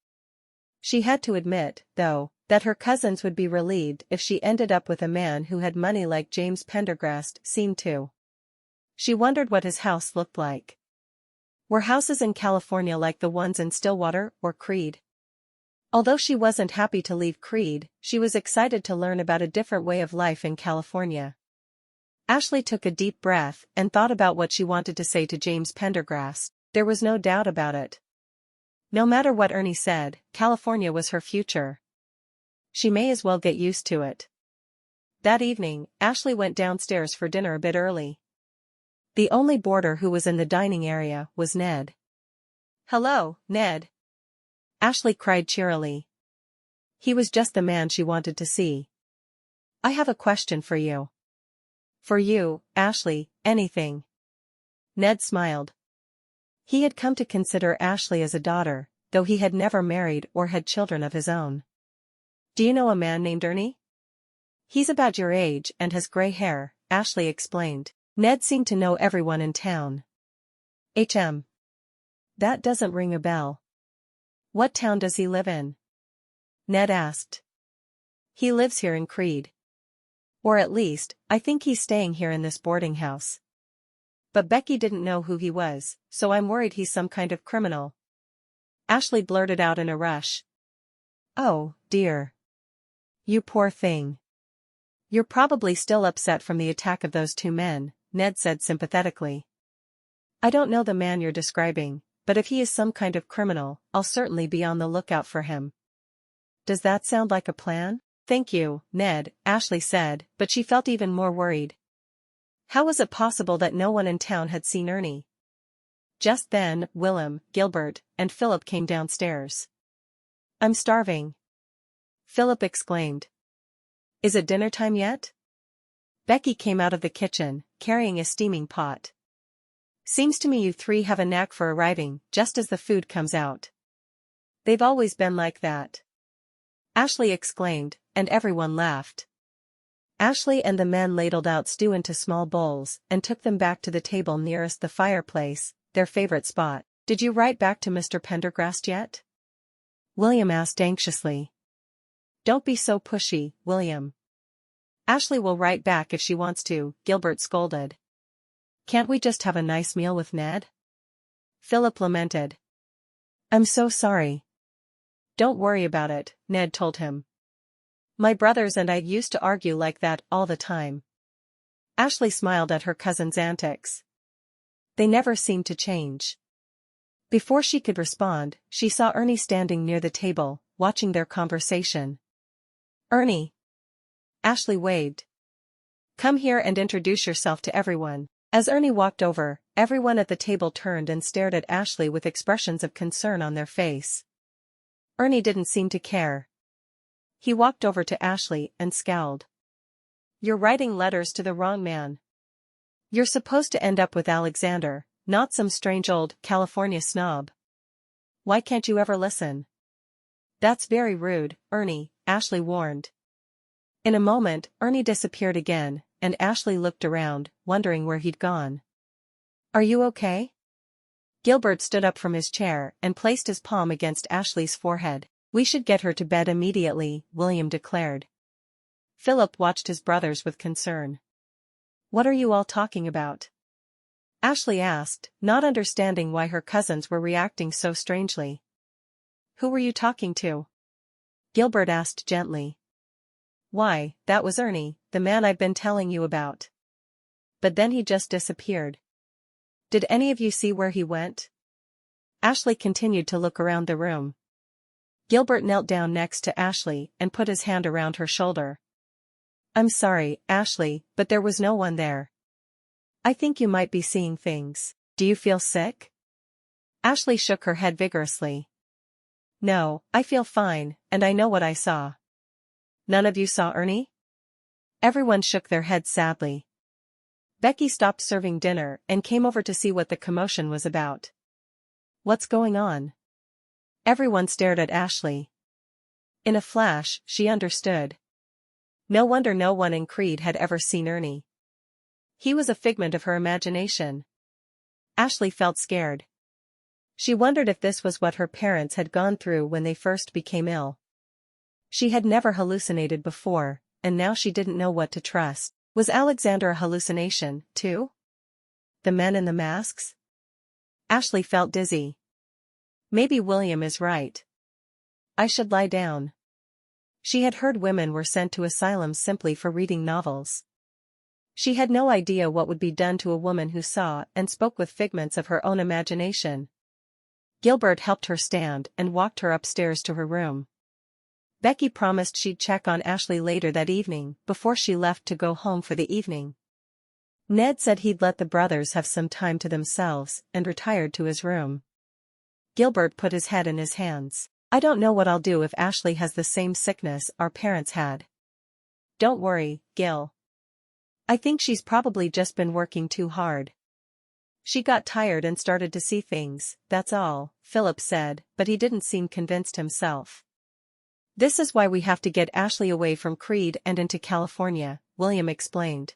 She had to admit, though, that her cousins would be relieved if she ended up with a man who had money like James Pendergrast seemed to. She wondered what his house looked like. Were houses in California like the ones in Stillwater or Creede? Although she wasn't happy to leave Creede, she was excited to learn about a different way of life in California. Ashleigh took a deep breath and thought about what she wanted to say to James Pendergrast. There was no doubt about it. No matter what Ernie said, California was her future. She may as well get used to it. That evening, Ashleigh went downstairs for dinner a bit early. The only boarder who was in the dining area was Ned. "Hello, Ned," Ashleigh cried cheerily. He was just the man she wanted to see. "I have a question for you." "For you, Ashleigh, anything." Ned smiled. He had come to consider Ashleigh as a daughter, though he had never married or had children of his own. "Do you know a man named Ernie?" "He's about your age and has gray hair," Ashleigh explained. Ned seemed to know everyone in town. That doesn't ring a bell. What town does he live in?" Ned asked. "He lives here in Creede. Or at least, I think he's staying here in this boarding house. But Becky didn't know who he was, so I'm worried he's some kind of criminal." Ashleigh blurted out in a rush. "Oh, dear. You poor thing. You're probably still upset from the attack of those 2 men, Ned said sympathetically. "I don't know the man you're describing, but if he is some kind of criminal, I'll certainly be on the lookout for him." "Does that sound like a plan?" "Thank you, Ned," Ashleigh said, but she felt even more worried. How was it possible that no one in town had seen Ernie? Just then, Willem, Gilbert, and Philip came downstairs. "I'm starving," Philip exclaimed. "Is it dinner time yet?" Becky came out of the kitchen, carrying a steaming pot. "Seems to me you 3 have a knack for arriving just as the food comes out." "They've always been like that," Ashleigh exclaimed, and everyone laughed. Ashleigh and the men ladled out stew into small bowls and took them back to the table nearest the fireplace, their favorite spot. "Did you write back to Mr. Pendergrast yet?" William asked anxiously. "Don't be so pushy, William. Ashleigh will write back if she wants to," Gilbert scolded. "Can't we just have a nice meal with Ned?" Philip lamented. "I'm so sorry." "Don't worry about it," Ned told him. "My brothers and I used to argue like that all the time." Ashleigh smiled at her cousin's antics. They never seemed to change. Before she could respond, she saw Ernie standing near the table, watching their conversation. "Ernie." Ashleigh waved. "Come here and introduce yourself to everyone." As Ernie walked over, everyone at the table turned and stared at Ashleigh with expressions of concern on their face. Ernie didn't seem to care. He walked over to Ashleigh and scowled. "You're writing letters to the wrong man. You're supposed to end up with Alexander, not some strange old California snob. Why can't you ever listen?" That's very rude, Ernie, Ashleigh warned. In a moment, Ernie disappeared again, and Ashleigh looked around, wondering where he'd gone. Are you okay? Gilbert stood up from his chair and placed his palm against Ashleigh's forehead. We should get her to bed immediately, William declared. Philip watched his brothers with concern. What are you all talking about? Ashleigh asked, not understanding why her cousins were reacting so strangely. Who were you talking to? Gilbert asked gently. Why, that was Ernie, the man I've been telling you about. But then he just disappeared. Did any of you see where he went? Ashleigh continued to look around the room. Gilbert knelt down next to Ashleigh and put his hand around her shoulder. I'm sorry, Ashleigh, but there was no one there. I think you might be seeing things. Do you feel sick? Ashleigh shook her head vigorously. No, I feel fine, and I know what I saw. None of you saw Ernie? Everyone shook their heads sadly. Becky stopped serving dinner and came over to see what the commotion was about. What's going on? Everyone stared at Ashleigh. In a flash, she understood. No wonder no one in Creede had ever seen Ernie. He was a figment of her imagination. Ashleigh felt scared. She wondered if this was what her parents had gone through when they first became ill. She had never hallucinated before, and now she didn't know what to trust. Was Alexander a hallucination, too? The men in the masks? Ashleigh felt dizzy. Maybe William is right. I should lie down. She had heard women were sent to asylums simply for reading novels. She had no idea what would be done to a woman who saw and spoke with figments of her own imagination. Gilbert helped her stand and walked her upstairs to her room. Becky promised she'd check on Ashleigh later that evening, before she left to go home for the evening. Ned said he'd let the brothers have some time to themselves and retired to his room. Gilbert put his head in his hands. I don't know what I'll do if Ashleigh has the same sickness our parents had. Don't worry, Gil. I think she's probably just been working too hard. She got tired and started to see things, that's all, Philip said, but he didn't seem convinced himself. This is why we have to get Ashleigh away from Creede and into California, William explained.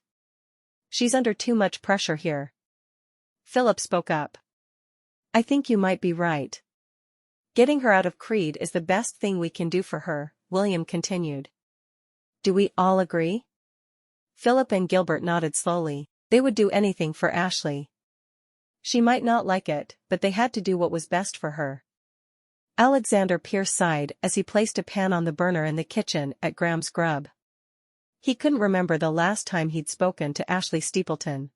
She's under too much pressure here. Philip spoke up. I think you might be right. Getting her out of Creede is the best thing we can do for her, William continued. Do we all agree? Philip and Gilbert nodded slowly. They would do anything for Ashleigh. She might not like it, but they had to do what was best for her. Alexander Pierce sighed as he placed a pan on the burner in the kitchen at Graham's Grub. He couldn't remember the last time he'd spoken to Ashleigh Steepleton.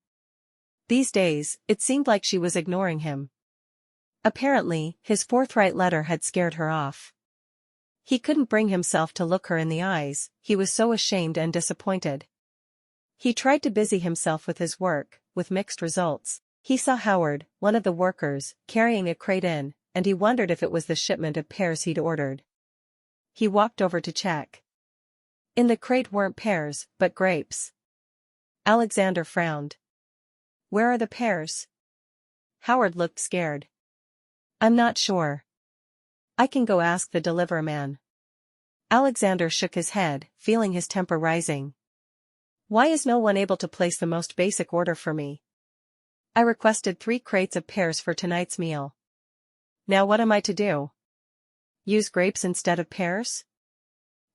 These days, it seemed like she was ignoring him. Apparently, his forthright letter had scared her off. He couldn't bring himself to look her in the eyes, he was so ashamed and disappointed. He tried to busy himself with his work, with mixed results. He saw Howard, one of the workers, carrying a crate in, and he wondered if it was the shipment of pears he'd ordered. He walked over to check. In the crate weren't pears, but grapes. Alexander frowned. Where are the pears? Howard looked scared. I'm not sure. I can go ask the delivery man. Alexander shook his head, feeling his temper rising. Why is no one able to place the most basic order for me? I requested 3 crates of pears for tonight's meal. Now what am I to do? Use grapes instead of pears?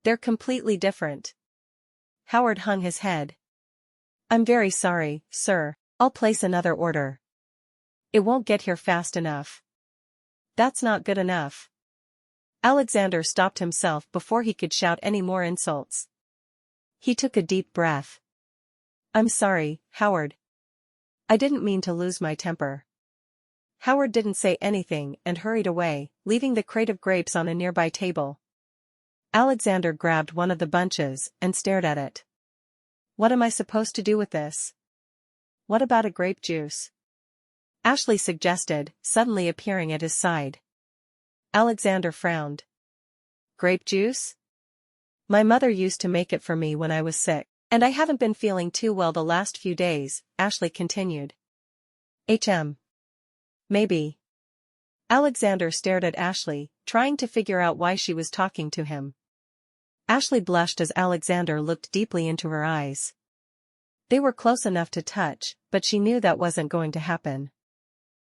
They're completely different. Howard hung his head. I'm very sorry, sir, I'll place another order. It won't get here fast enough. That's not good enough. Alexander stopped himself before he could shout any more insults. He took a deep breath. I'm sorry, Howard. I didn't mean to lose my temper. Howard didn't say anything and hurried away, leaving the crate of grapes on a nearby table. Alexander grabbed one of the bunches and stared at it. What am I supposed to do with this? What about a grape juice? Ashleigh suggested, suddenly appearing at his side. Alexander frowned. Grape juice? My mother used to make it for me when I was sick, and I haven't been feeling too well the last few days, Ashleigh continued. Maybe. Alexander stared at Ashleigh, trying to figure out why she was talking to him. Ashleigh blushed as Alexander looked deeply into her eyes. They were close enough to touch, but she knew that wasn't going to happen.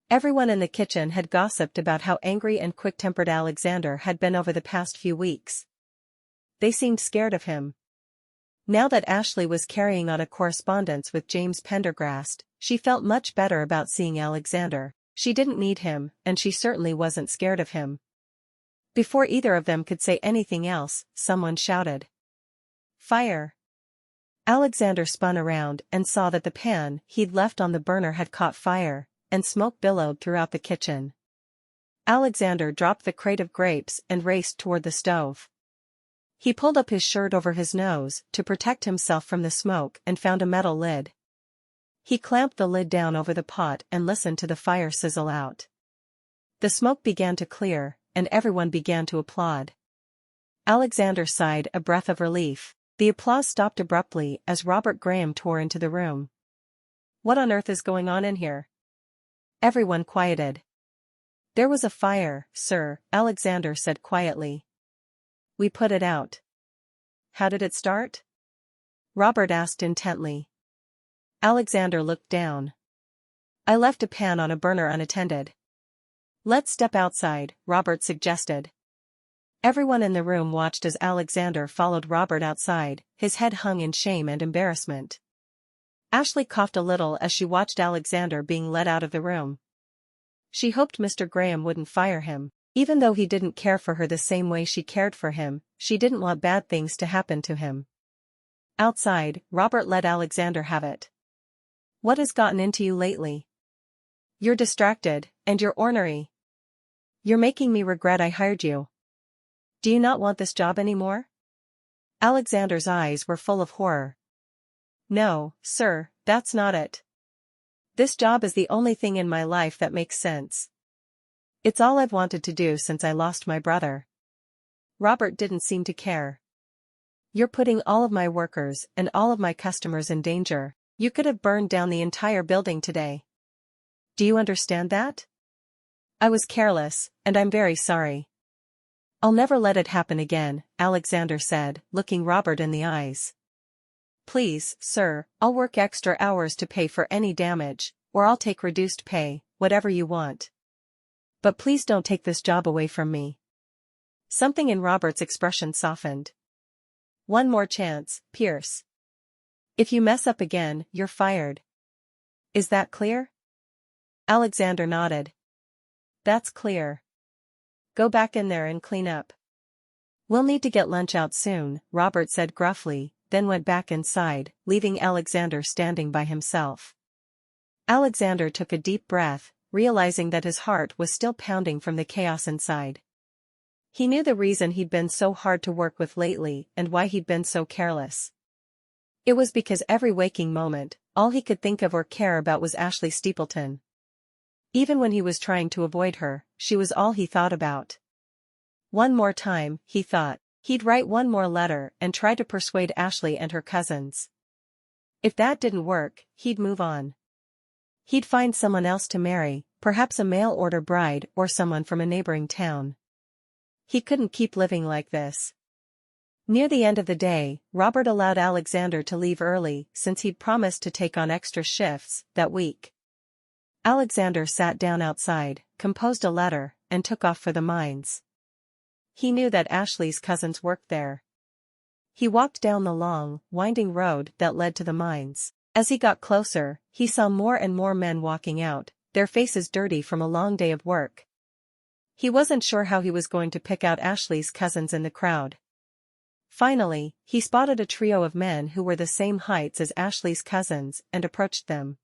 Everyone in the kitchen had gossiped about how angry and quick-tempered Alexander had been over the past few weeks. They seemed scared of him. Now that Ashleigh was carrying on a correspondence with James Pendergrast, she felt much better about seeing Alexander. She didn't need him, and she certainly wasn't scared of him. Before either of them could say anything else, someone shouted, "Fire!" Alexander spun around and saw that the pan he'd left on the burner had caught fire, and smoke billowed throughout the kitchen. Alexander dropped the crate of grapes and raced toward the stove. He pulled up his shirt over his nose to protect himself from the smoke and found a metal lid. He clamped the lid down over the pot and listened to the fire sizzle out. The smoke began to clear, and everyone began to applaud. Alexander sighed a breath of relief. The applause stopped abruptly as Robert Graham tore into the room. "What on earth is going on in here?" Everyone quieted. "There was a fire, sir," Alexander said quietly. "We put it out." "How did it start?" Robert asked intently. Alexander looked down. "I left a pan on a burner unattended." "Let's step outside," Robert suggested. Everyone in the room watched as Alexander followed Robert outside, his head hung in shame and embarrassment. Ashleigh coughed a little as she watched Alexander being led out of the room. She hoped Mr. Graham wouldn't fire him. Even though he didn't care for her the same way she cared for him, she didn't want bad things to happen to him. Outside, Robert let Alexander have it. "What has gotten into you lately? You're distracted, and you're ornery. You're making me regret I hired you. Do you not want this job anymore?" Alexander's eyes were full of horror. "No, sir, that's not it. This job is the only thing in my life that makes sense. It's all I've wanted to do since I lost my brother." Robert didn't seem to care. "You're putting all of my workers and all of my customers in danger. You could have burned down the entire building today. Do you understand that? I was careless, and I'm very sorry." "I'll never let it happen again," Alexander said, looking Robert in the eyes. "Please, sir, I'll work extra hours to pay for any damage, or I'll take reduced pay, whatever you want. But please don't take this job away from me." Something in Robert's expression softened. "One more chance, Pierce. If you mess up again, you're fired. Is that clear?" Alexander nodded. "That's clear. Go back in there and clean up." "We'll need to get lunch out soon," Robert said gruffly, then went back inside, leaving Alexander standing by himself. Alexander took a deep breath, realizing that his heart was still pounding from the chaos inside. He knew the reason he'd been so hard to work with lately and why he'd been so careless. It was because every waking moment, all he could think of or care about was Ashleigh Steepleton. Even when he was trying to avoid her, she was all he thought about. One more time, he thought, he'd write one more letter and try to persuade Ashleigh and her cousins. If that didn't work, he'd move on. He'd find someone else to marry, perhaps a mail-order bride or someone from a neighboring town. He couldn't keep living like this. Near the end of the day, Robert allowed Alexander to leave early since he'd promised to take on extra shifts that week. Alexander sat down outside, composed a letter, and took off for the mines. He knew that Ashleigh's cousins worked there. He walked down the long, winding road that led to the mines. As he got closer, he saw more and more men walking out, their faces dirty from a long day of work. He wasn't sure how he was going to pick out Ashleigh's cousins in the crowd. Finally, he spotted a trio of men who were the same heights as Ashleigh's cousins and approached them.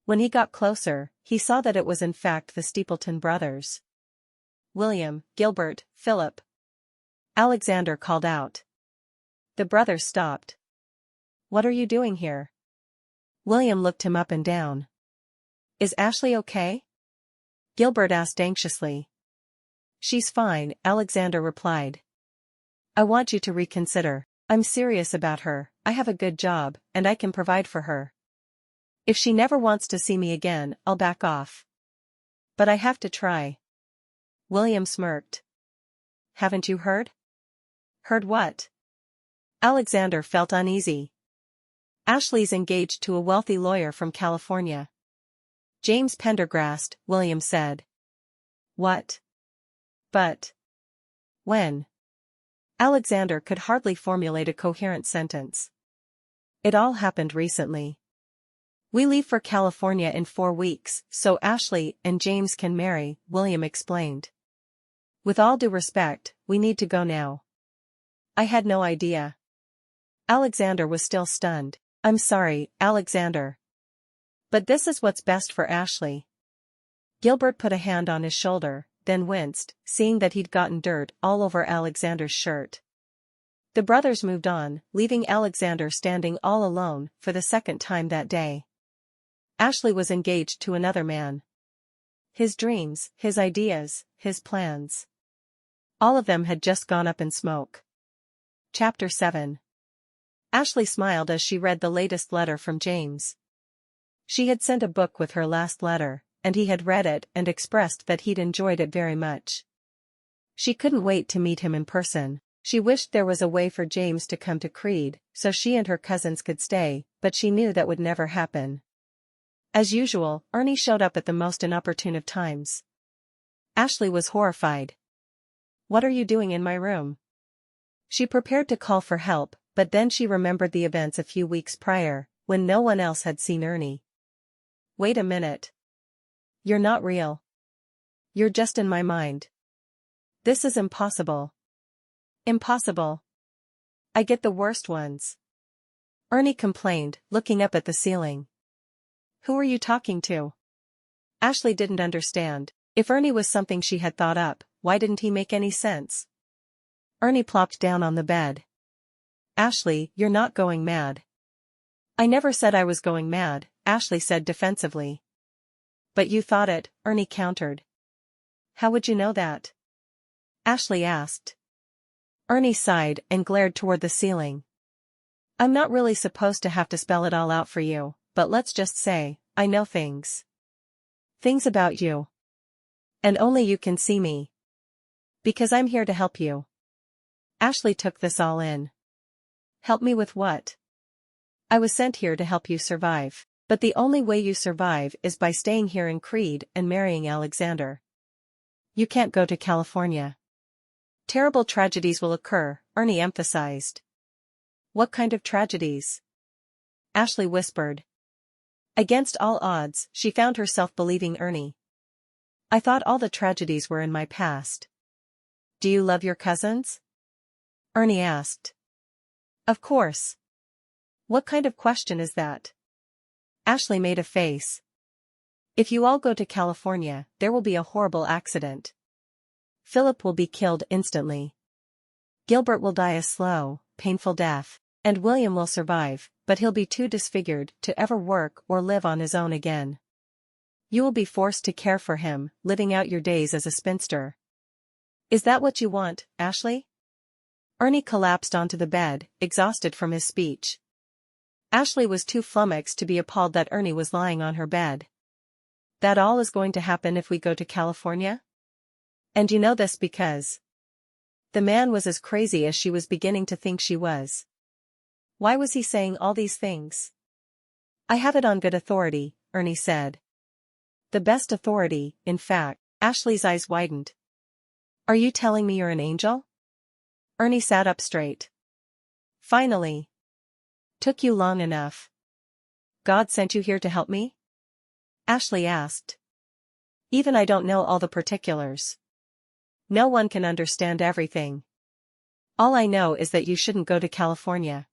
When he got closer, he saw that it was in fact the Steepleton brothers. "William, Gilbert, Philip," Alexander called out. The brothers stopped. "What are you doing here?" William looked him up and down. "Is Ashleigh okay?" Gilbert asked anxiously. "She's fine," Alexander replied. "I want you to reconsider. I'm serious about her, I have a good job, and I can provide for her. If she never wants to see me again, I'll back off. But I have to try." William smirked. Haven't you heard? Heard what? Alexander felt uneasy. Ashleigh's engaged to a wealthy lawyer from California. James Pendergrast, William said. What? But. When? Alexander could hardly formulate a coherent sentence. It all happened recently. We leave for California in 4 weeks, so Ashleigh and James can marry, William explained. With all due respect, we need to go now. I had no idea. Alexander was still stunned. I'm sorry, Alexander. But this is what's best for Ashleigh. Gilbert put a hand on his shoulder, then winced, seeing that he'd gotten dirt all over Alexander's shirt. The brothers moved on, leaving Alexander standing all alone for the second time that day. Ashleigh was engaged to another man. His dreams, his ideas, his plans. All of them had just gone up in smoke. Chapter 7. Ashleigh smiled as she read the latest letter from James. She had sent a book with her last letter, and he had read it and expressed that he'd enjoyed it very much. She couldn't wait to meet him in person. She wished there was a way for James to come to Creede, so she and her cousins could stay, but she knew that would never happen. As usual, Ernie showed up at the most inopportune of times. Ashleigh was horrified. What are you doing in my room? She prepared to call for help, but then she remembered the events a few weeks prior, when no one else had seen Ernie. Wait a minute. You're not real. You're just in my mind. This is impossible. Impossible. I get the worst ones. Ernie complained, looking up at the ceiling. Who are you talking to? Ashleigh didn't understand. If Ernie was something she had thought up, why didn't he make any sense? Ernie plopped down on the bed. Ashleigh, you're not going mad. I never said I was going mad, Ashleigh said defensively. But you thought it, Ernie countered. How would you know that? Ashleigh asked. Ernie sighed and glared toward the ceiling. I'm not really supposed to have to spell it all out for you, but let's just say, I know things. Things about you. And only you can see me. Because I'm here to help you. Ashleigh took this all in. Help me with what? I was sent here to help you survive, but the only way you survive is by staying here in Creede and marrying Alexander. You can't go to California. Terrible tragedies will occur, Ernie emphasized. What kind of tragedies? Ashleigh whispered. Against all odds, she found herself believing Ernie. I thought all the tragedies were in my past. Do you love your cousins? Ernie asked. Of course. What kind of question is that? Ashleigh made a face. If you all go to California, there will be a horrible accident. Philip will be killed instantly. Gilbert will die a slow, painful death, and William will survive, but he'll be too disfigured to ever work or live on his own again. You will be forced to care for him, living out your days as a spinster. Is that what you want, Ashleigh? Ernie collapsed onto the bed, exhausted from his speech. Ashleigh was too flummoxed to be appalled that Ernie was lying on her bed. That all is going to happen if we go to California? And you know this because... The man was as crazy as she was beginning to think she was. Why was he saying all these things? I have it on good authority, Ernie said. The best authority, in fact. Ashleigh's eyes widened. Are you telling me you're an angel? Ernie sat up straight. Finally. Took you long enough. God sent you here to help me? Ashleigh asked. Even I don't know all the particulars. No one can understand everything. All I know is that you shouldn't go to California.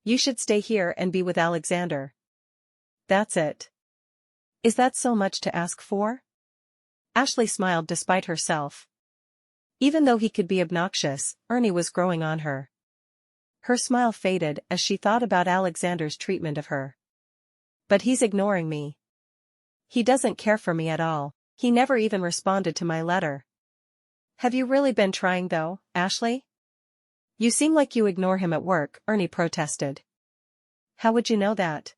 You should stay here and be with Alexander. That's it. Is that so much to ask for? Ashleigh smiled despite herself. Even though he could be obnoxious, Ernie was growing on her. Her smile faded as she thought about Alexander's treatment of her. But he's ignoring me. He doesn't care for me at all. He never even responded to my letter. Have you really been trying though, Ashleigh? You seem like you ignore him at work, Ernie protested. How would you know that?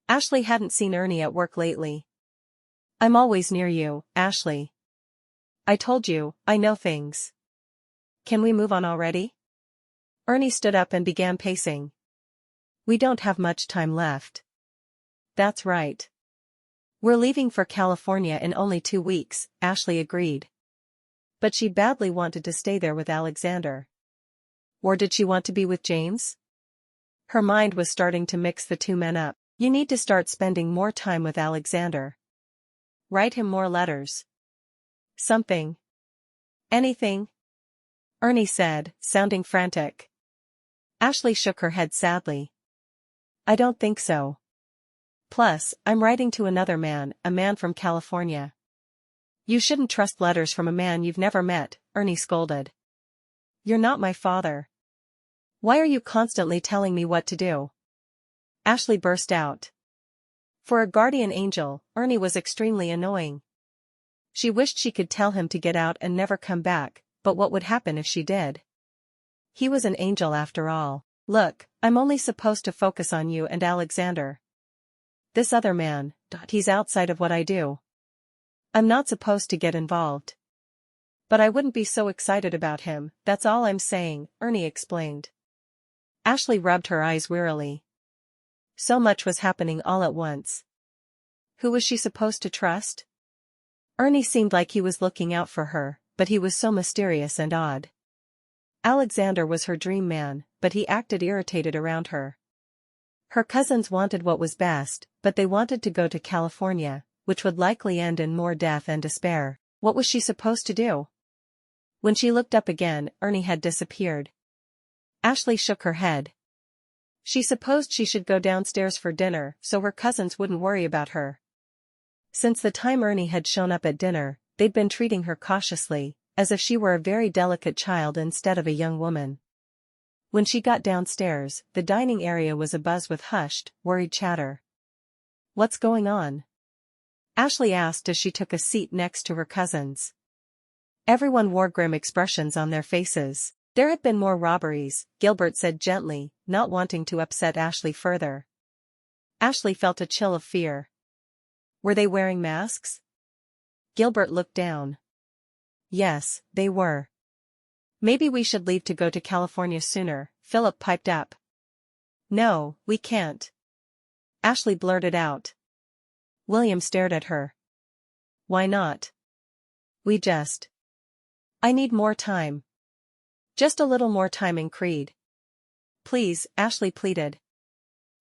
Ashleigh hadn't seen Ernie at work lately. I'm always near you, Ashleigh. I told you, I know things. Can we move on already? Ernie stood up and began pacing. We don't have much time left. That's right. We're leaving for California in only 2 weeks, Ashleigh agreed. But she badly wanted to stay there with Alexander. Or did she want to be with James? Her mind was starting to mix the two men up. You need to start spending more time with Alexander. Write him more letters. Something. Anything. Ernie said, sounding frantic. Ashleigh shook her head sadly. I don't think so. Plus, I'm writing to another man, a man from California. You shouldn't trust letters from a man you've never met, Ernie scolded. You're not my father. Why are you constantly telling me what to do? Ashleigh burst out. For a guardian angel, Ernie was extremely annoying. She wished she could tell him to get out and never come back, but what would happen if she did? He was an angel after all. Look, I'm only supposed to focus on you and Alexander. This other man, he's outside of what I do. I'm not supposed to get involved. But I wouldn't be so excited about him, that's all I'm saying, Ernie explained. Ashleigh rubbed her eyes wearily. So much was happening all at once. Who was she supposed to trust? Ernie seemed like he was looking out for her, but he was so mysterious and odd. Alexander was her dream man, but he acted irritated around her. Her cousins wanted what was best, but they wanted to go to California, which would likely end in more death and despair. What was she supposed to do? When she looked up again, Ernie had disappeared. Ashleigh shook her head. She supposed she should go downstairs for dinner so her cousins wouldn't worry about her. Since the time Ernie had shown up at dinner, they'd been treating her cautiously, as if she were a very delicate child instead of a young woman. When she got downstairs, the dining area was abuzz with hushed, worried chatter. What's going on? Ashleigh asked as she took a seat next to her cousins. Everyone wore grim expressions on their faces. There had been more robberies, Gilbert said gently, not wanting to upset Ashleigh further. Ashleigh felt a chill of fear. Were they wearing masks? Gilbert looked down. Yes, they were. Maybe we should leave to go to California sooner, Philip piped up. No, we can't. Ashleigh blurted out. William stared at her. Why not? I need more time. Just a little more time in Creede. Please, Ashleigh pleaded.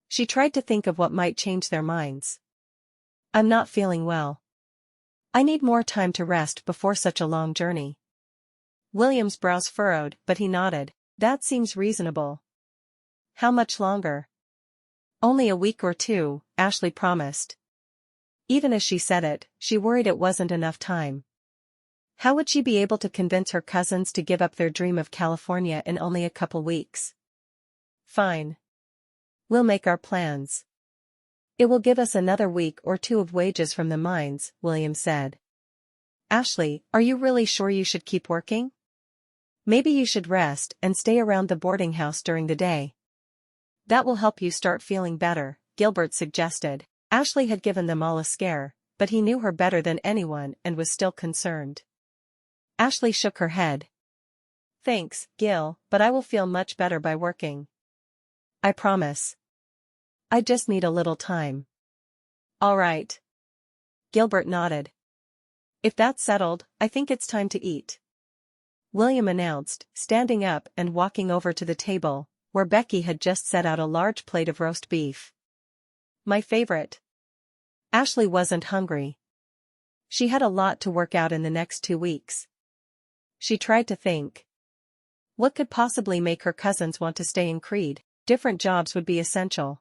She tried to think of what might change their minds. I'm not feeling well. I need more time to rest before such a long journey. William's brows furrowed, but he nodded. That seems reasonable. How much longer? Only a week or 2, Ashleigh promised. Even as she said it, she worried it wasn't enough time. How would she be able to convince her cousins to give up their dream of California in only a couple weeks? Fine. We'll make our plans. It will give us another week or 2 of wages from the mines, William said. Ashleigh, are you really sure you should keep working? Maybe you should rest and stay around the boarding house during the day. That will help you start feeling better, Gilbert suggested. Ashleigh had given them all a scare, but he knew her better than anyone and was still concerned. Ashleigh shook her head. Thanks, Gil, but I will feel much better by working. I promise. I just need a little time. All right. Gilbert nodded. If that's settled, I think it's time to eat. William announced, standing up and walking over to the table, where Becky had just set out a large plate of roast beef. My favorite. Ashleigh wasn't hungry. She had a lot to work out in the next 2 weeks. She tried to think. What could possibly make her cousins want to stay in Creede? Different jobs would be essential.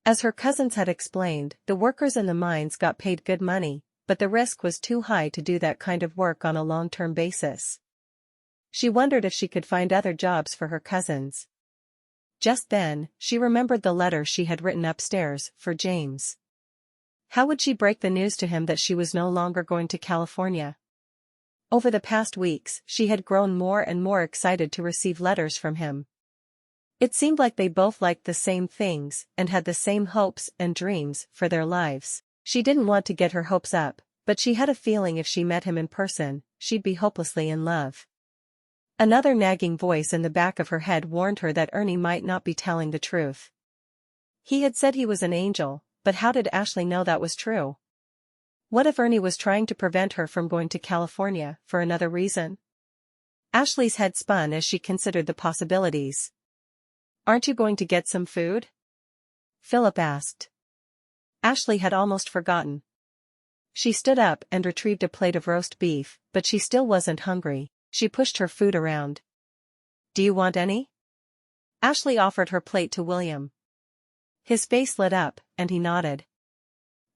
As her cousins had explained, the workers in the mines got paid good money, but the risk was too high to do that kind of work on a long-term basis. She wondered if she could find other jobs for her cousins. Just then, she remembered the letter she had written upstairs for James. How would she break the news to him that she was no longer going to California? Over the past weeks, she had grown more and more excited to receive letters from him. It seemed like they both liked the same things and had the same hopes and dreams for their lives. She didn't want to get her hopes up, but she had a feeling if she met him in person, she'd be hopelessly in love. Another nagging voice in the back of her head warned her that Ernie might not be telling the truth. He had said he was an angel, but how did Ashleigh know that was true? What if Ernie was trying to prevent her from going to California for another reason? Ashleigh's head spun as she considered the possibilities. "Aren't you going to get some food?" Philip asked. Ashleigh had almost forgotten. She stood up and retrieved a plate of roast beef, but she still wasn't hungry. She pushed her food around. "Do you want any?" Ashleigh offered her plate to William. His face lit up, and he nodded.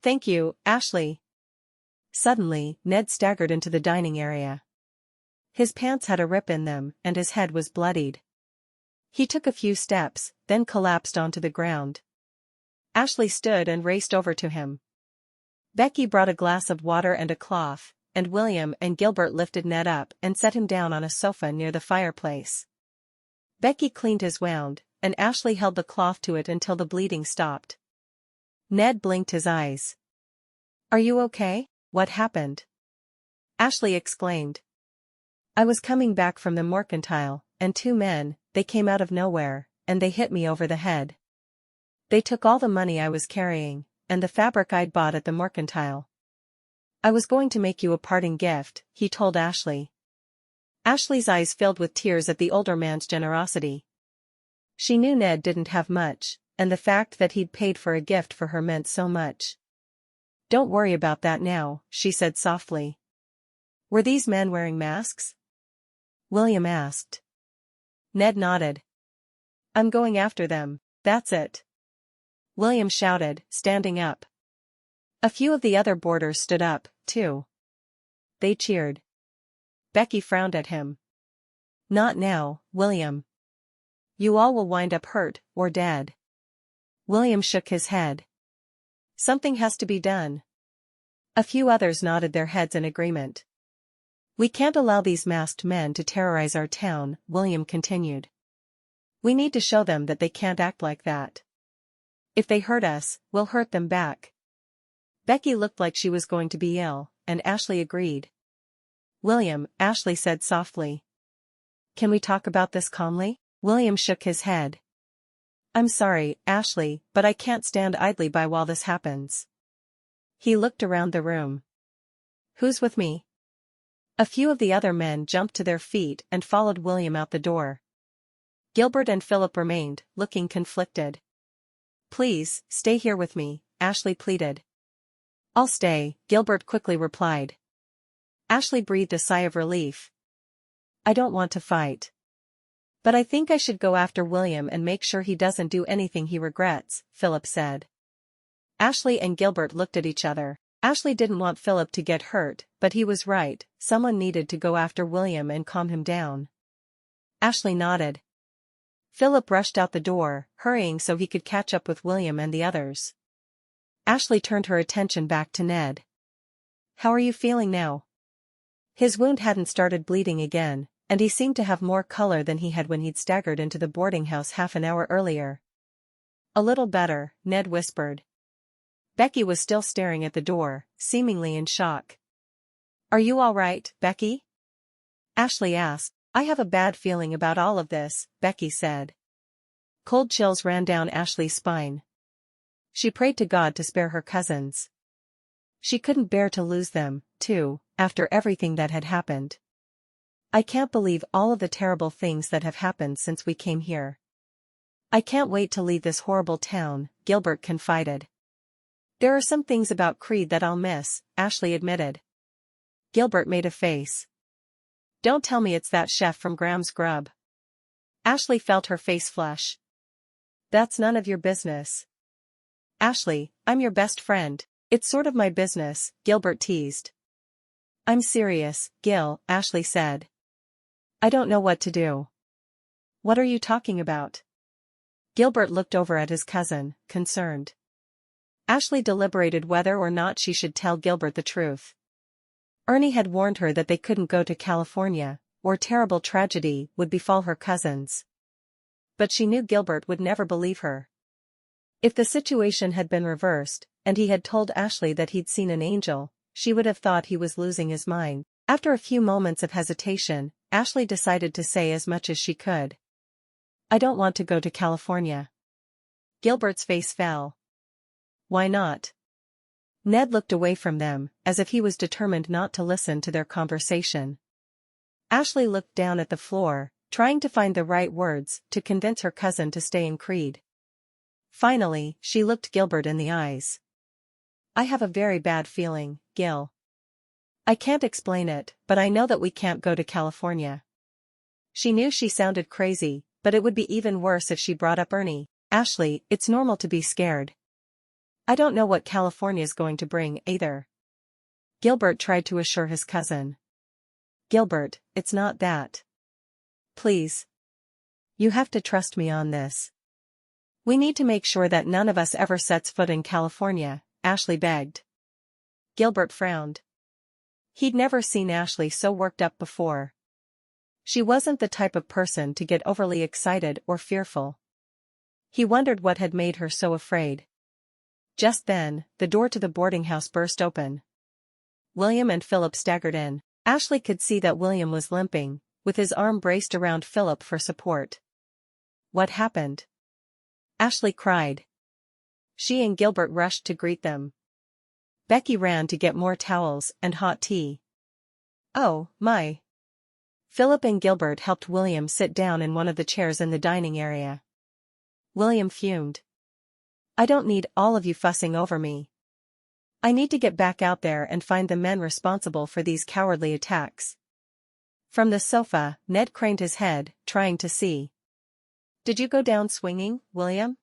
"Thank you, Ashleigh." Suddenly, Ned staggered into the dining area. His pants had a rip in them, and his head was bloodied. He took a few steps, then collapsed onto the ground. Ashleigh stood and raced over to him. Becky brought a glass of water and a cloth, and William and Gilbert lifted Ned up and set him down on a sofa near the fireplace. Becky cleaned his wound, and Ashleigh held the cloth to it until the bleeding stopped. Ned blinked his eyes. "Are you okay? What happened?" Ashleigh exclaimed. "I was coming back from the mercantile, and two men, they came out of nowhere, and they hit me over the head. They took all the money I was carrying, and the fabric I'd bought at the mercantile. I was going to make you a parting gift," he told Ashleigh. Ashleigh's eyes filled with tears at the older man's generosity. She knew Ned didn't have much, and the fact that he'd paid for a gift for her meant so much. "Don't worry about that now," she said softly. "Were these men wearing masks?" William asked. Ned nodded. "I'm going after them, that's it," William shouted, standing up. A few of the other boarders stood up, too. They cheered. Becky frowned at him. "Not now, William. You all will wind up hurt, or dead." William shook his head. "Something has to be done." A few others nodded their heads in agreement. "We can't allow these masked men to terrorize our town," William continued. "We need to show them that they can't act like that. If they hurt us, we'll hurt them back." Becky looked like she was going to be ill, and Ashleigh agreed. "William," Ashleigh said softly. "Can we talk about this calmly?" William shook his head. "I'm sorry, Ashleigh, but I can't stand idly by while this happens." He looked around the room. "Who's with me?" A few of the other men jumped to their feet and followed William out the door. Gilbert and Philip remained, looking conflicted. "Please, stay here with me," Ashleigh pleaded. "I'll stay," Gilbert quickly replied. Ashleigh breathed a sigh of relief. "I don't want to fight. But I think I should go after William and make sure he doesn't do anything he regrets," Philip said. Ashleigh and Gilbert looked at each other. Ashleigh didn't want Philip to get hurt, but he was right, someone needed to go after William and calm him down. Ashleigh nodded. Philip rushed out the door, hurrying so he could catch up with William and the others. Ashleigh turned her attention back to Ned. "How are you feeling now?" His wound hadn't started bleeding again, and he seemed to have more color than he had when he'd staggered into the boarding house half an hour earlier. "A little better," Ned whispered. Becky was still staring at the door, seemingly in shock. "Are you all right, Becky?" Ashleigh asked. "I have a bad feeling about all of this," Becky said. Cold chills ran down Ashleigh's spine. She prayed to God to spare her cousins. She couldn't bear to lose them, too, after everything that had happened. "I can't believe all of the terrible things that have happened since we came here. I can't wait to leave this horrible town," Gilbert confided. "There are some things about Creede that I'll miss," Ashleigh admitted. Gilbert made a face. "Don't tell me it's that chef from Graham's Grub." Ashleigh felt her face flush. "That's none of your business." "Ashleigh, I'm your best friend." "It's sort of my business," Gilbert teased. "I'm serious, Gil," Ashleigh said. "I don't know what to do." "What are you talking about?" Gilbert looked over at his cousin, concerned. Ashleigh deliberated whether or not she should tell Gilbert the truth. Ernie had warned her that they couldn't go to California, or terrible tragedy would befall her cousins. But she knew Gilbert would never believe her. If the situation had been reversed, and he had told Ashleigh that he'd seen an angel, she would have thought he was losing his mind. After a few moments of hesitation, Ashleigh decided to say as much as she could. I don't want to go to California. Gilbert's face fell. Why not? Ned looked away from them, as if he was determined not to listen to their conversation. Ashleigh looked down at the floor, trying to find the right words to convince her cousin to stay in Creede. Finally, she looked Gilbert in the eyes. I have a very bad feeling, Gil. I can't explain it, but I know that we can't go to California. She knew she sounded crazy, but it would be even worse if she brought up Ernie. Ashleigh, it's normal to be scared. I don't know what California's going to bring, either. Gilbert tried to assure his cousin. Gilbert, it's not that. Please. You have to trust me on this. We need to make sure that none of us ever sets foot in California, Ashleigh begged. Gilbert frowned. He'd never seen Ashleigh so worked up before. She wasn't the type of person to get overly excited or fearful. He wondered what had made her so afraid. Just then, the door to the boarding house burst open. William and Philip staggered in. Ashleigh could see that William was limping, with his arm braced around Philip for support. What happened? Ashleigh cried. She and Gilbert rushed to greet them. Becky ran to get more towels and hot tea. Oh, my. Philip and Gilbert helped William sit down in one of the chairs in the dining area. William fumed. I don't need all of you fussing over me. I need to get back out there and find the men responsible for these cowardly attacks. From the sofa, Ned craned his head, trying to see. Did you go down swinging, William?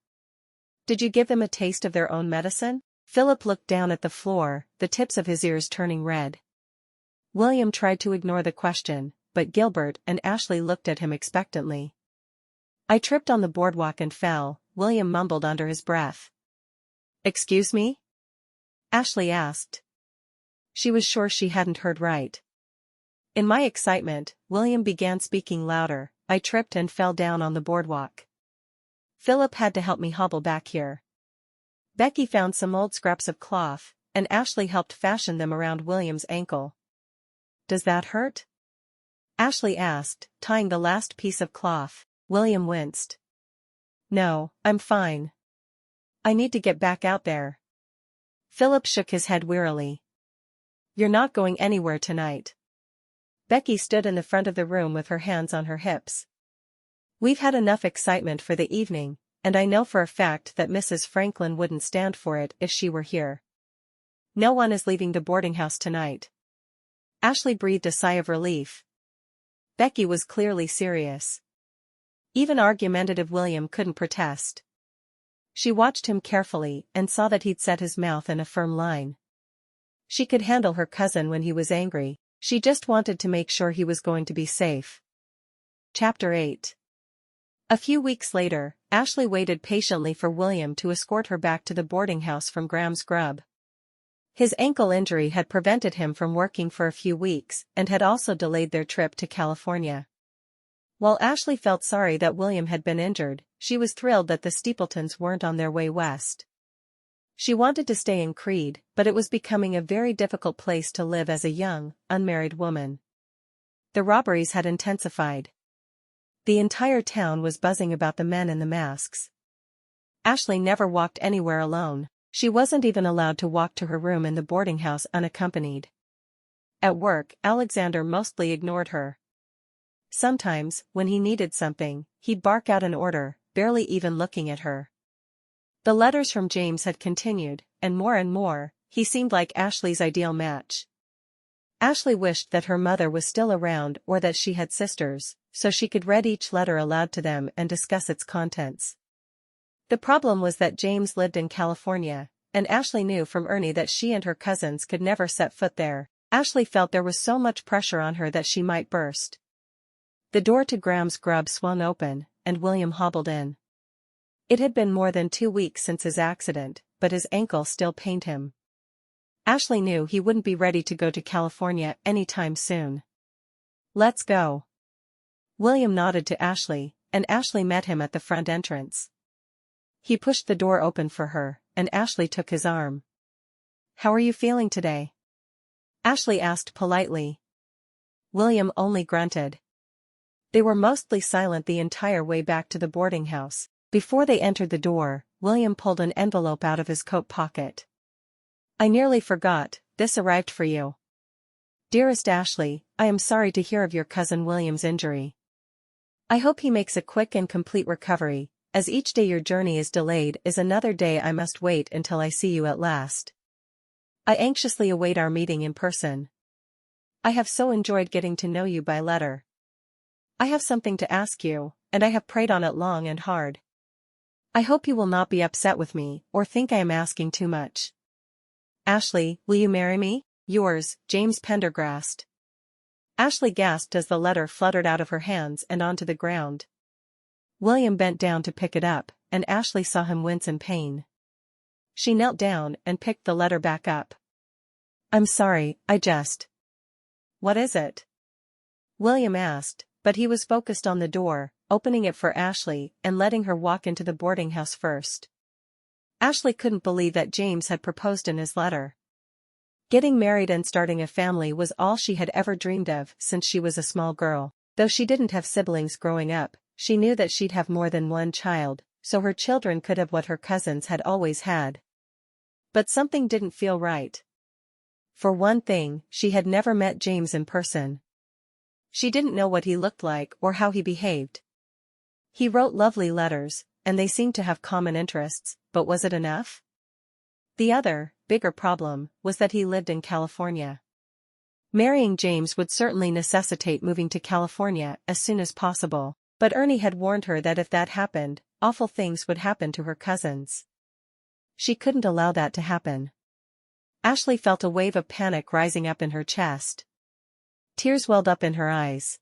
Did you give them a taste of their own medicine? Philip looked down at the floor, the tips of his ears turning red. William tried to ignore the question, but Gilbert and Ashleigh looked at him expectantly. I tripped on the boardwalk and fell, William mumbled under his breath. Excuse me? Ashleigh asked. She was sure she hadn't heard right. In my excitement, William began speaking louder. I tripped and fell down on the boardwalk. Philip had to help me hobble back here. Becky found some old scraps of cloth, and Ashleigh helped fashion them around William's ankle. Does that hurt? Ashleigh asked, tying the last piece of cloth. William winced. No, I'm fine. I need to get back out there. Philip shook his head wearily. You're not going anywhere tonight. Becky stood in the front of the room with her hands on her hips. We've had enough excitement for the evening, and I know for a fact that Mrs. Franklin wouldn't stand for it if she were here. No one is leaving the boarding house tonight. Ashleigh breathed a sigh of relief. Becky was clearly serious. Even argumentative William couldn't protest. She watched him carefully and saw that he'd set his mouth in a firm line. She could handle her cousin when he was angry, she just wanted to make sure he was going to be safe. Chapter 8. A few weeks later, Ashleigh waited patiently for William to escort her back to the boarding house from Graham's Grub. His ankle injury had prevented him from working for a few weeks and had also delayed their trip to California. While Ashleigh felt sorry that William had been injured, she was thrilled that the Steepletons weren't on their way west. She wanted to stay in Creede, but it was becoming a very difficult place to live as a young, unmarried woman. The robberies had intensified. The entire town was buzzing about the men in the masks. Ashleigh never walked anywhere alone. She wasn't even allowed to walk to her room in the boarding house unaccompanied. At work, Alexander mostly ignored her. Sometimes, when he needed something, he'd bark out an order, barely even looking at her. The letters from James had continued, and more, he seemed like Ashleigh's ideal match. Ashleigh wished that her mother was still around or that she had sisters, so she could read each letter aloud to them and discuss its contents. The problem was that James lived in California, and Ashleigh knew from Ernie that she and her cousins could never set foot there. Ashleigh felt there was so much pressure on her that she might burst. The door to Graham's Grub swung open, and William hobbled in. It had been more than 2 weeks since his accident, but his ankle still pained him. Ashleigh knew he wouldn't be ready to go to California anytime soon. Let's go. William nodded to Ashleigh, and Ashleigh met him at the front entrance. He pushed the door open for her, and Ashleigh took his arm. How are you feeling today? Ashleigh asked politely. William only grunted. They were mostly silent the entire way back to the boarding house. Before they entered the door, William pulled an envelope out of his coat pocket. "I nearly forgot, this arrived for you. Dearest Ashleigh, I am sorry to hear of your cousin William's injury. I hope he makes a quick and complete recovery, as each day your journey is delayed is another day I must wait until I see you at last. I anxiously await our meeting in person. I have so enjoyed getting to know you by letter. I have something to ask you, and I have prayed on it long and hard. I hope you will not be upset with me or think I am asking too much. Ashleigh, will you marry me? Yours, James Pendergrast." Ashleigh gasped as the letter fluttered out of her hands and onto the ground. William bent down to pick it up, and Ashleigh saw him wince in pain. She knelt down and picked the letter back up. "I'm sorry, I just—" "What is it?" William asked, but he was focused on the door, opening it for Ashleigh and letting her walk into the boarding house first. Ashleigh couldn't believe that James had proposed in his letter. Getting married and starting a family was all she had ever dreamed of since she was a small girl. Though she didn't have siblings growing up, she knew that she'd have more than one child, so her children could have what her cousins had always had. But something didn't feel right. For one thing, she had never met James in person. She didn't know what he looked like or how he behaved. He wrote lovely letters, and they seemed to have common interests, but was it enough? The other, bigger problem was that he lived in California. Marrying James would certainly necessitate moving to California as soon as possible, but Ernie had warned her that if that happened, awful things would happen to her cousins. She couldn't allow that to happen. Ashleigh felt a wave of panic rising up in her chest. Tears welled up in her eyes.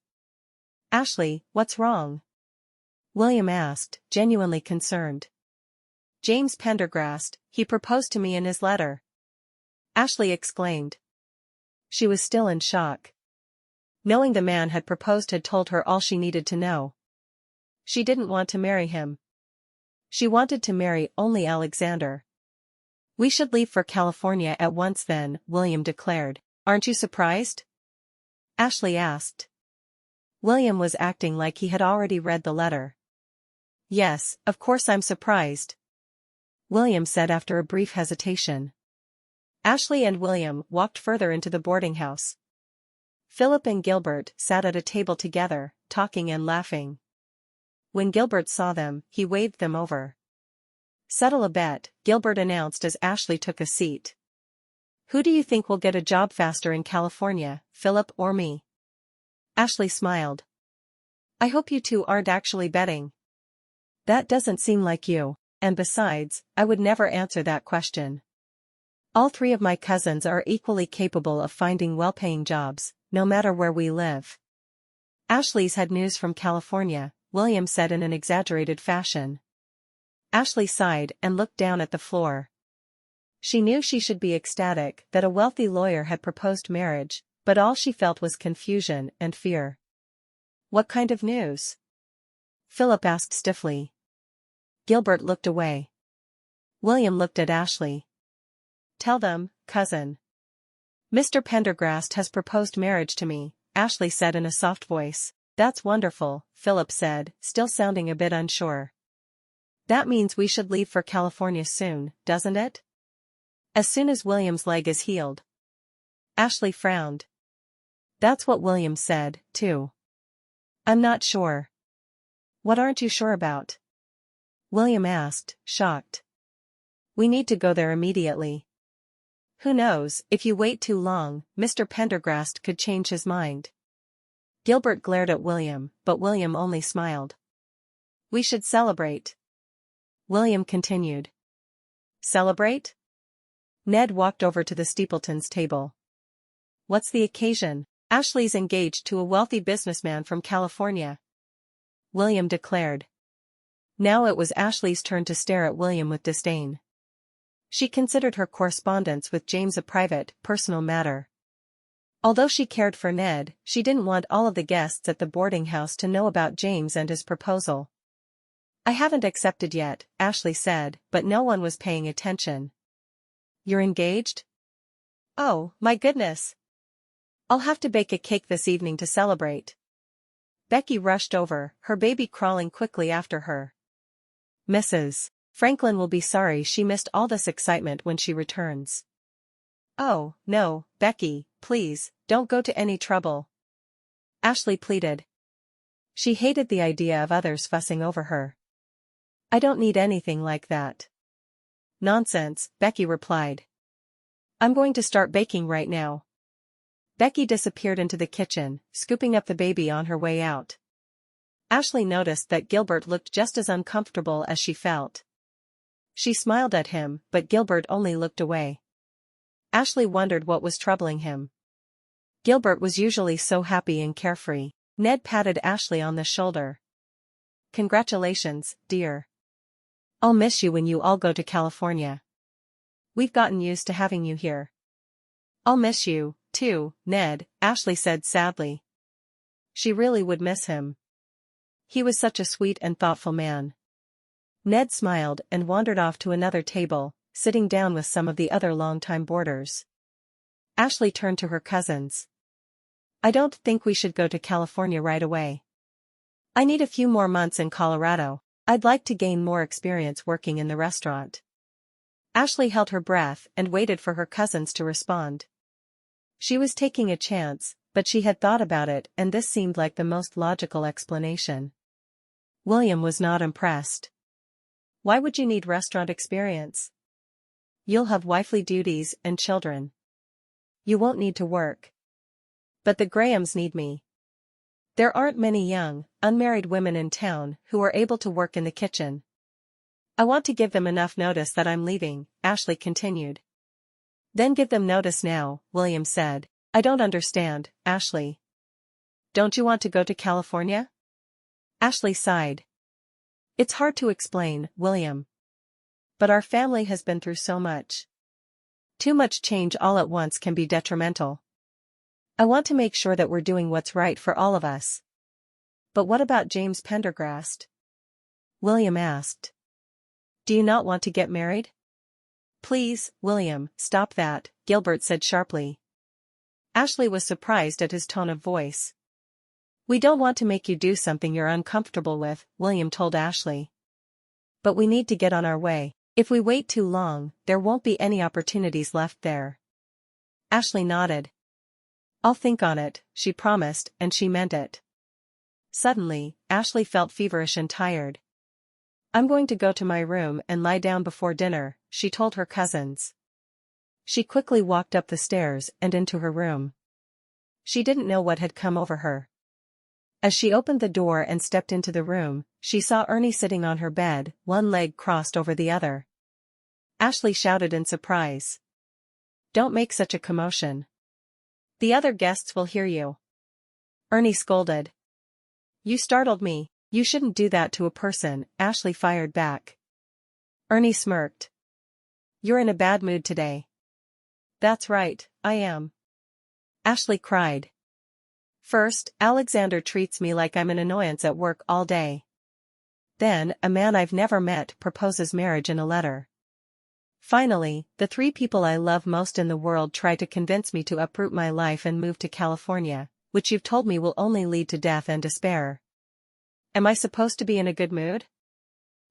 "Ashleigh, what's wrong?" William asked, genuinely concerned. "James Pendergrast, he proposed to me in his letter," Ashleigh exclaimed. She was still in shock. Knowing the man had proposed had told her all she needed to know. She didn't want to marry him. She wanted to marry only Alexander. "We should leave for California at once then," William declared. "Aren't you surprised?" Ashleigh asked. William was acting like he had already read the letter. "Yes, of course I'm surprised," William said after a brief hesitation. Ashleigh and William walked further into the boarding house. Philip and Gilbert sat at a table together, talking and laughing. When Gilbert saw them, he waved them over. "Settle a bet," Gilbert announced as Ashleigh took a seat. "Who do you think will get a job faster in California, Philip or me?" Ashleigh smiled. "I hope you two aren't actually betting." "That doesn't seem like you, and besides, I would never answer that question. All three of my cousins are equally capable of finding well-paying jobs, no matter where we live." "Ashleigh's had news from California," William said in an exaggerated fashion. Ashleigh sighed and looked down at the floor. She knew she should be ecstatic that a wealthy lawyer had proposed marriage, but all she felt was confusion and fear. "What kind of news?" Philip asked stiffly. Gilbert looked away. William looked at Ashleigh. "Tell them, cousin. Mr. Pendergrast has proposed marriage to me," Ashleigh said in a soft voice. "That's wonderful," Philip said, still sounding a bit unsure. "That means we should leave for California soon, doesn't it?" "As soon as William's leg is healed." Ashleigh frowned. "That's what William said, too." "I'm not sure." "What aren't you sure about?" William asked, shocked. "We need to go there immediately." "Who knows, if you wait too long, Mr. Pendergrast could change his mind." Gilbert glared at William, but William only smiled. "We should celebrate," William continued. "Celebrate?" Ned walked over to the Steepletons' table. "What's the occasion?" "Ashleigh's engaged to a wealthy businessman from California," William declared. Now it was Ashleigh's turn to stare at William with disdain. She considered her correspondence with James a private, personal matter. Although she cared for Ned, she didn't want all of the guests at the boarding house to know about James and his proposal. "I haven't accepted yet," Ashleigh said, but no one was paying attention. "You're engaged?" "Oh, my goodness!" I'll have to bake a cake this evening to celebrate. Becky rushed over, her baby crawling quickly after her. Mrs. Franklin will be sorry she missed all this excitement when she returns. Oh, no, Becky, please, don't go to any trouble. Ashleigh pleaded. She hated the idea of others fussing over her. I don't need anything like that. Nonsense, Becky replied. I'm going to start baking right now. Becky disappeared into the kitchen, scooping up the baby on her way out. Ashleigh noticed that Gilbert looked just as uncomfortable as she felt. She smiled at him, but Gilbert only looked away. Ashleigh wondered what was troubling him. Gilbert was usually so happy and carefree. Ned patted Ashleigh on the shoulder. Congratulations, dear. I'll miss you when you all go to California. We've gotten used to having you here. I'll miss you, too, Ned, Ashleigh said sadly. She really would miss him. He was such a sweet and thoughtful man. Ned smiled and wandered off to another table, sitting down with some of the other longtime boarders. Ashleigh turned to her cousins. I don't think we should go to California right away. I need a few more months in Colorado. I'd like to gain more experience working in the restaurant. Ashleigh held her breath and waited for her cousins to respond. She was taking a chance, but she had thought about it and this seemed like the most logical explanation. William was not impressed. Why would you need restaurant experience? You'll have wifely duties and children. You won't need to work. But the Grahams need me. There aren't many young, unmarried women in town who are able to work in the kitchen. I want to give them enough notice that I'm leaving, Ashleigh continued. Then give them notice now, William said. I don't understand, Ashleigh. Don't you want to go to California? Ashleigh sighed. It's hard to explain, William. But our family has been through so much. Too much change all at once can be detrimental. I want to make sure that we're doing what's right for all of us. But what about James Pendergrast? William asked. Do you not want to get married? Please, William, stop that, Gilbert said sharply. Ashleigh was surprised at his tone of voice. We don't want to make you do something you're uncomfortable with, William told Ashleigh. But we need to get on our way. If we wait too long, there won't be any opportunities left there. Ashleigh nodded. I'll think on it, she promised, and she meant it. Suddenly, Ashleigh felt feverish and tired. I'm going to go to my room and lie down before dinner, she told her cousins. She quickly walked up the stairs and into her room. She didn't know what had come over her. As she opened the door and stepped into the room, she saw Ernie sitting on her bed, one leg crossed over the other. Ashleigh shouted in surprise. Don't make such a commotion. The other guests will hear you. Ernie scolded. You startled me. You shouldn't do that to a person, Ashleigh fired back. Ernie smirked. You're in a bad mood today. That's right, I am. Ashleigh cried. First, Alexander treats me like I'm an annoyance at work all day. Then, a man I've never met proposes marriage in a letter. Finally, the three people I love most in the world try to convince me to uproot my life and move to California, which you've told me will only lead to death and despair. Am I supposed to be in a good mood?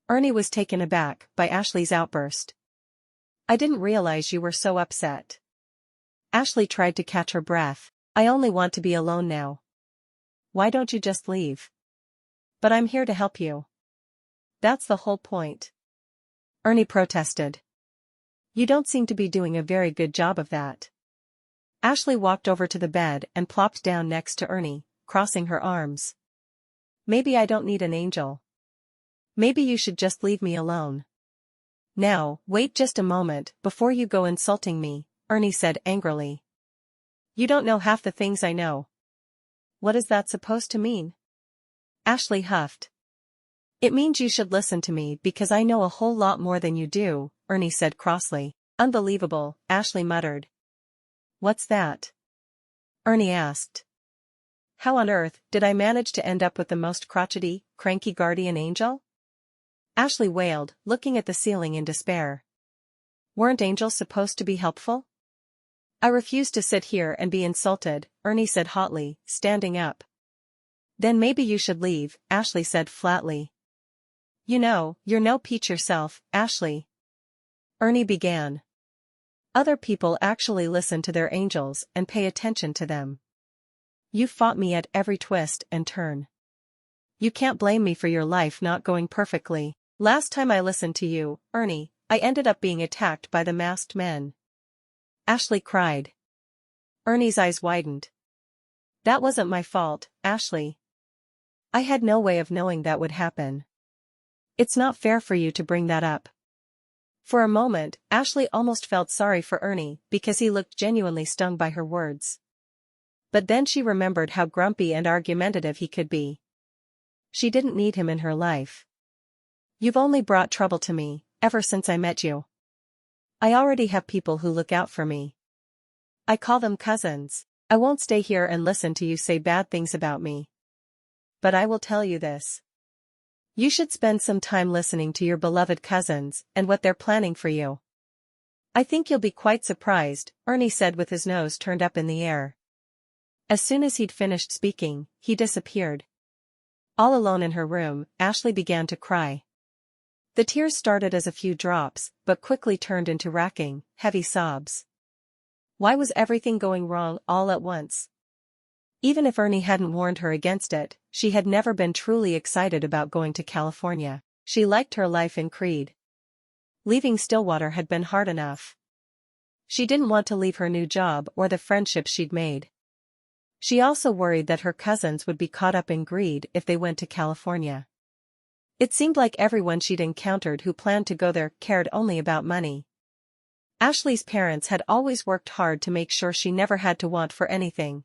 Ernie was taken aback by Ashleigh's outburst. I didn't realize you were so upset. Ashleigh tried to catch her breath. I only want to be alone now. Why don't you just leave? But I'm here to help you. That's the whole point. Ernie protested. You don't seem to be doing a very good job of that. Ashleigh walked over to the bed and plopped down next to Ernie, crossing her arms. Maybe I don't need an angel. Maybe you should just leave me alone. Now, wait just a moment before you go insulting me, Ernie said angrily. You don't know half the things I know. What is that supposed to mean? Ashleigh huffed. It means you should listen to me because I know a whole lot more than you do, Ernie said crossly. Unbelievable, Ashleigh muttered. What's that? Ernie asked. How on earth did I manage to end up with the most crotchety, cranky guardian angel? Ashleigh wailed, looking at the ceiling in despair. Weren't angels supposed to be helpful? I refuse to sit here and be insulted, Ernie said hotly, standing up. Then maybe you should leave, Ashleigh said flatly. You know, you're no peach yourself, Ashleigh. Ernie began. Other people actually listen to their angels and pay attention to them. You fought me at every twist and turn. You can't blame me for your life not going perfectly. Last time I listened to you, Ernie, I ended up being attacked by the masked men. Ashleigh cried. Ernie's eyes widened. That wasn't my fault, Ashleigh. I had no way of knowing that would happen. It's not fair for you to bring that up. For a moment, Ashleigh almost felt sorry for Ernie because he looked genuinely stung by her words. But then she remembered how grumpy and argumentative he could be. She didn't need him in her life. You've only brought trouble to me, ever since I met you. I already have people who look out for me. I call them cousins. I won't stay here and listen to you say bad things about me. But I will tell you this. You should spend some time listening to your beloved cousins and what they're planning for you. I think you'll be quite surprised, Ernie said with his nose turned up in the air. As soon as he'd finished speaking, he disappeared. All alone in her room, Ashleigh began to cry. The tears started as a few drops, but quickly turned into racking, heavy sobs. Why was everything going wrong all at once? Even if Ernie hadn't warned her against it, she had never been truly excited about going to California. She liked her life in Creede. Leaving Stillwater had been hard enough. She didn't want to leave her new job or the friendships she'd made. She also worried that her cousins would be caught up in greed if they went to California. It seemed like everyone she'd encountered who planned to go there cared only about money. Ashleigh's parents had always worked hard to make sure she never had to want for anything.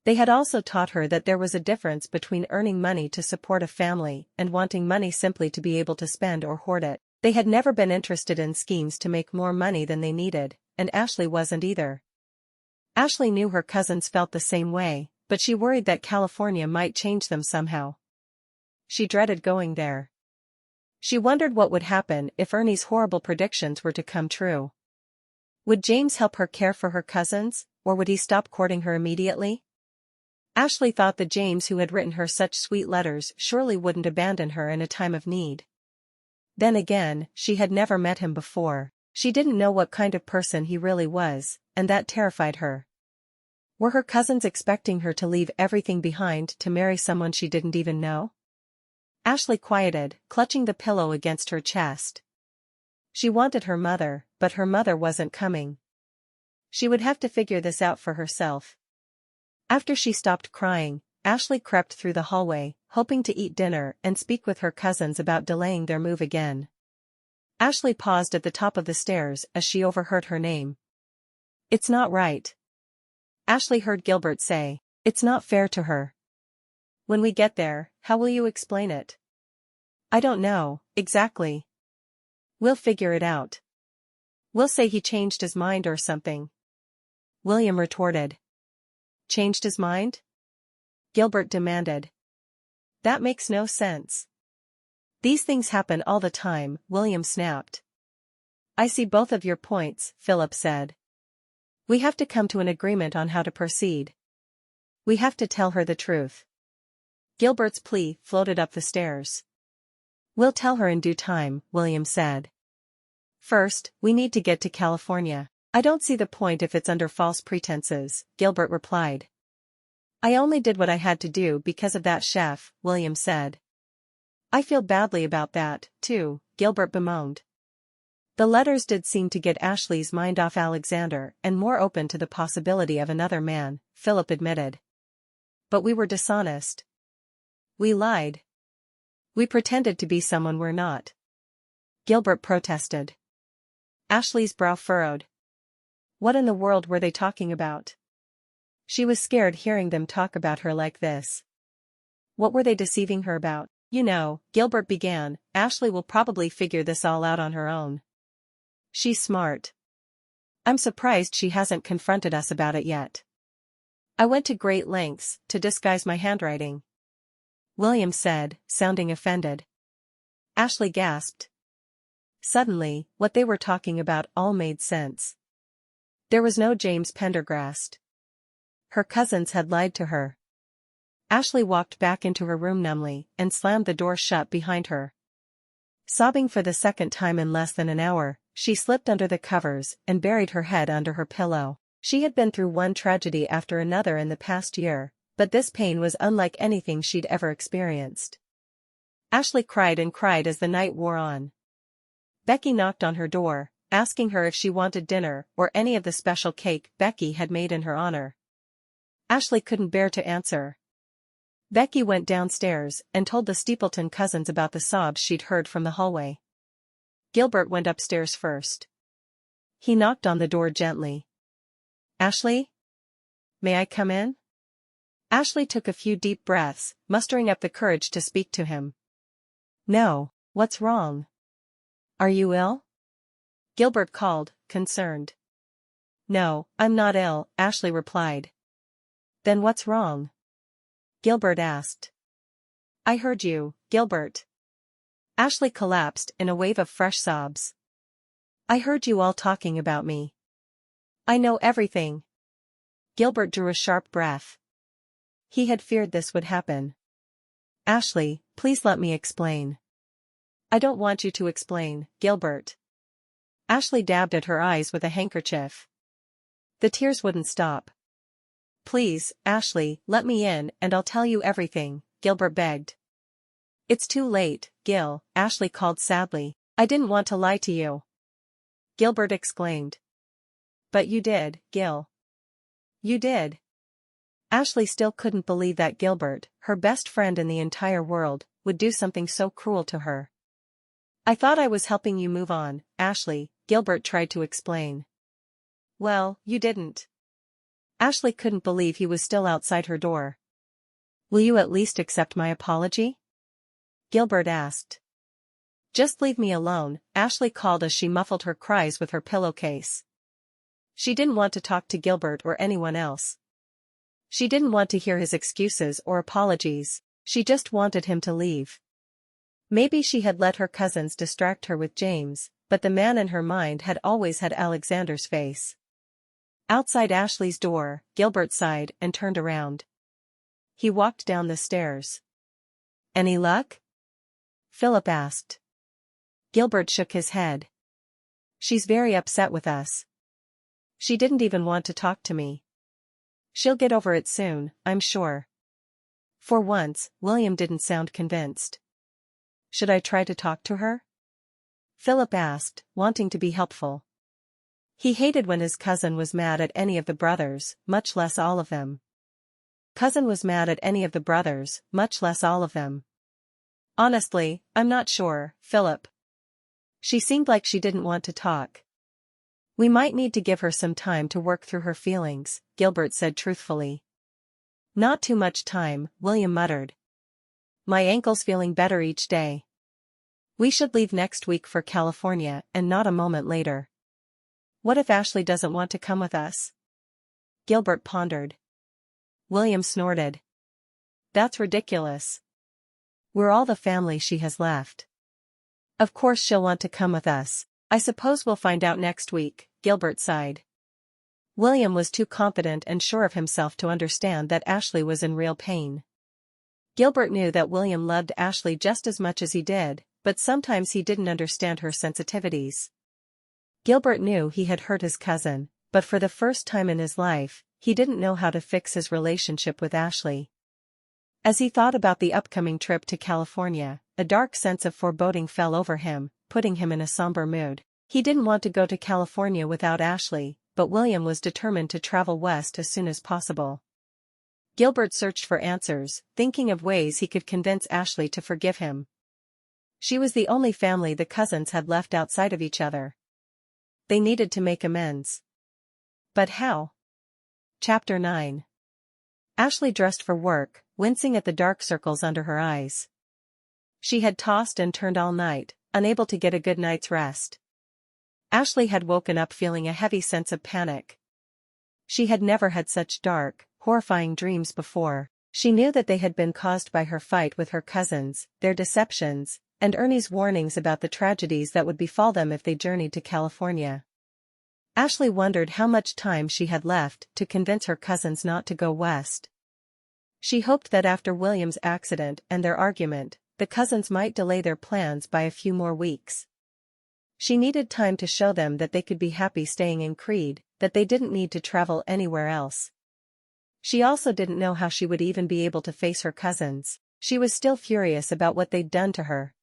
They had also taught her that there was a difference between earning money to support a family and wanting money simply to be able to spend or hoard it. They had never been interested in schemes to make more money than they needed, and Ashleigh wasn't either. Ashleigh knew her cousins felt the same way, but she worried that California might change them somehow. She dreaded going there. She wondered what would happen if Ernie's horrible predictions were to come true. Would James help her care for her cousins, or would he stop courting her immediately? Ashleigh thought that James, who had written her such sweet letters, surely wouldn't abandon her in a time of need. Then again, she had never met him before. She didn't know what kind of person he really was, and that terrified her. Were her cousins expecting her to leave everything behind to marry someone she didn't even know? Ashleigh quieted, clutching the pillow against her chest. She wanted her mother, but her mother wasn't coming. She would have to figure this out for herself. After she stopped crying, Ashleigh crept through the hallway, hoping to eat dinner and speak with her cousins about delaying their move again. Ashleigh paused at the top of the stairs as she overheard her name. It's not right. Ashleigh heard Gilbert say. It's not fair to her. When we get there, how will you explain it? I don't know, exactly. We'll figure it out. We'll say he changed his mind or something. William retorted. Changed his mind? Gilbert demanded. That makes no sense. These things happen all the time, William snapped. I see both of your points, Philip said. We have to come to an agreement on how to proceed. We have to tell her the truth. Gilbert's plea floated up the stairs. We'll tell her in due time, William said. First, we need to get to California. I don't see the point if it's under false pretenses, Gilbert replied. I only did what I had to do because of that chef, William said. I feel badly about that, too, Gilbert bemoaned. The letters did seem to get Ashleigh's mind off Alexander and more open to the possibility of another man, Philip admitted. But we were dishonest. We lied. We pretended to be someone we're not. Gilbert protested. Ashleigh's brow furrowed. What in the world were they talking about? She was scared hearing them talk about her like this. What were they deceiving her about? You know, Gilbert began, Ashleigh will probably figure this all out on her own. She's smart. I'm surprised she hasn't confronted us about it yet. I went to great lengths to disguise my handwriting. William said, sounding offended. Ashleigh gasped. Suddenly, what they were talking about all made sense. There was no James Pendergrast. Her cousins had lied to her. Ashleigh walked back into her room numbly and slammed the door shut behind her. Sobbing for the second time in less than an hour, she slipped under the covers and buried her head under her pillow. She had been through one tragedy after another in the past year, but this pain was unlike anything she'd ever experienced. Ashleigh cried and cried as the night wore on. Becky knocked on her door, asking her if she wanted dinner or any of the special cake Becky had made in her honor. Ashleigh couldn't bear to answer. Becky went downstairs and told the Steepleton cousins about the sobs she'd heard from the hallway. Gilbert went upstairs first. He knocked on the door gently. "Ashleigh? May I come in?" Ashleigh took a few deep breaths, mustering up the courage to speak to him. "No, what's wrong? Are you ill?" Gilbert called, concerned. "No, I'm not ill," Ashleigh replied. "Then what's wrong?" Gilbert asked. "I heard you, Gilbert." Ashleigh collapsed in a wave of fresh sobs. "I heard you all talking about me. I know everything." Gilbert drew a sharp breath. He had feared this would happen. "Ashleigh, please let me explain." "I don't want you to explain, Gilbert." Ashleigh dabbed at her eyes with a handkerchief. The tears wouldn't stop. "Please, Ashleigh, let me in and I'll tell you everything," Gilbert begged. "It's too late, Gil," Ashleigh called sadly. "I didn't want to lie to you." Gilbert exclaimed. "But you did, Gil. You did." Ashleigh still couldn't believe that Gilbert, her best friend in the entire world, would do something so cruel to her. "I thought I was helping you move on, Ashleigh," Gilbert tried to explain. "Well, you didn't." Ashleigh couldn't believe he was still outside her door. "Will you at least accept my apology?" Gilbert asked. "Just leave me alone," Ashleigh called as she muffled her cries with her pillowcase. She didn't want to talk to Gilbert or anyone else. She didn't want to hear his excuses or apologies, she just wanted him to leave. Maybe she had let her cousins distract her with James, but the man in her mind had always had Alexander's face. Outside Ashleigh's door, Gilbert sighed and turned around. He walked down the stairs. "Any luck?" Philip asked. Gilbert shook his head. "She's very upset with us. She didn't even want to talk to me. She'll get over it soon, I'm sure." For once, William didn't sound convinced. "Should I try to talk to her?" Philip asked, wanting to be helpful. He hated when his cousin was mad at any of the brothers, much less all of them. Cousin was mad at any of the brothers, much less all of them. "Honestly, I'm not sure, Philip. She seemed like she didn't want to talk." "We might need to give her some time to work through her feelings," Gilbert said truthfully. "Not too much time," William muttered. "My ankle's feeling better each day. We should leave next week for California and not a moment later." "What if Ashleigh doesn't want to come with us?" Gilbert pondered. William snorted. "That's ridiculous. We're all the family she has left. Of course she'll want to come with us. I suppose we'll find out next week," Gilbert sighed. William was too confident and sure of himself to understand that Ashleigh was in real pain. Gilbert knew that William loved Ashleigh just as much as he did, but sometimes he didn't understand her sensitivities. Gilbert knew he had hurt his cousin, but for the first time in his life, he didn't know how to fix his relationship with Ashleigh. As he thought about the upcoming trip to California, a dark sense of foreboding fell over him, putting him in a somber mood. He didn't want to go to California without Ashleigh, but William was determined to travel west as soon as possible. Gilbert searched for answers, thinking of ways he could convince Ashleigh to forgive him. She was the only family the cousins had left outside of each other. They needed to make amends. But how? Chapter 9. Ashleigh dressed for work, wincing at the dark circles under her eyes. She had tossed and turned all night, unable to get a good night's rest. Ashleigh had woken up feeling a heavy sense of panic. She had never had such dark, horrifying dreams before. She knew that they had been caused by her fight with her cousins, their deceptions, and Ernie's warnings about the tragedies that would befall them if they journeyed to California. Ashleigh wondered how much time she had left to convince her cousins not to go west. She hoped that after William's accident and their argument, the cousins might delay their plans by a few more weeks. She needed time to show them that they could be happy staying in Creede, that they didn't need to travel anywhere else. She also didn't know how she would even be able to face her cousins. She was still furious about what they'd done to her.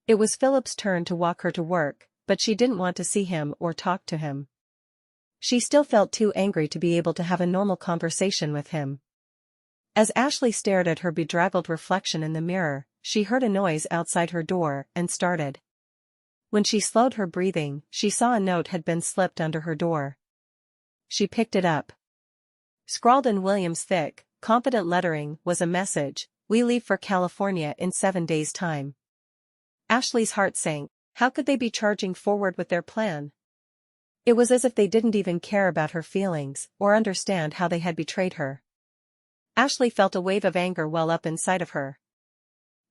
It was Philip's turn to walk her to work, but she didn't want to see him or talk to him. She still felt too angry to be able to have a normal conversation with him. As Ashleigh stared at her bedraggled reflection in the mirror, she heard a noise outside her door and started. When she slowed her breathing, she saw a note had been slipped under her door. She picked it up. Scrawled in William's thick, confident lettering was a message: "We leave for California in 7 days' time." Ashleigh's heart sank. How could they be charging forward with their plan? It was as if they didn't even care about her feelings, or understand how they had betrayed her. Ashleigh felt a wave of anger well up inside of her.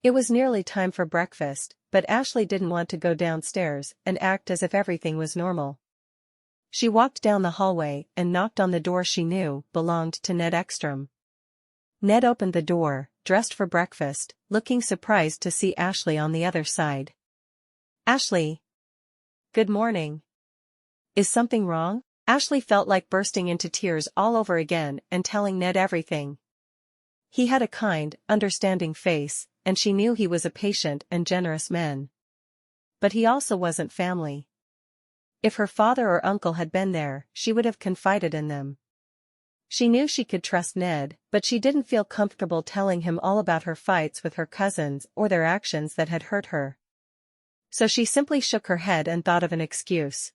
It was nearly time for breakfast, but Ashleigh didn't want to go downstairs and act as if everything was normal. She walked down the hallway and knocked on the door she knew belonged to Ned Ekstrom. Ned opened the door, dressed for breakfast, looking surprised to see Ashleigh on the other side. "Ashleigh. Good morning. Is something wrong?" Ashleigh felt like bursting into tears all over again and telling Ned everything. He had a kind, understanding face, and she knew he was a patient and generous man. But he also wasn't family. If her father or uncle had been there, she would have confided in them. She knew she could trust Ned, but she didn't feel comfortable telling him all about her fights with her cousins or their actions that had hurt her. So she simply shook her head and thought of an excuse.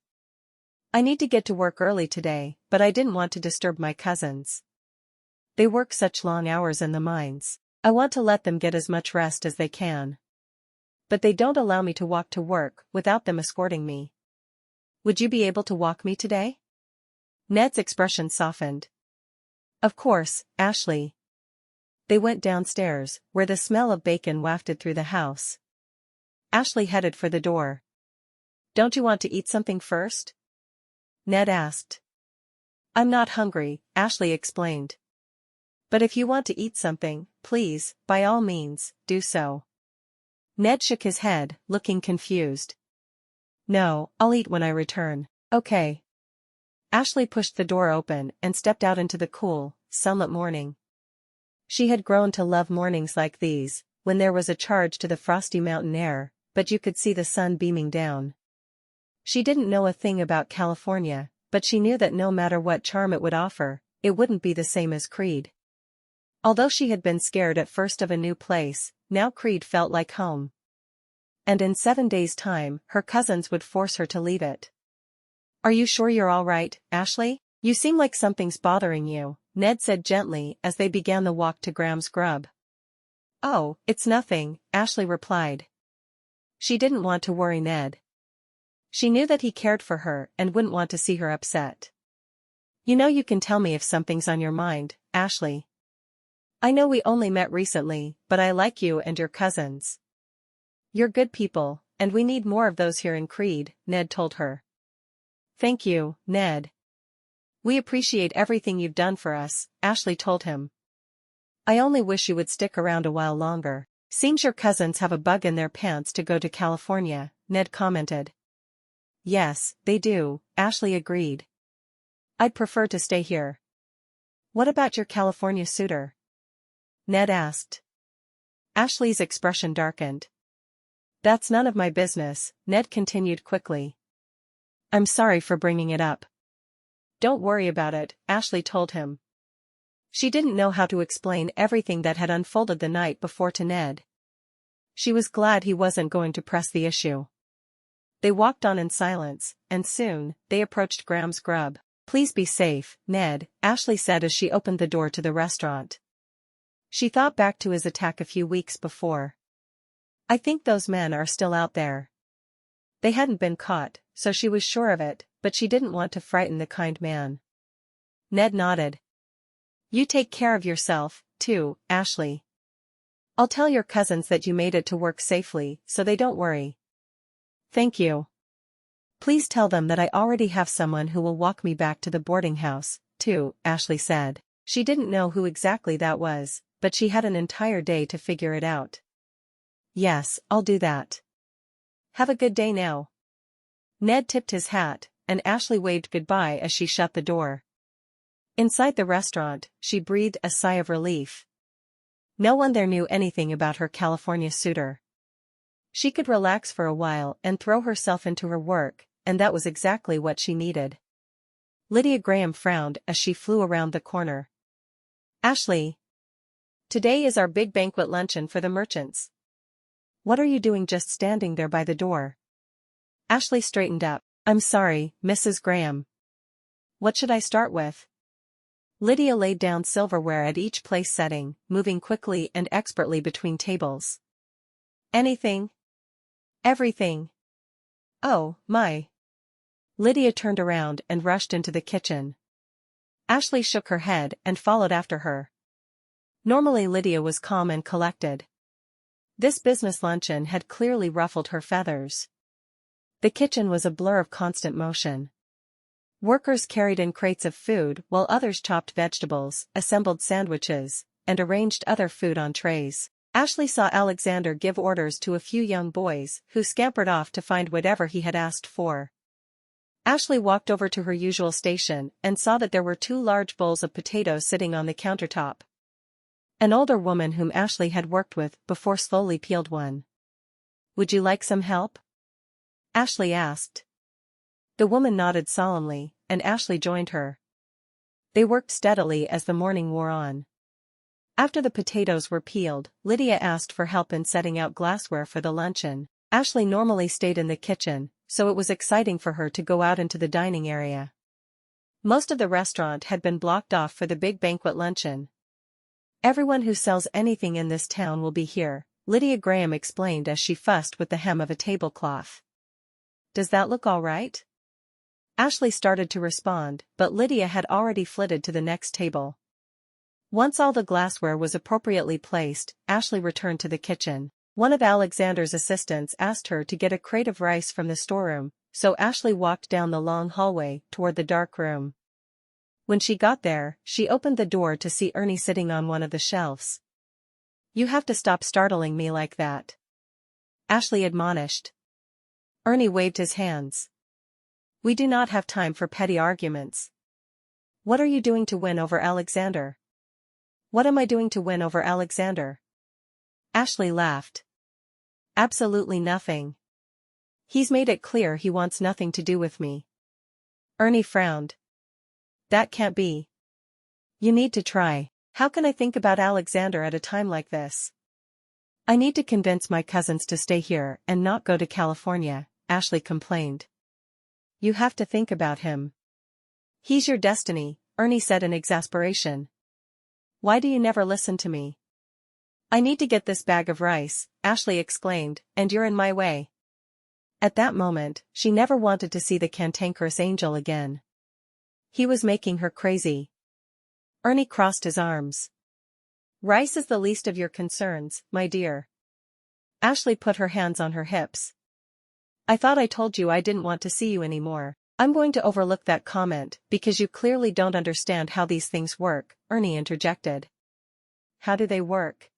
"I need to get to work early today, but I didn't want to disturb my cousins. They work such long hours in the mines. I want to let them get as much rest as they can. But they don't allow me to walk to work without them escorting me. Would you be able to walk me today?" Ned's expression softened. "Of course, Ashleigh." They went downstairs, where the smell of bacon wafted through the house. Ashleigh headed for the door. "Don't you want to eat something first?" Ned asked. "I'm not hungry," Ashleigh explained. "But if you want to eat something, please, by all means, do so." Ned shook his head, looking confused. "No, I'll eat when I return." "Okay." Ashleigh pushed the door open and stepped out into the cool, sunlit morning. She had grown to love mornings like these, when there was a charge to the frosty mountain air, but you could see the sun beaming down. She didn't know a thing about California, but she knew that no matter what charm it would offer, it wouldn't be the same as Creede. Although she had been scared at first of a new place, now Creede felt like home. And in 7 days' time, her cousins would force her to leave it. "Are you sure you're all right, Ashleigh? You seem like something's bothering you," Ned said gently as they began the walk to Graham's grub. "Oh, it's nothing," Ashleigh replied. She didn't want to worry Ned. She knew that he cared for her and wouldn't want to see her upset. "You know you can tell me if something's on your mind, Ashleigh. I know we only met recently, but I like you and your cousins. You're good people, and we need more of those here in Creede," Ned told her. "Thank you, Ned. We appreciate everything you've done for us," Ashleigh told him. "I only wish you would stick around a while longer." "Seems your cousins have a bug in their pants to go to California," Ned commented. "Yes, they do," Ashleigh agreed. "I'd prefer to stay here." "What about your California suitor?" Ned asked. Ashleigh's expression darkened. "That's none of my business," Ned continued quickly. "I'm sorry for bringing it up." "Don't worry about it," Ashleigh told him. She didn't know how to explain everything that had unfolded the night before to Ned. She was glad he wasn't going to press the issue. They walked on in silence, and soon, they approached Graham's grub. "Please be safe, Ned," Ashleigh said as she opened the door to the restaurant. She thought back to his attack a few weeks before. "I think those men are still out there." They hadn't been caught, so she was sure of it, but she didn't want to frighten the kind man. Ned nodded. "You take care of yourself, too, Ashleigh. I'll tell your cousins that you made it to work safely so they don't worry." "Thank you." Please tell them that I already have someone who will walk me back to the boarding house, too, Ashleigh said. She didn't know who exactly that was, but she had an entire day to figure it out. Yes, I'll do that. Have a good day now. Ned tipped his hat, and Ashleigh waved goodbye as she shut the door. Inside the restaurant, she breathed a sigh of relief. No one there knew anything about her California suitor. She could relax for a while and throw herself into her work, and that was exactly what she needed. Lydia Graham frowned as she flew around the corner. Ashleigh. Today is our big banquet luncheon for the merchants. What are you doing just standing there by the door? Ashleigh straightened up. I'm sorry, Mrs. Graham. What should I start with? Lydia laid down silverware at each place setting, moving quickly and expertly between tables. Anything? Everything. Oh, my. Lydia turned around and rushed into the kitchen. Ashleigh shook her head and followed after her. Normally Lydia was calm and collected. This business luncheon had clearly ruffled her feathers. The kitchen was a blur of constant motion. Workers carried in crates of food while others chopped vegetables, assembled sandwiches, and arranged other food on trays. Ashleigh saw Alexander give orders to a few young boys who scampered off to find whatever he had asked for. Ashleigh walked over to her usual station and saw that there were 2 large bowls of potatoes sitting on the countertop. An older woman whom Ashleigh had worked with before slowly peeled one. Would you like some help? Ashleigh asked. The woman nodded solemnly, and Ashleigh joined her. They worked steadily as the morning wore on. After the potatoes were peeled, Lydia asked for help in setting out glassware for the luncheon. Ashleigh normally stayed in the kitchen, so it was exciting for her to go out into the dining area. Most of the restaurant had been blocked off for the big banquet luncheon. Everyone who sells anything in this town will be here, Lydia Graham explained as she fussed with the hem of a tablecloth. Does that look all right? Ashleigh started to respond, but Lydia had already flitted to the next table. Once all the glassware was appropriately placed, Ashleigh returned to the kitchen. One of Alexander's assistants asked her to get a crate of rice from the storeroom, so Ashleigh walked down the long hallway toward the dark room. When she got there, she opened the door to see Ernie sitting on one of the shelves. You have to stop startling me like that, Ashleigh admonished. Ernie waved his hands. We do not have time for petty arguments. What are you doing to win over Alexander? What am I doing to win over Alexander? Ashleigh laughed. Absolutely nothing. He's made it clear he wants nothing to do with me. Ernie frowned. That can't be. You need to try. How can I think about Alexander at a time like this? I need to convince my cousins to stay here and not go to California, Ashleigh complained. You have to think about him. He's your destiny, Ernie said in exasperation. Why do you never listen to me? I need to get this bag of rice, Ashleigh exclaimed, and you're in my way. At that moment, she never wanted to see the cantankerous angel again. He was making her crazy. Ernie crossed his arms. Rice is the least of your concerns, my dear. Ashleigh put her hands on her hips. I thought I told you I didn't want to see you anymore. I'm going to overlook that comment because you clearly don't understand how these things work, Ernie interjected. How do they work?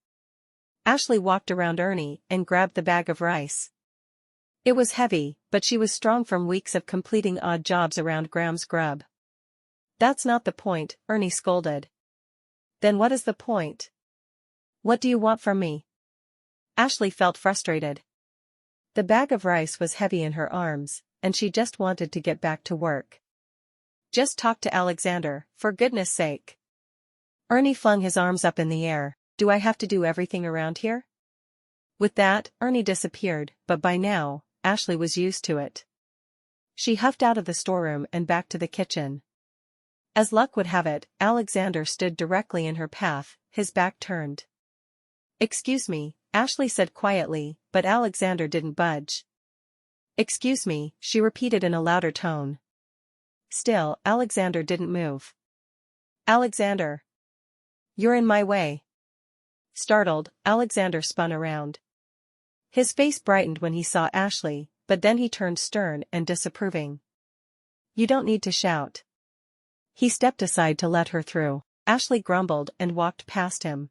Ashleigh walked around Ernie and grabbed the bag of rice. It was heavy, but she was strong from weeks of completing odd jobs around Graham's grub. That's not the point, Ernie scolded. Then what is the point? What do you want from me? Ashleigh felt frustrated. The bag of rice was heavy in her arms, and she just wanted to get back to work. Just talk to Alexander, for goodness sake. Ernie flung his arms up in the air. Do I have to do everything around here? With that, Ernie disappeared, but by now, Ashleigh was used to it. She huffed out of the storeroom and back to the kitchen. As luck would have it, Alexander stood directly in her path, his back turned. Excuse me, Ashleigh said quietly, but Alexander didn't budge. Excuse me, she repeated in a louder tone. Still, Alexander didn't move. Alexander. You're in my way. Startled, Alexander spun around. His face brightened when he saw Ashleigh, but then he turned stern and disapproving. "You don't need to shout." He stepped aside to let her through. Ashleigh grumbled and walked past him.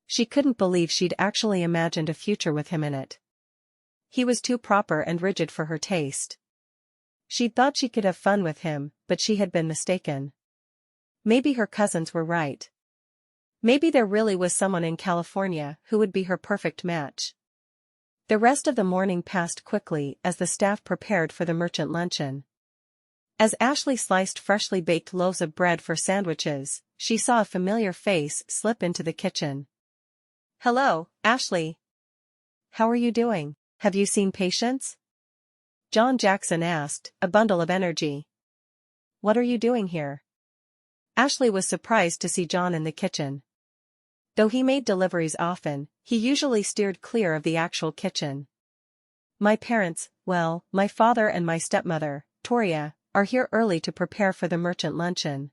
She couldn't believe she'd actually imagined a future with him in it. He was too proper and rigid for her taste. She'd thought she could have fun with him, but she had been mistaken. Maybe her cousins were right. Maybe there really was someone in California who would be her perfect match. The rest of the morning passed quickly as the staff prepared for the merchant luncheon. As Ashleigh sliced freshly baked loaves of bread for sandwiches, she saw a familiar face slip into the kitchen. "Hello, Ashleigh. How are you doing? Have you seen patients?" John Jackson asked, a bundle of energy. "What are you doing here?" Ashleigh was surprised to see John in the kitchen. Though he made deliveries often, he usually steered clear of the actual kitchen. "My parents, well, my father and my stepmother, Toria, are here early to prepare for the merchant luncheon.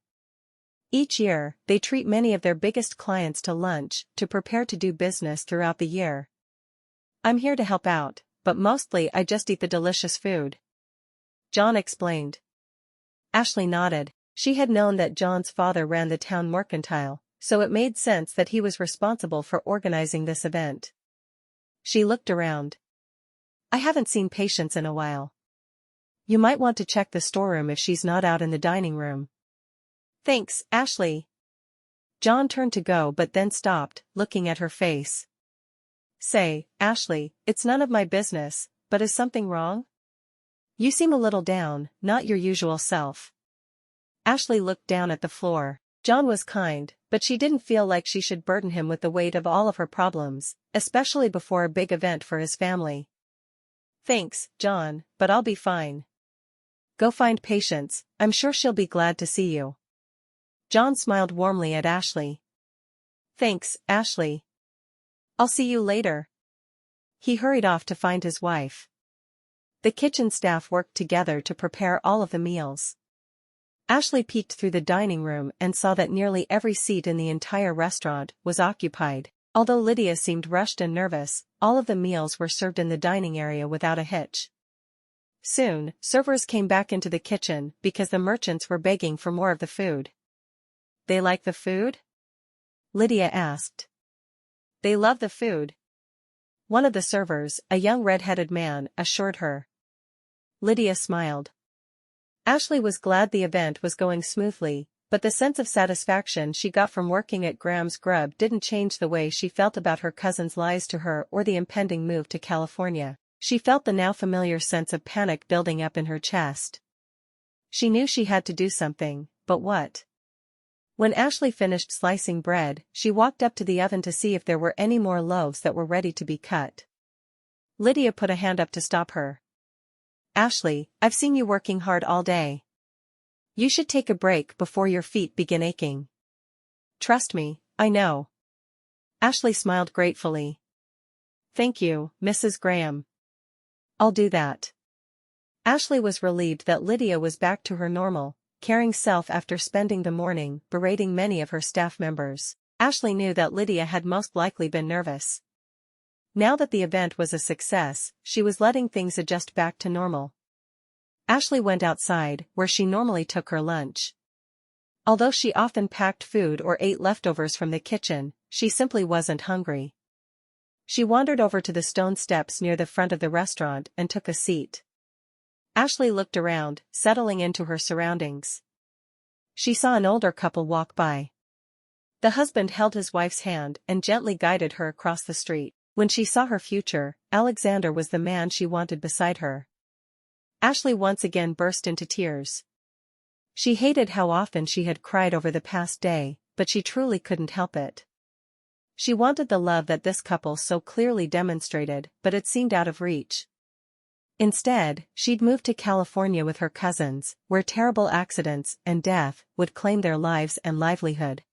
Each year, they treat many of their biggest clients to lunch to prepare to do business throughout the year. I'm here to help out, but mostly I just eat the delicious food," John explained. Ashleigh nodded. She had known that John's father ran the town mercantile, so it made sense that he was responsible for organizing this event. She looked around. "I haven't seen Patience in a while. You might want to check the storeroom if she's not out in the dining room." "Thanks, Ashleigh." John turned to go but then stopped, looking at her face. "Say, Ashleigh, it's none of my business, but is something wrong? You seem a little down, not your usual self." Ashleigh looked down at the floor. John was kind, but she didn't feel like she should burden him with the weight of all of her problems, especially before a big event for his family. "Thanks, John, but I'll be fine. Go find Patience, I'm sure she'll be glad to see you." John smiled warmly at Ashleigh. "Thanks, Ashleigh. I'll see you later." He hurried off to find his wife. The kitchen staff worked together to prepare all of the meals. Ashleigh peeked through the dining room and saw that nearly every seat in the entire restaurant was occupied. Although Lydia seemed rushed and nervous, all of the meals were served in the dining area without a hitch. Soon, servers came back into the kitchen because the merchants were begging for more of the food. "They like the food?" Lydia asked. "They love the food," one of the servers, a young red-headed man, assured her. Lydia smiled. Ashleigh was glad the event was going smoothly, but the sense of satisfaction she got from working at Graham's Grub didn't change the way she felt about her cousin's lies to her or the impending move to California. She felt the now familiar sense of panic building up in her chest. She knew she had to do something, but what? When Ashleigh finished slicing bread, she walked up to the oven to see if there were any more loaves that were ready to be cut. Lydia put a hand up to stop her. "Ashleigh, I've seen you working hard all day. You should take a break before your feet begin aching." "Trust me, I know." Ashleigh smiled gratefully. "Thank you, Mrs. Graham. I'll do that." Ashleigh was relieved that Lydia was back to her normal, caring self after spending the morning berating many of her staff members. Ashleigh knew that Lydia had most likely been nervous. Now that the event was a success, she was letting things adjust back to normal. Ashleigh went outside, where she normally took her lunch. Although she often packed food or ate leftovers from the kitchen, she simply wasn't hungry. She wandered over to the stone steps near the front of the restaurant and took a seat. Ashleigh looked around, settling into her surroundings. She saw an older couple walk by. The husband held his wife's hand and gently guided her across the street. When she saw her future, Alexander was the man she wanted beside her. Ashleigh once again burst into tears. She hated how often she had cried over the past day, but she truly couldn't help it. She wanted the love that this couple so clearly demonstrated, but it seemed out of reach. Instead, she'd moved to California with her cousins, where terrible accidents and death would claim their lives and livelihood.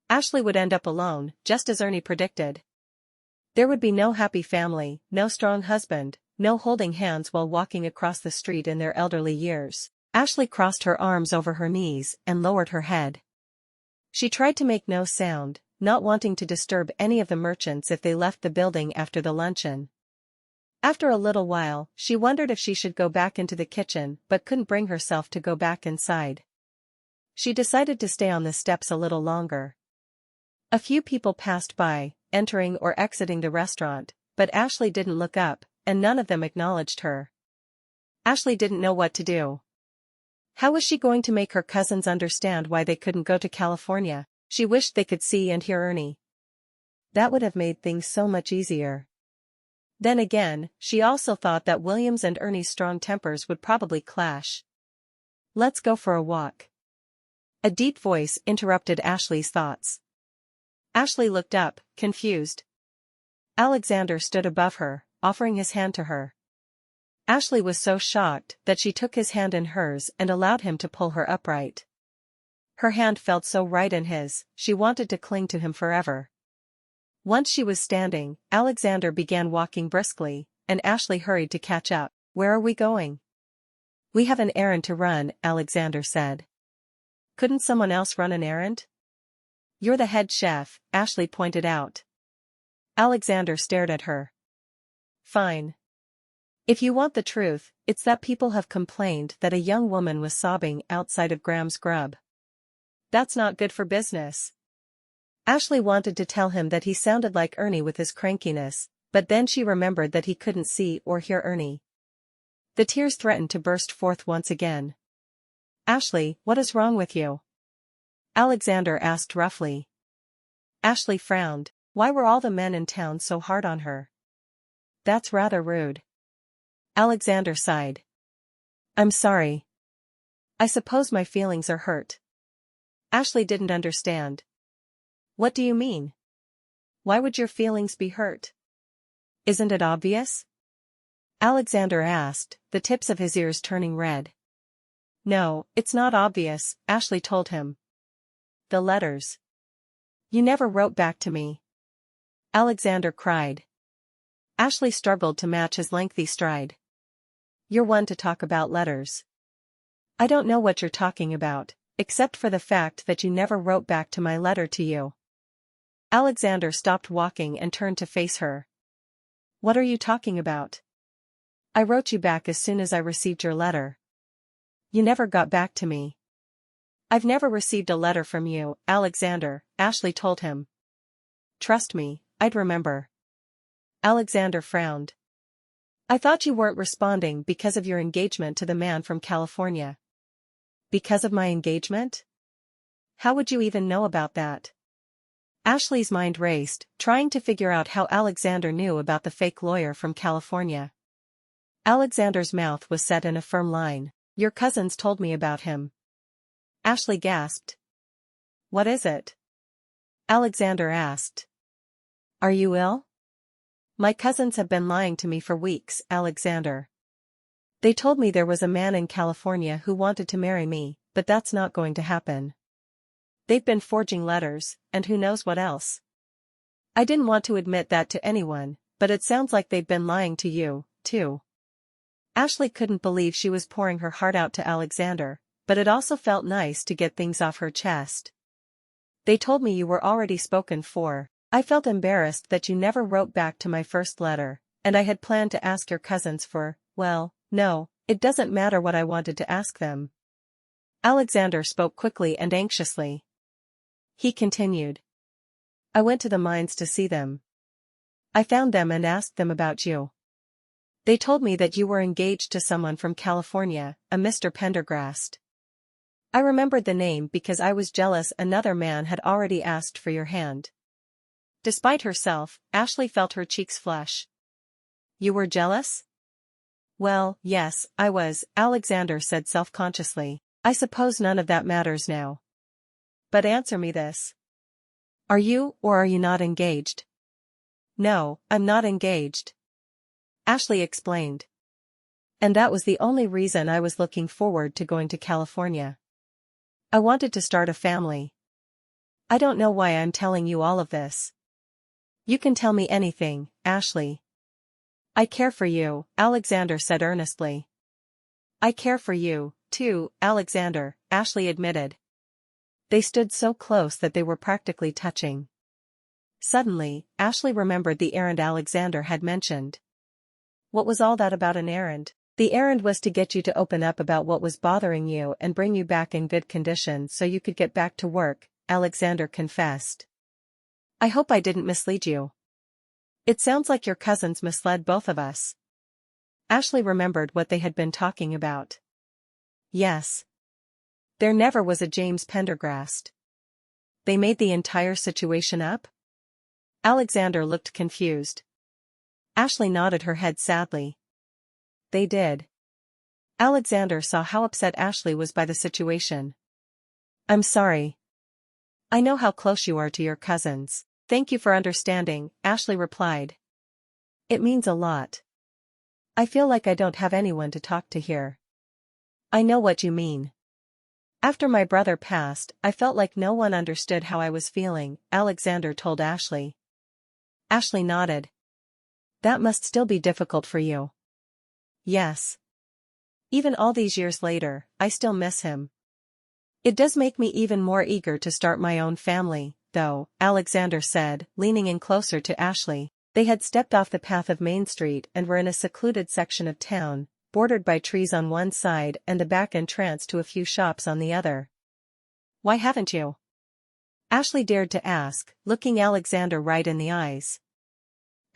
Ashleigh would end up alone, just as Ernie predicted. There would be no happy family, no strong husband, no holding hands while walking across the street in their elderly years. Ashleigh crossed her arms over her knees and lowered her head. She tried to make no sound, not wanting to disturb any of the merchants if they left the building after the luncheon. After a little while, she wondered if she should go back into the kitchen but couldn't bring herself to go back inside. She decided to stay on the steps a little longer. A few people passed by, entering or exiting the restaurant, but Ashleigh didn't look up, and none of them acknowledged her. Ashleigh didn't know what to do. How was she going to make her cousins understand why they couldn't go to California? She wished they could see and hear Ernie. That would have made things so much easier. Then again, she also thought that William's and Ernie's strong tempers would probably clash. "Let's go for a walk." A deep voice interrupted Ashleigh's thoughts. Ashleigh looked up, confused. Alexander stood above her, offering his hand to her. Ashleigh was so shocked that she took his hand in hers and allowed him to pull her upright. Her hand felt so right in his, she wanted to cling to him forever. Once she was standing, Alexander began walking briskly, and Ashleigh hurried to catch up. "Where are we going?" "We have an errand to run," Alexander said. "Couldn't someone else run an errand?" "You're the head chef," Ashleigh pointed out. Alexander stared at her. "Fine. If you want the truth, it's that people have complained that a young woman was sobbing outside of Graham's Grub. That's not good for business." Ashleigh wanted to tell him that he sounded like Ernie with his crankiness, but then she remembered that he couldn't see or hear Ernie. The tears threatened to burst forth once again. "Ashleigh, what is wrong with you?" Alexander asked roughly. Ashleigh frowned. Why were all the men in town so hard on her? "That's rather rude." Alexander sighed. "I'm sorry. I suppose my feelings are hurt." Ashleigh didn't understand. "What do you mean? Why would your feelings be hurt? Isn't it obvious?" Alexander asked, the tips of his ears turning red. "No, it's not obvious," Ashleigh told him. "The letters. You never wrote back to me," Alexander cried. Ashleigh struggled to match his lengthy stride. "You're one to talk about letters. I don't know what you're talking about, except for the fact that you never wrote back to my letter to you." Alexander stopped walking and turned to face her. "What are you talking about?" "I wrote you back as soon as I received your letter." "You never got back to me." "I've never received a letter from you, Alexander," Ashleigh told him. "Trust me, I'd remember." Alexander frowned. "I thought you weren't responding because of your engagement to the man from California." "Because of my engagement? How would you even know about that?" Ashleigh's mind raced, trying to figure out how Alexander knew about the fake lawyer from California. Alexander's mouth was set in a firm line. "Your cousins told me about him." Ashleigh gasped. "What is it?" Alexander asked. "Are you ill?" "My cousins have been lying to me for weeks, Alexander. They told me there was a man in California who wanted to marry me, but that's not going to happen. They've been forging letters, and who knows what else. I didn't want to admit that to anyone, but it sounds like they've been lying to you, too." Ashleigh couldn't believe she was pouring her heart out to Alexander, but it also felt nice to get things off her chest. "They told me you were already spoken for. I felt embarrassed that you never wrote back to my first letter, and I had planned to ask your cousins for, well, no, it doesn't matter what I wanted to ask them." Alexander spoke quickly and anxiously. He continued. "I went to the mines to see them. I found them and asked them about you. They told me that you were engaged to someone from California, a Mr. Pendergrast. I remembered the name because I was jealous another man had already asked for your hand." Despite herself, Ashleigh felt her cheeks flush. "You were jealous?" "Well, yes, I was," Alexander said self-consciously. "I suppose none of that matters now. But answer me this. Are you or are you not engaged?" "No, I'm not engaged," Ashleigh explained. "And that was the only reason I was looking forward to going to California. I wanted to start a family. I don't know why I'm telling you all of this." "You can tell me anything, Ashleigh." "I care for you," Alexander said earnestly. "I care for you, too, Alexander," Ashleigh admitted. They stood so close that they were practically touching. Suddenly, Ashleigh remembered the errand Alexander had mentioned. What was all that about an errand? The errand was to get you to open up about what was bothering you and bring you back in good condition so you could get back to work, Alexander confessed. I hope I didn't mislead you. It sounds like your cousins misled both of us. Ashleigh remembered what they had been talking about. Yes. There never was a James Pendergrast. They made the entire situation up? Alexander looked confused. Ashleigh nodded her head sadly. They did. Alexander saw how upset Ashleigh was by the situation. I'm sorry. I know how close you are to your cousins. Thank you for understanding, Ashleigh replied. It means a lot. I feel like I don't have anyone to talk to here. I know what you mean. After my brother passed, I felt like no one understood how I was feeling, Alexander told Ashleigh. Ashleigh nodded. That must still be difficult for you. Yes. Even all these years later, I still miss him. It does make me even more eager to start my own family, though, Alexander said, leaning in closer to Ashleigh. They had stepped off the path of Main Street and were in a secluded section of town, bordered by trees on one side and the back entrance to a few shops on the other. Why haven't you? Ashleigh dared to ask, looking Alexander right in the eyes.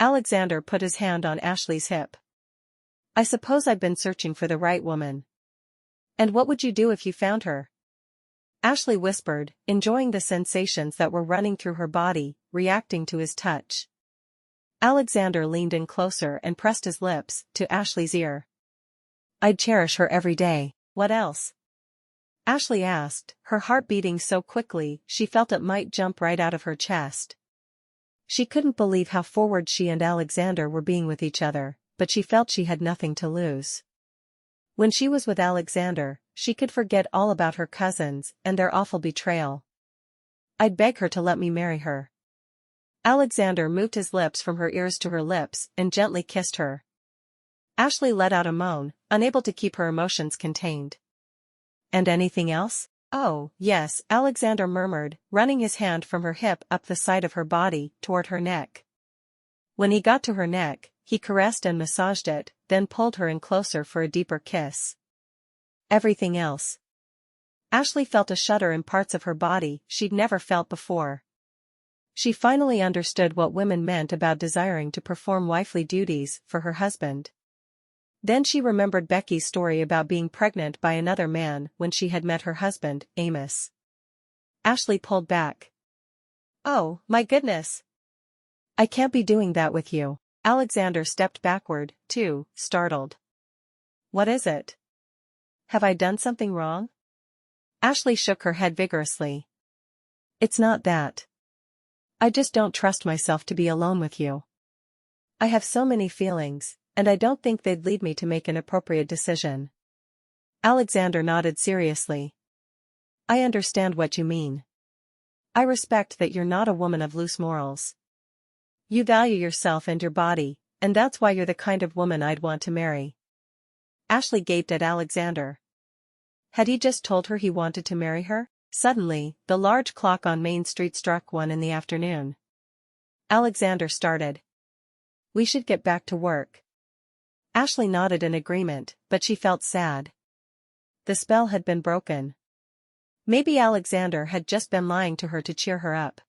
Alexander put his hand on Ashleigh's hip. I suppose I've been searching for the right woman. And what would you do if you found her? Ashleigh whispered, enjoying the sensations that were running through her body, reacting to his touch. Alexander leaned in closer and pressed his lips to Ashleigh's ear. I'd cherish her every day. What else? Ashleigh asked, her heart beating so quickly she felt it might jump right out of her chest. She couldn't believe how forward she and Alexander were being with each other, but she felt she had nothing to lose. When she was with Alexander, she could forget all about her cousins and their awful betrayal. I'd beg her to let me marry her. Alexander moved his lips from her ears to her lips and gently kissed her. Ashleigh let out a moan, unable to keep her emotions contained. And anything else? Oh, yes, Alexander murmured, running his hand from her hip up the side of her body toward her neck. When he got to her neck, he caressed and massaged it, then pulled her in closer for a deeper kiss. Everything else. Ashleigh felt a shudder in parts of her body she'd never felt before. She finally understood what women meant about desiring to perform wifely duties for her husband. Then she remembered Becky's story about being pregnant by another man when she had met her husband, Amos. Ashleigh pulled back. Oh, my goodness! I can't be doing that with you. Alexander stepped backward, too, startled. What is it? Have I done something wrong? Ashleigh shook her head vigorously. It's not that. I just don't trust myself to be alone with you. I have so many feelings, and I don't think they'd lead me to make an appropriate decision. Alexander nodded seriously. I understand what you mean. I respect that you're not a woman of loose morals. You value yourself and your body, and that's why you're the kind of woman I'd want to marry. Ashleigh gaped at Alexander. Had he just told her he wanted to marry her? Suddenly, the large clock on Main Street struck 1 in the afternoon. Alexander started. We should get back to work. Ashleigh nodded in agreement, but she felt sad. The spell had been broken. Maybe Alexander had just been lying to her to cheer her up.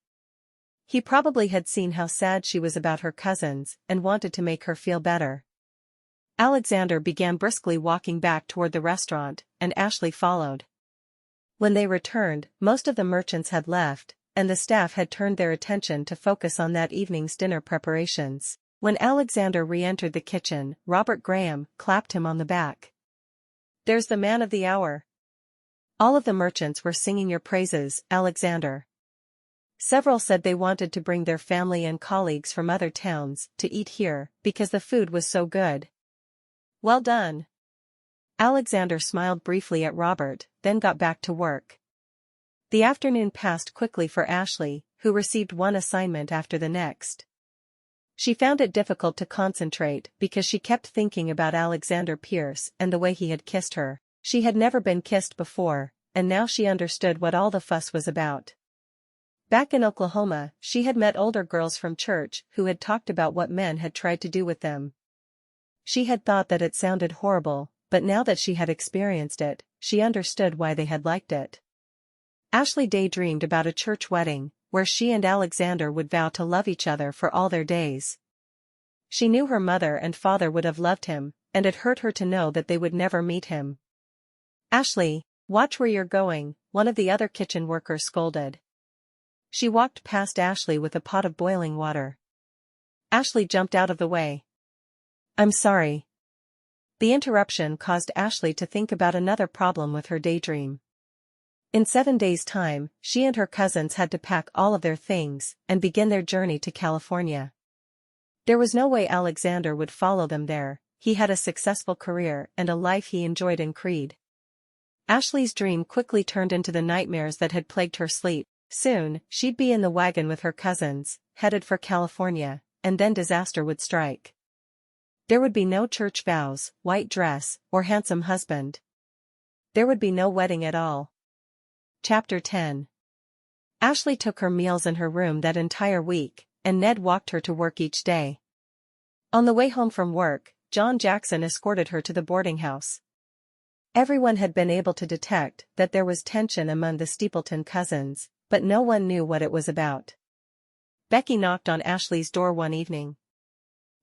He probably had seen how sad she was about her cousins and wanted to make her feel better. Alexander began briskly walking back toward the restaurant, and Ashleigh followed. When they returned, most of the merchants had left, and the staff had turned their attention to focus on that evening's dinner preparations. When Alexander re-entered the kitchen, Robert Graham clapped him on the back. There's the man of the hour. All of the merchants were singing your praises, Alexander. Several said they wanted to bring their family and colleagues from other towns to eat here because the food was so good. Well done. Alexander smiled briefly at Robert, then got back to work. The afternoon passed quickly for Ashleigh, who received one assignment after the next. She found it difficult to concentrate because she kept thinking about Alexander Pierce and the way he had kissed her. She had never been kissed before, and now she understood what all the fuss was about. Back in Oklahoma, she had met older girls from church who had talked about what men had tried to do with them. She had thought that it sounded horrible, but now that she had experienced it, she understood why they had liked it. Ashleigh daydreamed about a church wedding, where she and Alexander would vow to love each other for all their days. She knew her mother and father would have loved him, and it hurt her to know that they would never meet him. "Ashleigh, watch where you're going," one of the other kitchen workers scolded. She walked past Ashleigh with a pot of boiling water. Ashleigh jumped out of the way. "I'm sorry." The interruption caused Ashleigh to think about another problem with her daydream. In 7 days' time, she and her cousins had to pack all of their things and begin their journey to California. There was no way Alexander would follow them there. He had a successful career and a life he enjoyed in Creede. Ashleigh's dream quickly turned into the nightmares that had plagued her sleep. Soon, she'd be in the wagon with her cousins, headed for California, and then disaster would strike. There would be no church vows, white dress, or handsome husband. There would be no wedding at all. Chapter 10. Ashleigh took her meals in her room that entire week, and Ned walked her to work each day. On the way home from work, John Jackson escorted her to the boarding house. Everyone had been able to detect that there was tension among the Steepleton cousins, but no one knew what it was about. Becky knocked on Ashleigh's door one evening.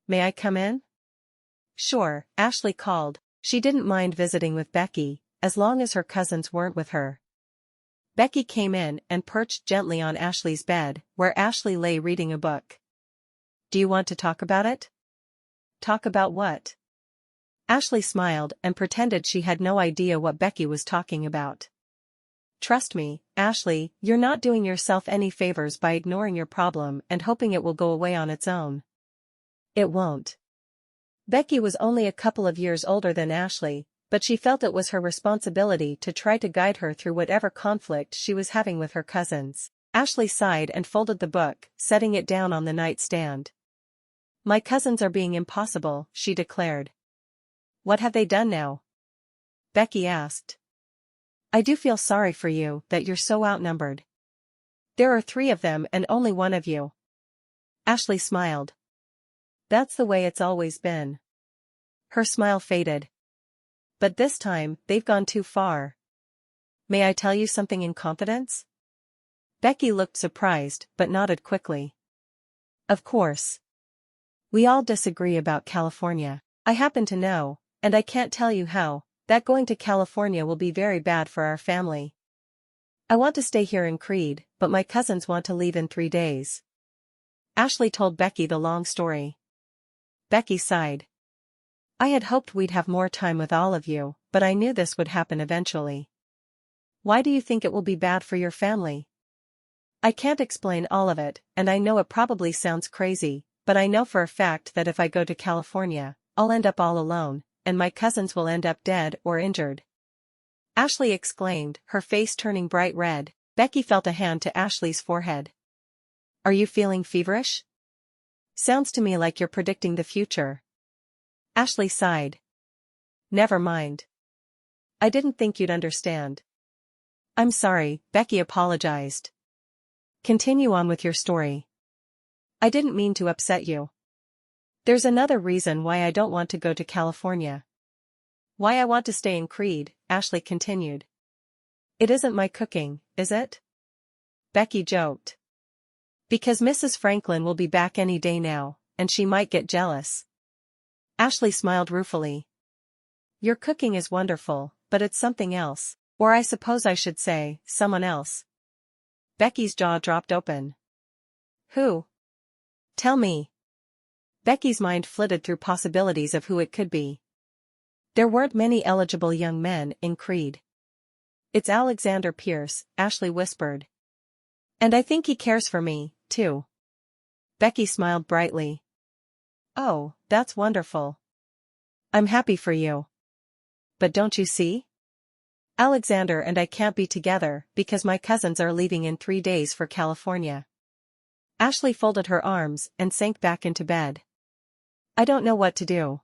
"May I come in?" "Sure," Ashleigh called. She didn't mind visiting with Becky, as long as her cousins weren't with her. Becky came in and perched gently on Ashleigh's bed, where Ashleigh lay reading a book. "Do you want to talk about it?" "Talk about what?" Ashleigh smiled and pretended she had no idea what Becky was talking about. "Trust me, Ashleigh, you're not doing yourself any favors by ignoring your problem and hoping it will go away on its own. It won't." Becky was only a couple of years older than Ashleigh, but she felt it was her responsibility to try to guide her through whatever conflict she was having with her cousins. Ashleigh sighed and folded the book, setting it down on the nightstand. "My cousins are being impossible," she declared. "What have they done now?" Becky asked. "I do feel sorry for you that you're so outnumbered. There are 3 of them and only one of you." Ashleigh smiled. "That's the way it's always been." Her smile faded. "But this time, they've gone too far. May I tell you something in confidence?" Becky looked surprised but nodded quickly. "Of course. We all disagree about California. I happen to know, and I can't tell you how, that going to California will be very bad for our family. I want to stay here in Creede, but my cousins want to leave in 3 days." Ashleigh told Becky the long story. Becky sighed. "I had hoped we'd have more time with all of you, but I knew this would happen eventually." "Why do you think it will be bad for your family?" "I can't explain all of it, and I know it probably sounds crazy, but I know for a fact that if I go to California, I'll end up all alone, and my cousins will end up dead or injured." Ashleigh exclaimed, her face turning bright red. Becky felt a hand to Ashleigh's forehead. "Are you feeling feverish? Sounds to me like you're predicting the future." Ashleigh sighed. "Never mind. I didn't think you'd understand." "I'm sorry," Becky apologized. "Continue on with your story." "I didn't mean to upset you. There's another reason why I don't want to go to California. Why I want to stay in Creede," Ashleigh continued. "It isn't my cooking, is it?" Becky joked. "Because Mrs. Franklin will be back any day now, and she might get jealous." Ashleigh smiled ruefully. "Your cooking is wonderful, but it's something else, or I suppose I should say, someone else." Becky's jaw dropped open. "Who? Tell me." Becky's mind flitted through possibilities of who it could be. There weren't many eligible young men in Creede. "It's Alexander Pierce," Ashleigh whispered. "And I think he cares for me, too." Becky smiled brightly. "Oh, that's wonderful. I'm happy for you. But don't you see? Alexander and I can't be together because my cousins are leaving in 3 days for California." Ashleigh folded her arms and sank back into bed. "I don't know what to do."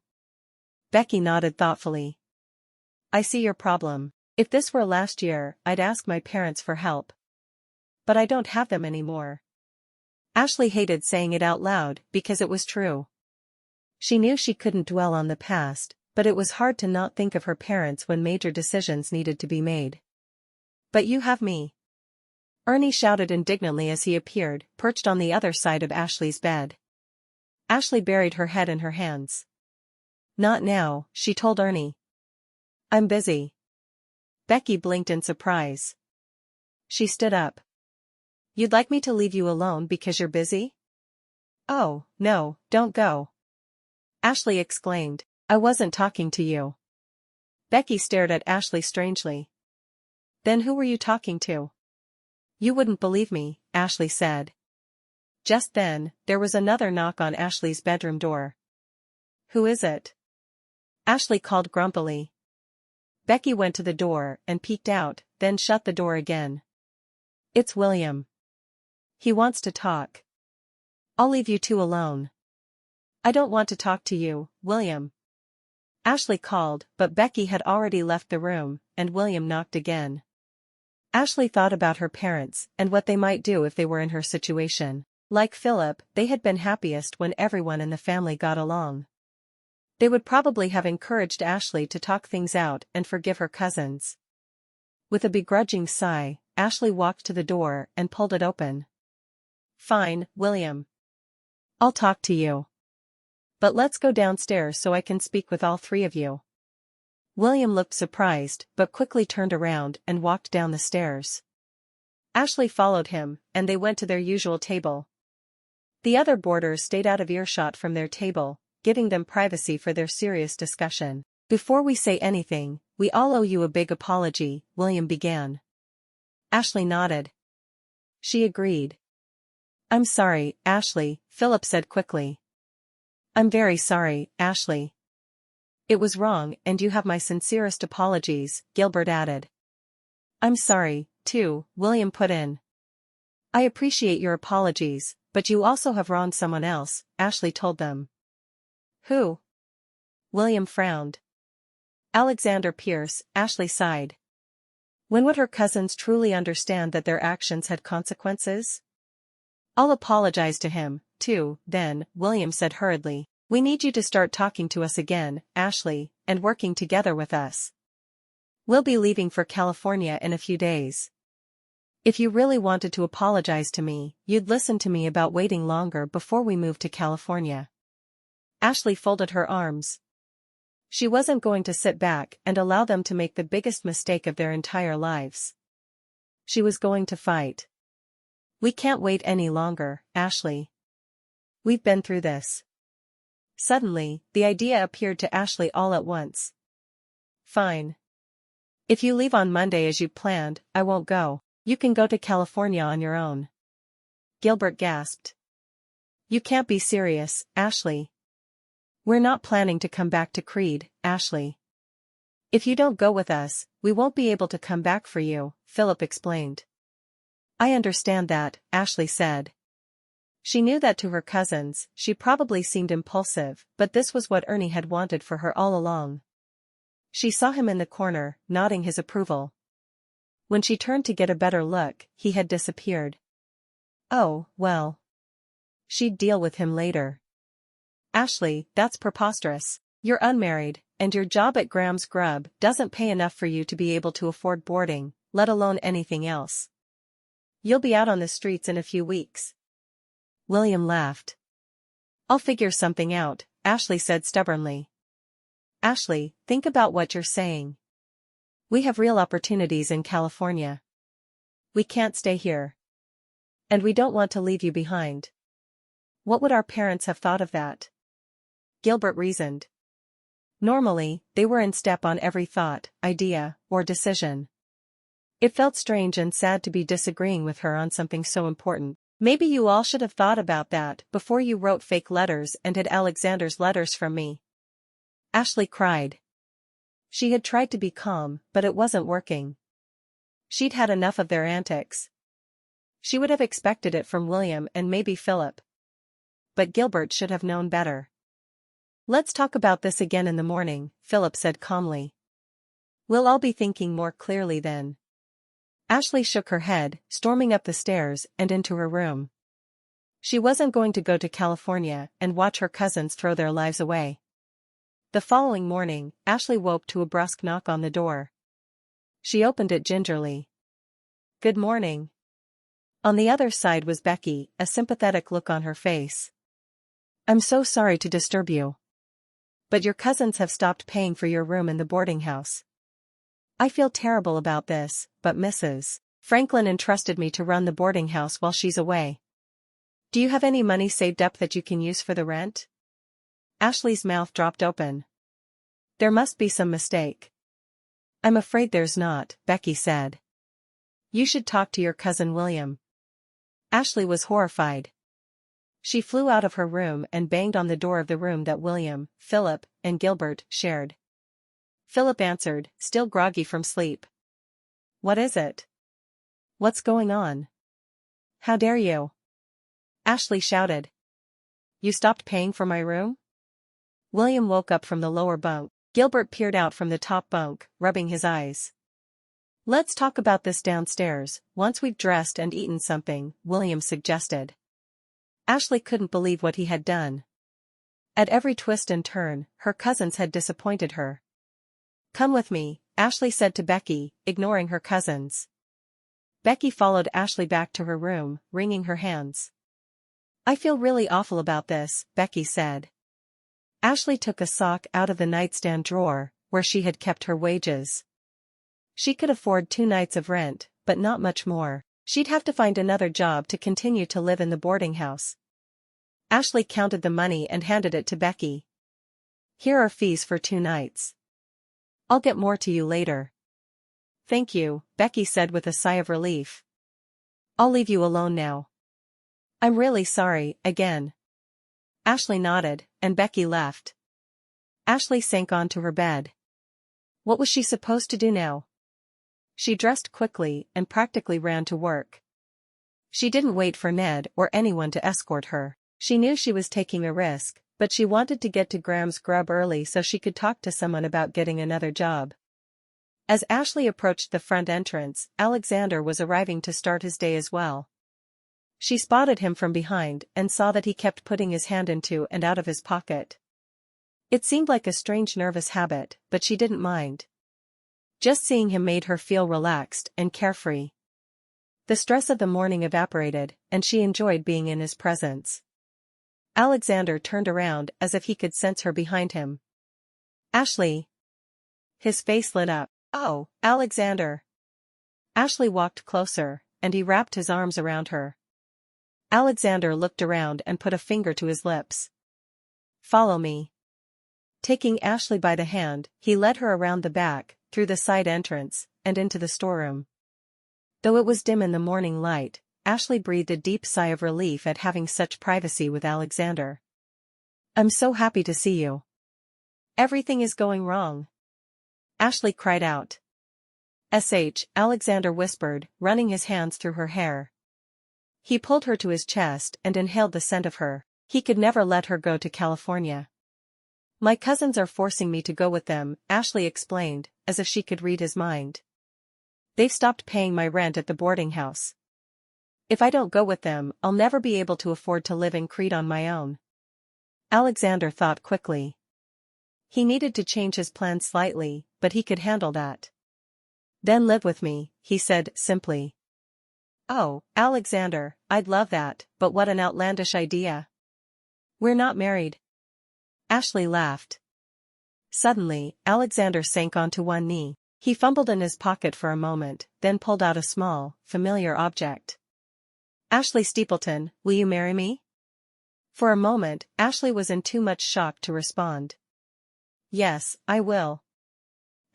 Becky nodded thoughtfully. "I see your problem. If this were last year, I'd ask my parents for help. But I don't have them anymore." Ashleigh hated saying it out loud because it was true. She knew she couldn't dwell on the past, but it was hard to not think of her parents when major decisions needed to be made. "But you have me," Ernie shouted indignantly as he appeared, perched on the other side of Ashleigh's bed. Ashleigh buried her head in her hands. "Not now," she told Ernie. "I'm busy." Becky blinked in surprise. She stood up. "You'd like me to leave you alone because you're busy?" "Oh, no, don't go," Ashleigh exclaimed. "I wasn't talking to you." Becky stared at Ashleigh strangely. "Then who were you talking to?" "You wouldn't believe me," Ashleigh said. Just then, there was another knock on Ashleigh's bedroom door. "Who is it?" Ashleigh called grumpily. Becky went to the door and peeked out, then shut the door again. "It's William. He wants to talk." "I'll leave you two alone." "I don't want to talk to you, William," Ashleigh called, but Becky had already left the room, and William knocked again. Ashleigh thought about her parents and what they might do if they were in her situation. Like Philip, they had been happiest when everyone in the family got along. They would probably have encouraged Ashleigh to talk things out and forgive her cousins. With a begrudging sigh, Ashleigh walked to the door and pulled it open. "Fine, William. I'll talk to you. But let's go downstairs so I can speak with all three of you." William looked surprised but quickly turned around and walked down the stairs. Ashleigh followed him, and they went to their usual table. The other boarders stayed out of earshot from their table, giving them privacy for their serious discussion. "Before we say anything, we all owe you a big apology," William began. Ashleigh nodded. She agreed. "I'm sorry, Ashleigh," Philip said quickly. "I'm very sorry, Ashleigh. It was wrong and you have my sincerest apologies," Gilbert added. "I'm sorry, too," William put in. "I appreciate your apologies, but you also have wronged someone else," Ashleigh told them. "Who?" William frowned. "Alexander Pierce," Ashleigh sighed. When would her cousins truly understand that their actions had consequences? "I'll apologize to him, too, then," William said hurriedly. "We need you to start talking to us again, Ashleigh, and working together with us. We'll be leaving for California in a few days. If you really wanted to apologize to me, you'd listen to me about waiting longer before we moved to California." Ashleigh folded her arms. She wasn't going to sit back and allow them to make the biggest mistake of their entire lives. She was going to fight. "We can't wait any longer, Ashleigh. We've been through this." Suddenly, the idea appeared to Ashleigh all at once. "Fine. If you leave on Monday as you planned, I won't go. You can go to California on your own." Gilbert gasped. "You can't be serious, Ashleigh." "We're not planning to come back to Creede, Ashleigh. If you don't go with us, we won't be able to come back for you," Philip explained. "I understand that," Ashleigh said. She knew that to her cousins, she probably seemed impulsive, but this was what Ernie had wanted for her all along. She saw him in the corner, nodding his approval. When she turned to get a better look, he had disappeared. Oh, well. She'd deal with him later. "Ashleigh, that's preposterous. You're unmarried, and your job at Graham's Grub doesn't pay enough for you to be able to afford boarding, let alone anything else. You'll be out on the streets in a few weeks." William laughed. "I'll figure something out," Ashleigh said stubbornly. "Ashleigh, think about what you're saying. We have real opportunities in California. We can't stay here. And we don't want to leave you behind. What would our parents have thought of that?" Gilbert reasoned. Normally, they were in step on every thought, idea, or decision. It felt strange and sad to be disagreeing with her on something so important. "Maybe you all should have thought about that before you wrote fake letters and hid Alexander's letters from me," Ashleigh cried. She had tried to be calm, but it wasn't working. She'd had enough of their antics. She would have expected it from William and maybe Philip. But Gilbert should have known better. "Let's talk about this again in the morning," Philip said calmly. "We'll all be thinking more clearly then." Ashleigh shook her head, storming up the stairs and into her room. She wasn't going to go to California and watch her cousins throw their lives away. The following morning, Ashleigh woke to a brusque knock on the door. She opened it gingerly. "Good morning." On the other side was Becky, a sympathetic look on her face. "I'm so sorry to disturb you. But your cousins have stopped paying for your room in the boarding house. I feel terrible about this, but Mrs. Franklin entrusted me to run the boarding house while she's away. Do you have any money saved up that you can use for the rent?" Ashleigh's mouth dropped open. There must be some mistake. "I'm afraid there's not," Becky said. "You should talk to your cousin William." Ashleigh was horrified. She flew out of her room and banged on the door of the room that William, Philip, and Gilbert shared. Philip answered, still groggy from sleep. "What is it? What's going on? How dare you?" Ashleigh shouted. "You stopped paying for my room?" William woke up from the lower bunk. Gilbert peered out from the top bunk, rubbing his eyes. "Let's talk about this downstairs, once we've dressed and eaten something," William suggested. Ashleigh couldn't believe what he had done. At every twist and turn, her cousins had disappointed her. "Come with me," Ashleigh said to Becky, ignoring her cousins. Becky followed Ashleigh back to her room, wringing her hands. "I feel really awful about this," Becky said. Ashleigh took a sock out of the nightstand drawer, where she had kept her wages. She could afford 2 nights of rent, but not much more. She'd have to find another job to continue to live in the boarding house. Ashleigh counted the money and handed it to Becky. "Here are fees for 2 nights. I'll get more to you later." "Thank you," Becky said with a sigh of relief. "I'll leave you alone now." "I'm really sorry, again." Ashleigh nodded, and Becky left. Ashleigh sank onto her bed. What was she supposed to do now? She dressed quickly and practically ran to work. She didn't wait for Ned or anyone to escort her. She knew she was taking a risk, but she wanted to get to Graham's Grub early so she could talk to someone about getting another job. As Ashleigh approached the front entrance, Alexander was arriving to start his day as well. She spotted him from behind and saw that he kept putting his hand into and out of his pocket. It seemed like a strange nervous habit, but she didn't mind. Just seeing him made her feel relaxed and carefree. The stress of the morning evaporated, and she enjoyed being in his presence. Alexander turned around as if he could sense her behind him. "Ashleigh." His face lit up. "Oh, Alexander." Ashleigh walked closer, and he wrapped his arms around her. Alexander looked around and put a finger to his lips. "Follow me." Taking Ashleigh by the hand, he led her around the back, through the side entrance, and into the storeroom. Though it was dim in the morning light, Ashleigh breathed a deep sigh of relief at having such privacy with Alexander. "I'm so happy to see you." "Everything is going wrong," Ashleigh cried out. Alexander whispered, running his hands through her hair. He pulled her to his chest and inhaled the scent of her. He could never let her go to California. "My cousins are forcing me to go with them," Ashleigh explained, as if she could read his mind. "They've stopped paying my rent at the boarding house. If I don't go with them, I'll never be able to afford to live in Creede on my own." Alexander thought quickly. He needed to change his plans slightly, but he could handle that. "Then live with me," he said simply. "Oh, Alexander, I'd love that, but what an outlandish idea. We're not married." Ashleigh laughed. Suddenly, Alexander sank onto one knee. He fumbled in his pocket for a moment, then pulled out a small, familiar object. "Ashleigh Steepleton, will you marry me?" For a moment, Ashleigh was in too much shock to respond. "Yes, I will,"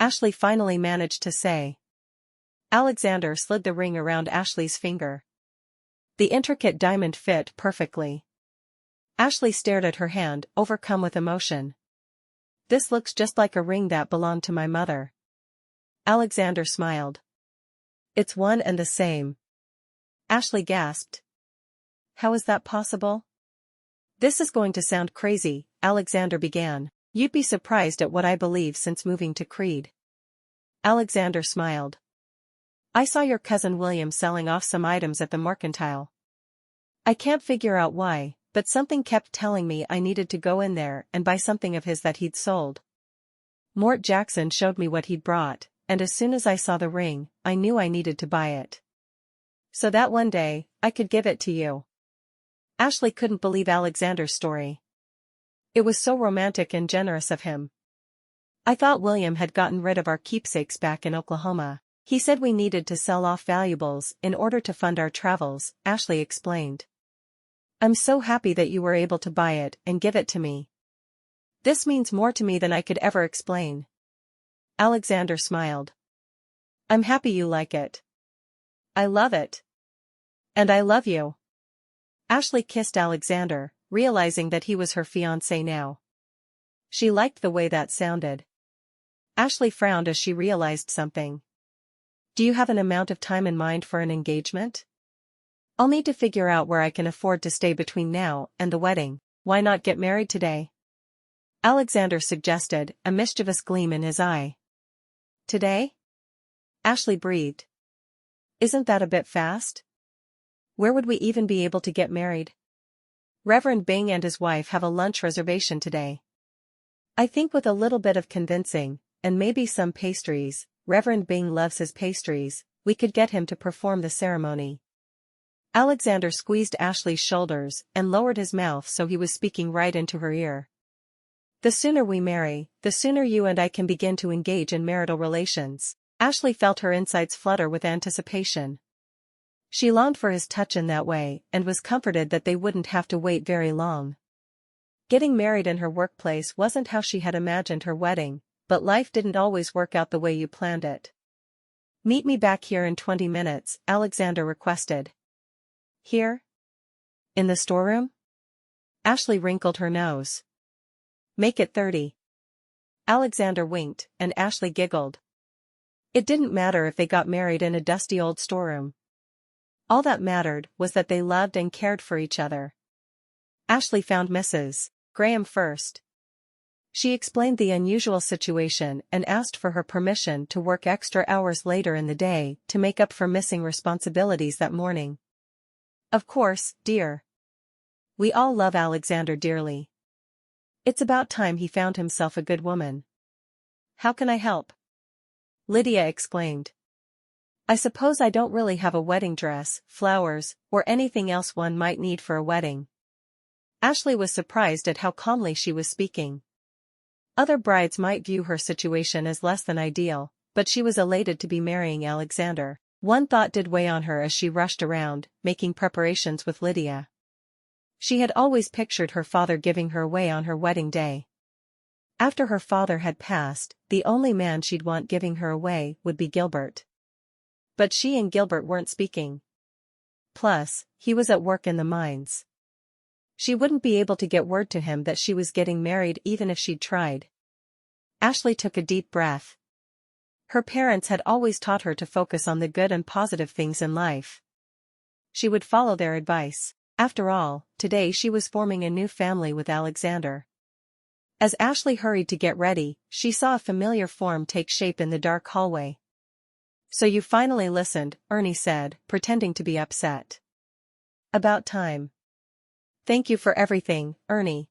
Ashleigh finally managed to say. Alexander slid the ring around Ashleigh's finger. The intricate diamond fit perfectly. Ashleigh stared at her hand, overcome with emotion. "This looks just like a ring that belonged to my mother." Alexander smiled. "It's one and the same." Ashleigh gasped. "How is that possible?" "This is going to sound crazy," Alexander began. "You'd be surprised at what I believe since moving to Creede." Alexander smiled. "I saw your cousin William selling off some items at the mercantile. I can't figure out why, but something kept telling me I needed to go in there and buy something of his that he'd sold. Mort Jackson showed me what he'd brought, and as soon as I saw the ring, I knew I needed to buy it. So that one day, I could give it to you. Ashleigh couldn't believe Alexander's story. It was so romantic and generous of him. I thought William had gotten rid of our keepsakes back in Oklahoma. He said we needed to sell off valuables in order to fund our travels, Ashleigh explained. I'm so happy that you were able to buy it and give it to me. This means more to me than I could ever explain. Alexander smiled. I'm happy you like it. I love it. And I love you. Ashleigh kissed Alexander, realizing that he was her fiancé now. She liked the way that sounded. Ashleigh frowned as she realized something. Do you have an amount of time in mind for an engagement? I'll need to figure out where I can afford to stay between now and the wedding. Why not get married today? Alexander suggested, a mischievous gleam in his eye. Today? Ashleigh breathed. Isn't that a bit fast? Where would we even be able to get married? Reverend Bing and his wife have a lunch reservation today. I think with a little bit of convincing, and maybe some pastries, Reverend Bing loves his pastries, we could get him to perform the ceremony. Alexander squeezed Ashleigh's shoulders and lowered his mouth so he was speaking right into her ear. The sooner we marry, the sooner you and I can begin to engage in marital relations. Ashleigh felt her insides flutter with anticipation. She longed for his touch in that way and was comforted that they wouldn't have to wait very long. Getting married in her workplace wasn't how she had imagined her wedding, but life didn't always work out the way you planned it. Meet me back here in 20 minutes, Alexander requested. Here? In the storeroom? Ashleigh wrinkled her nose. Make it 30. Alexander winked, and Ashleigh giggled. It didn't matter if they got married in a dusty old storeroom. All that mattered was that they loved and cared for each other. Ashleigh found Mrs. Graham first. She explained the unusual situation and asked for her permission to work extra hours later in the day to make up for missing responsibilities that morning. Of course, dear. We all love Alexander dearly. It's about time he found himself a good woman. How can I help? Lydia exclaimed. I suppose I don't really have a wedding dress, flowers, or anything else one might need for a wedding. Ashleigh was surprised at how calmly she was speaking. Other brides might view her situation as less than ideal, but she was elated to be marrying Alexander. One thought did weigh on her as she rushed around, making preparations with Lydia. She had always pictured her father giving her away on her wedding day. After her father had passed, the only man she'd want giving her away would be Gilbert. But she and Gilbert weren't speaking. Plus, he was at work in the mines. She wouldn't be able to get word to him that she was getting married even if she'd tried. Ashleigh took a deep breath. Her parents had always taught her to focus on the good and positive things in life. She would follow their advice. After all, today she was forming a new family with Alexander. As Ashleigh hurried to get ready, she saw a familiar form take shape in the dark hallway. So you finally listened, Ernie said, pretending to be upset. About time. Thank you for everything, Ernie.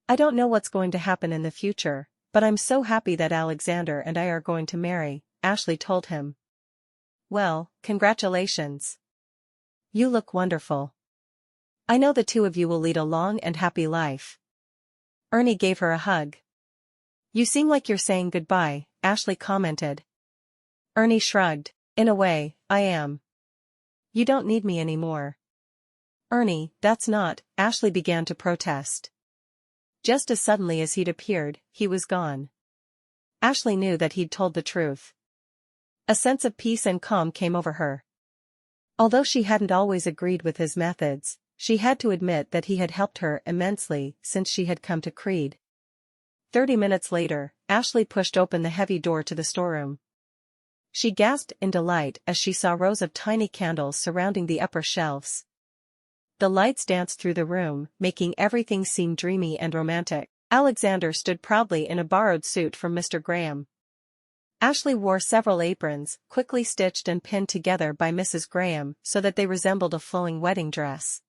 I don't know what's going to happen in the future, but I'm so happy that Alexander and I are going to marry, Ashleigh told him. Well, congratulations. You look wonderful. I know the two of you will lead a long and happy life. Ernie gave her a hug. You seem like you're saying goodbye, Ashleigh commented. Ernie shrugged. In a way, I am. You don't need me anymore. Ernie, that's not, Ashleigh began to protest. Just as suddenly as he'd appeared, he was gone. Ashleigh knew that he'd told the truth. A sense of peace and calm came over her. Although she hadn't always agreed with his methods, she had to admit that he had helped her immensely since she had come to Creede. 30 minutes later, Ashleigh pushed open the heavy door to the storeroom. She gasped in delight as she saw rows of tiny candles surrounding the upper shelves. The lights danced through the room, making everything seem dreamy and romantic. Alexander stood proudly in a borrowed suit from Mr. Graham. Ashleigh wore several aprons, quickly stitched and pinned together by Mrs. Graham so that they resembled a flowing wedding dress.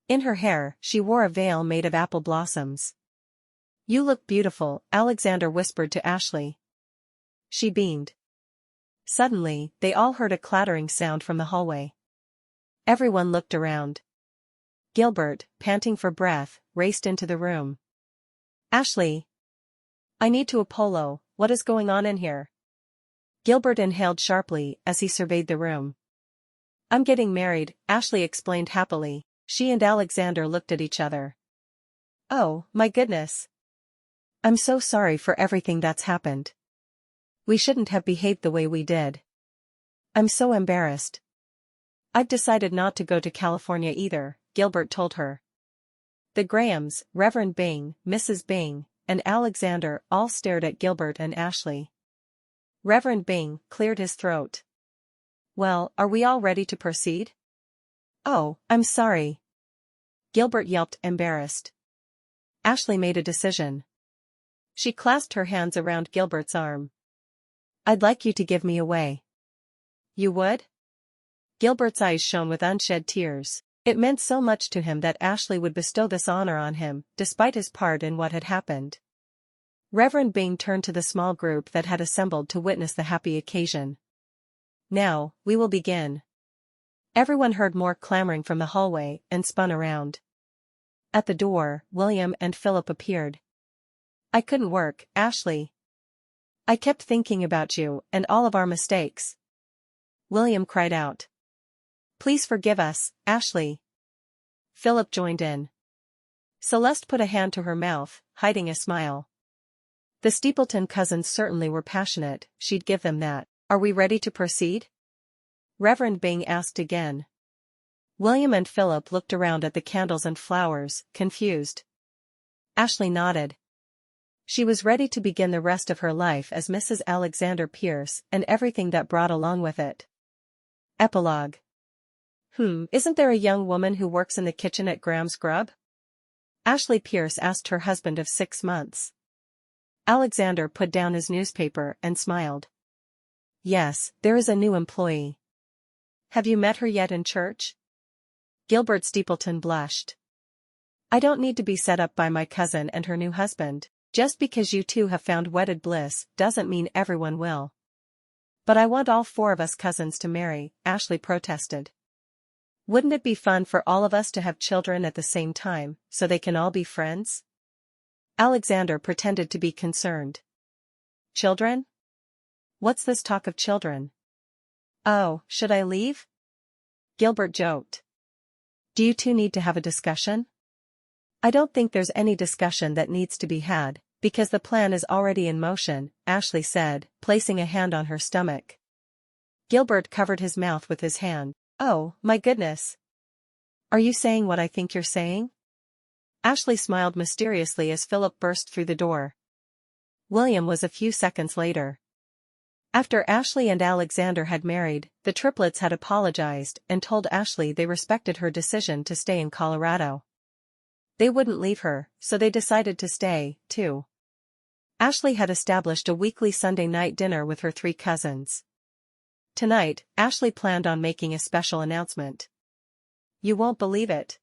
In her hair, she wore a veil made of apple blossoms. "You look beautiful," Alexander whispered to Ashleigh. She beamed. Suddenly, they all heard a clattering sound from the hallway. Everyone looked around. Gilbert, panting for breath, raced into the room. "Ashleigh! I need to Apollo, what is going on in here?" Gilbert inhaled sharply as he surveyed the room. "I'm getting married," Ashleigh explained happily. She and Alexander looked at each other. "Oh, my goodness. I'm so sorry for everything that's happened. We shouldn't have behaved the way we did. I'm so embarrassed." "I've decided not to go to California either," Gilbert told her. The Grahams, Reverend Byng, Mrs. Byng, and Alexander all stared at Gilbert and Ashleigh. Reverend Byng cleared his throat. "Well, are we all ready to proceed?" "Oh, I'm sorry." Gilbert yelped, embarrassed. Ashleigh made a decision. She clasped her hands around Gilbert's arm. "I'd like you to give me away." "You would?" Gilbert's eyes shone with unshed tears. It meant so much to him that Ashleigh would bestow this honor on him, despite his part in what had happened. Reverend Byng turned to the small group that had assembled to witness the happy occasion. "Now, we will begin." Everyone heard more clamoring from the hallway and spun around. At the door, William and Philip appeared. "I couldn't work, Ashleigh. I kept thinking about you and all of our mistakes." William cried out. "Please forgive us, Ashleigh." Philip joined in. Celeste put a hand to her mouth, hiding a smile. The Steepleton cousins certainly were passionate, she'd give them that. "Are we ready to proceed?" Reverend Byng asked again. William and Philip looked around at the candles and flowers, confused. Ashleigh nodded. She was ready to begin the rest of her life as Mrs. Alexander Pierce and everything that brought along with it. Epilogue. Isn't there a young woman who works in the kitchen at Graham's Grub?" Ashleigh Pierce asked her husband of 6 months. Alexander put down his newspaper and smiled. "Yes, there is a new employee." "Have you met her yet in church?" Gilbert Steepleton blushed. "I don't need to be set up by my cousin and her new husband. Just because you two have found wedded bliss doesn't mean everyone will." "But I want all 4 of us cousins to marry," Ashleigh protested. "Wouldn't it be fun for all of us to have children at the same time, so they can all be friends?" Alexander pretended to be concerned. "Children? What's this talk of children?" "Oh, should I leave?" Gilbert joked. "Do you two need to have a discussion?" "I don't think there's any discussion that needs to be had, because the plan is already in motion," Ashleigh said, placing a hand on her stomach. Gilbert covered his mouth with his hand. "Oh, my goodness. Are you saying what I think you're saying?" Ashleigh smiled mysteriously as Philip burst through the door. William was a few seconds later. After Ashleigh and Alexander had married, the triplets had apologized and told Ashleigh they respected her decision to stay in Colorado. They wouldn't leave her, so they decided to stay, too. Ashleigh had established a weekly Sunday night dinner with her 3 cousins. Tonight, Ashleigh planned on making a special announcement. "You won't believe it,"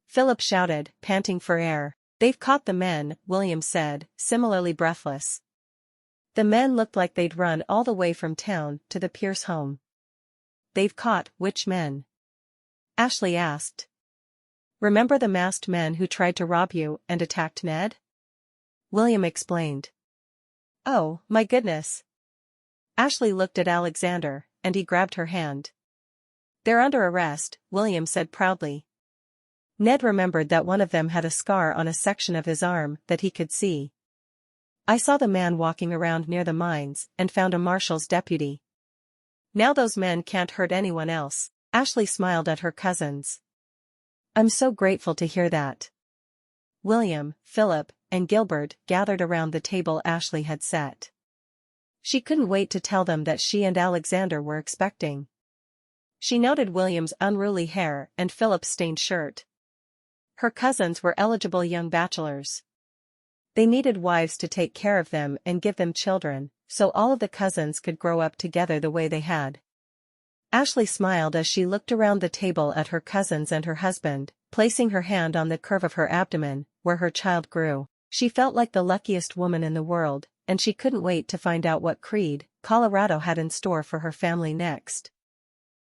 Philip shouted, panting for air. "They've caught the men," William said, similarly breathless. The men looked like they'd run all the way from town to the Pierce home. "They've caught which men?" Ashleigh asked. "Remember the masked men who tried to rob you and attacked Ned?" William explained. "Oh, my goodness." Ashleigh looked at Alexander, and he grabbed her hand. "They're under arrest," William said proudly. Ned remembered that one of them had a scar on a section of his arm that he could see. "I saw the man walking around near the mines and found a marshal's deputy. Now those men can't hurt anyone else." Ashleigh smiled at her cousins. "I'm so grateful to hear that." William, Philip, and Gilbert gathered around the table Ashleigh had set. She couldn't wait to tell them that she and Alexander were expecting. She noted William's unruly hair and Philip's stained shirt. Her cousins were eligible young bachelors. They needed wives to take care of them and give them children, so all of the cousins could grow up together the way they had. Ashleigh smiled as she looked around the table at her cousins and her husband, placing her hand on the curve of her abdomen, where her child grew. She felt like the luckiest woman in the world, and she couldn't wait to find out what Creede, Colorado had in store for her family next.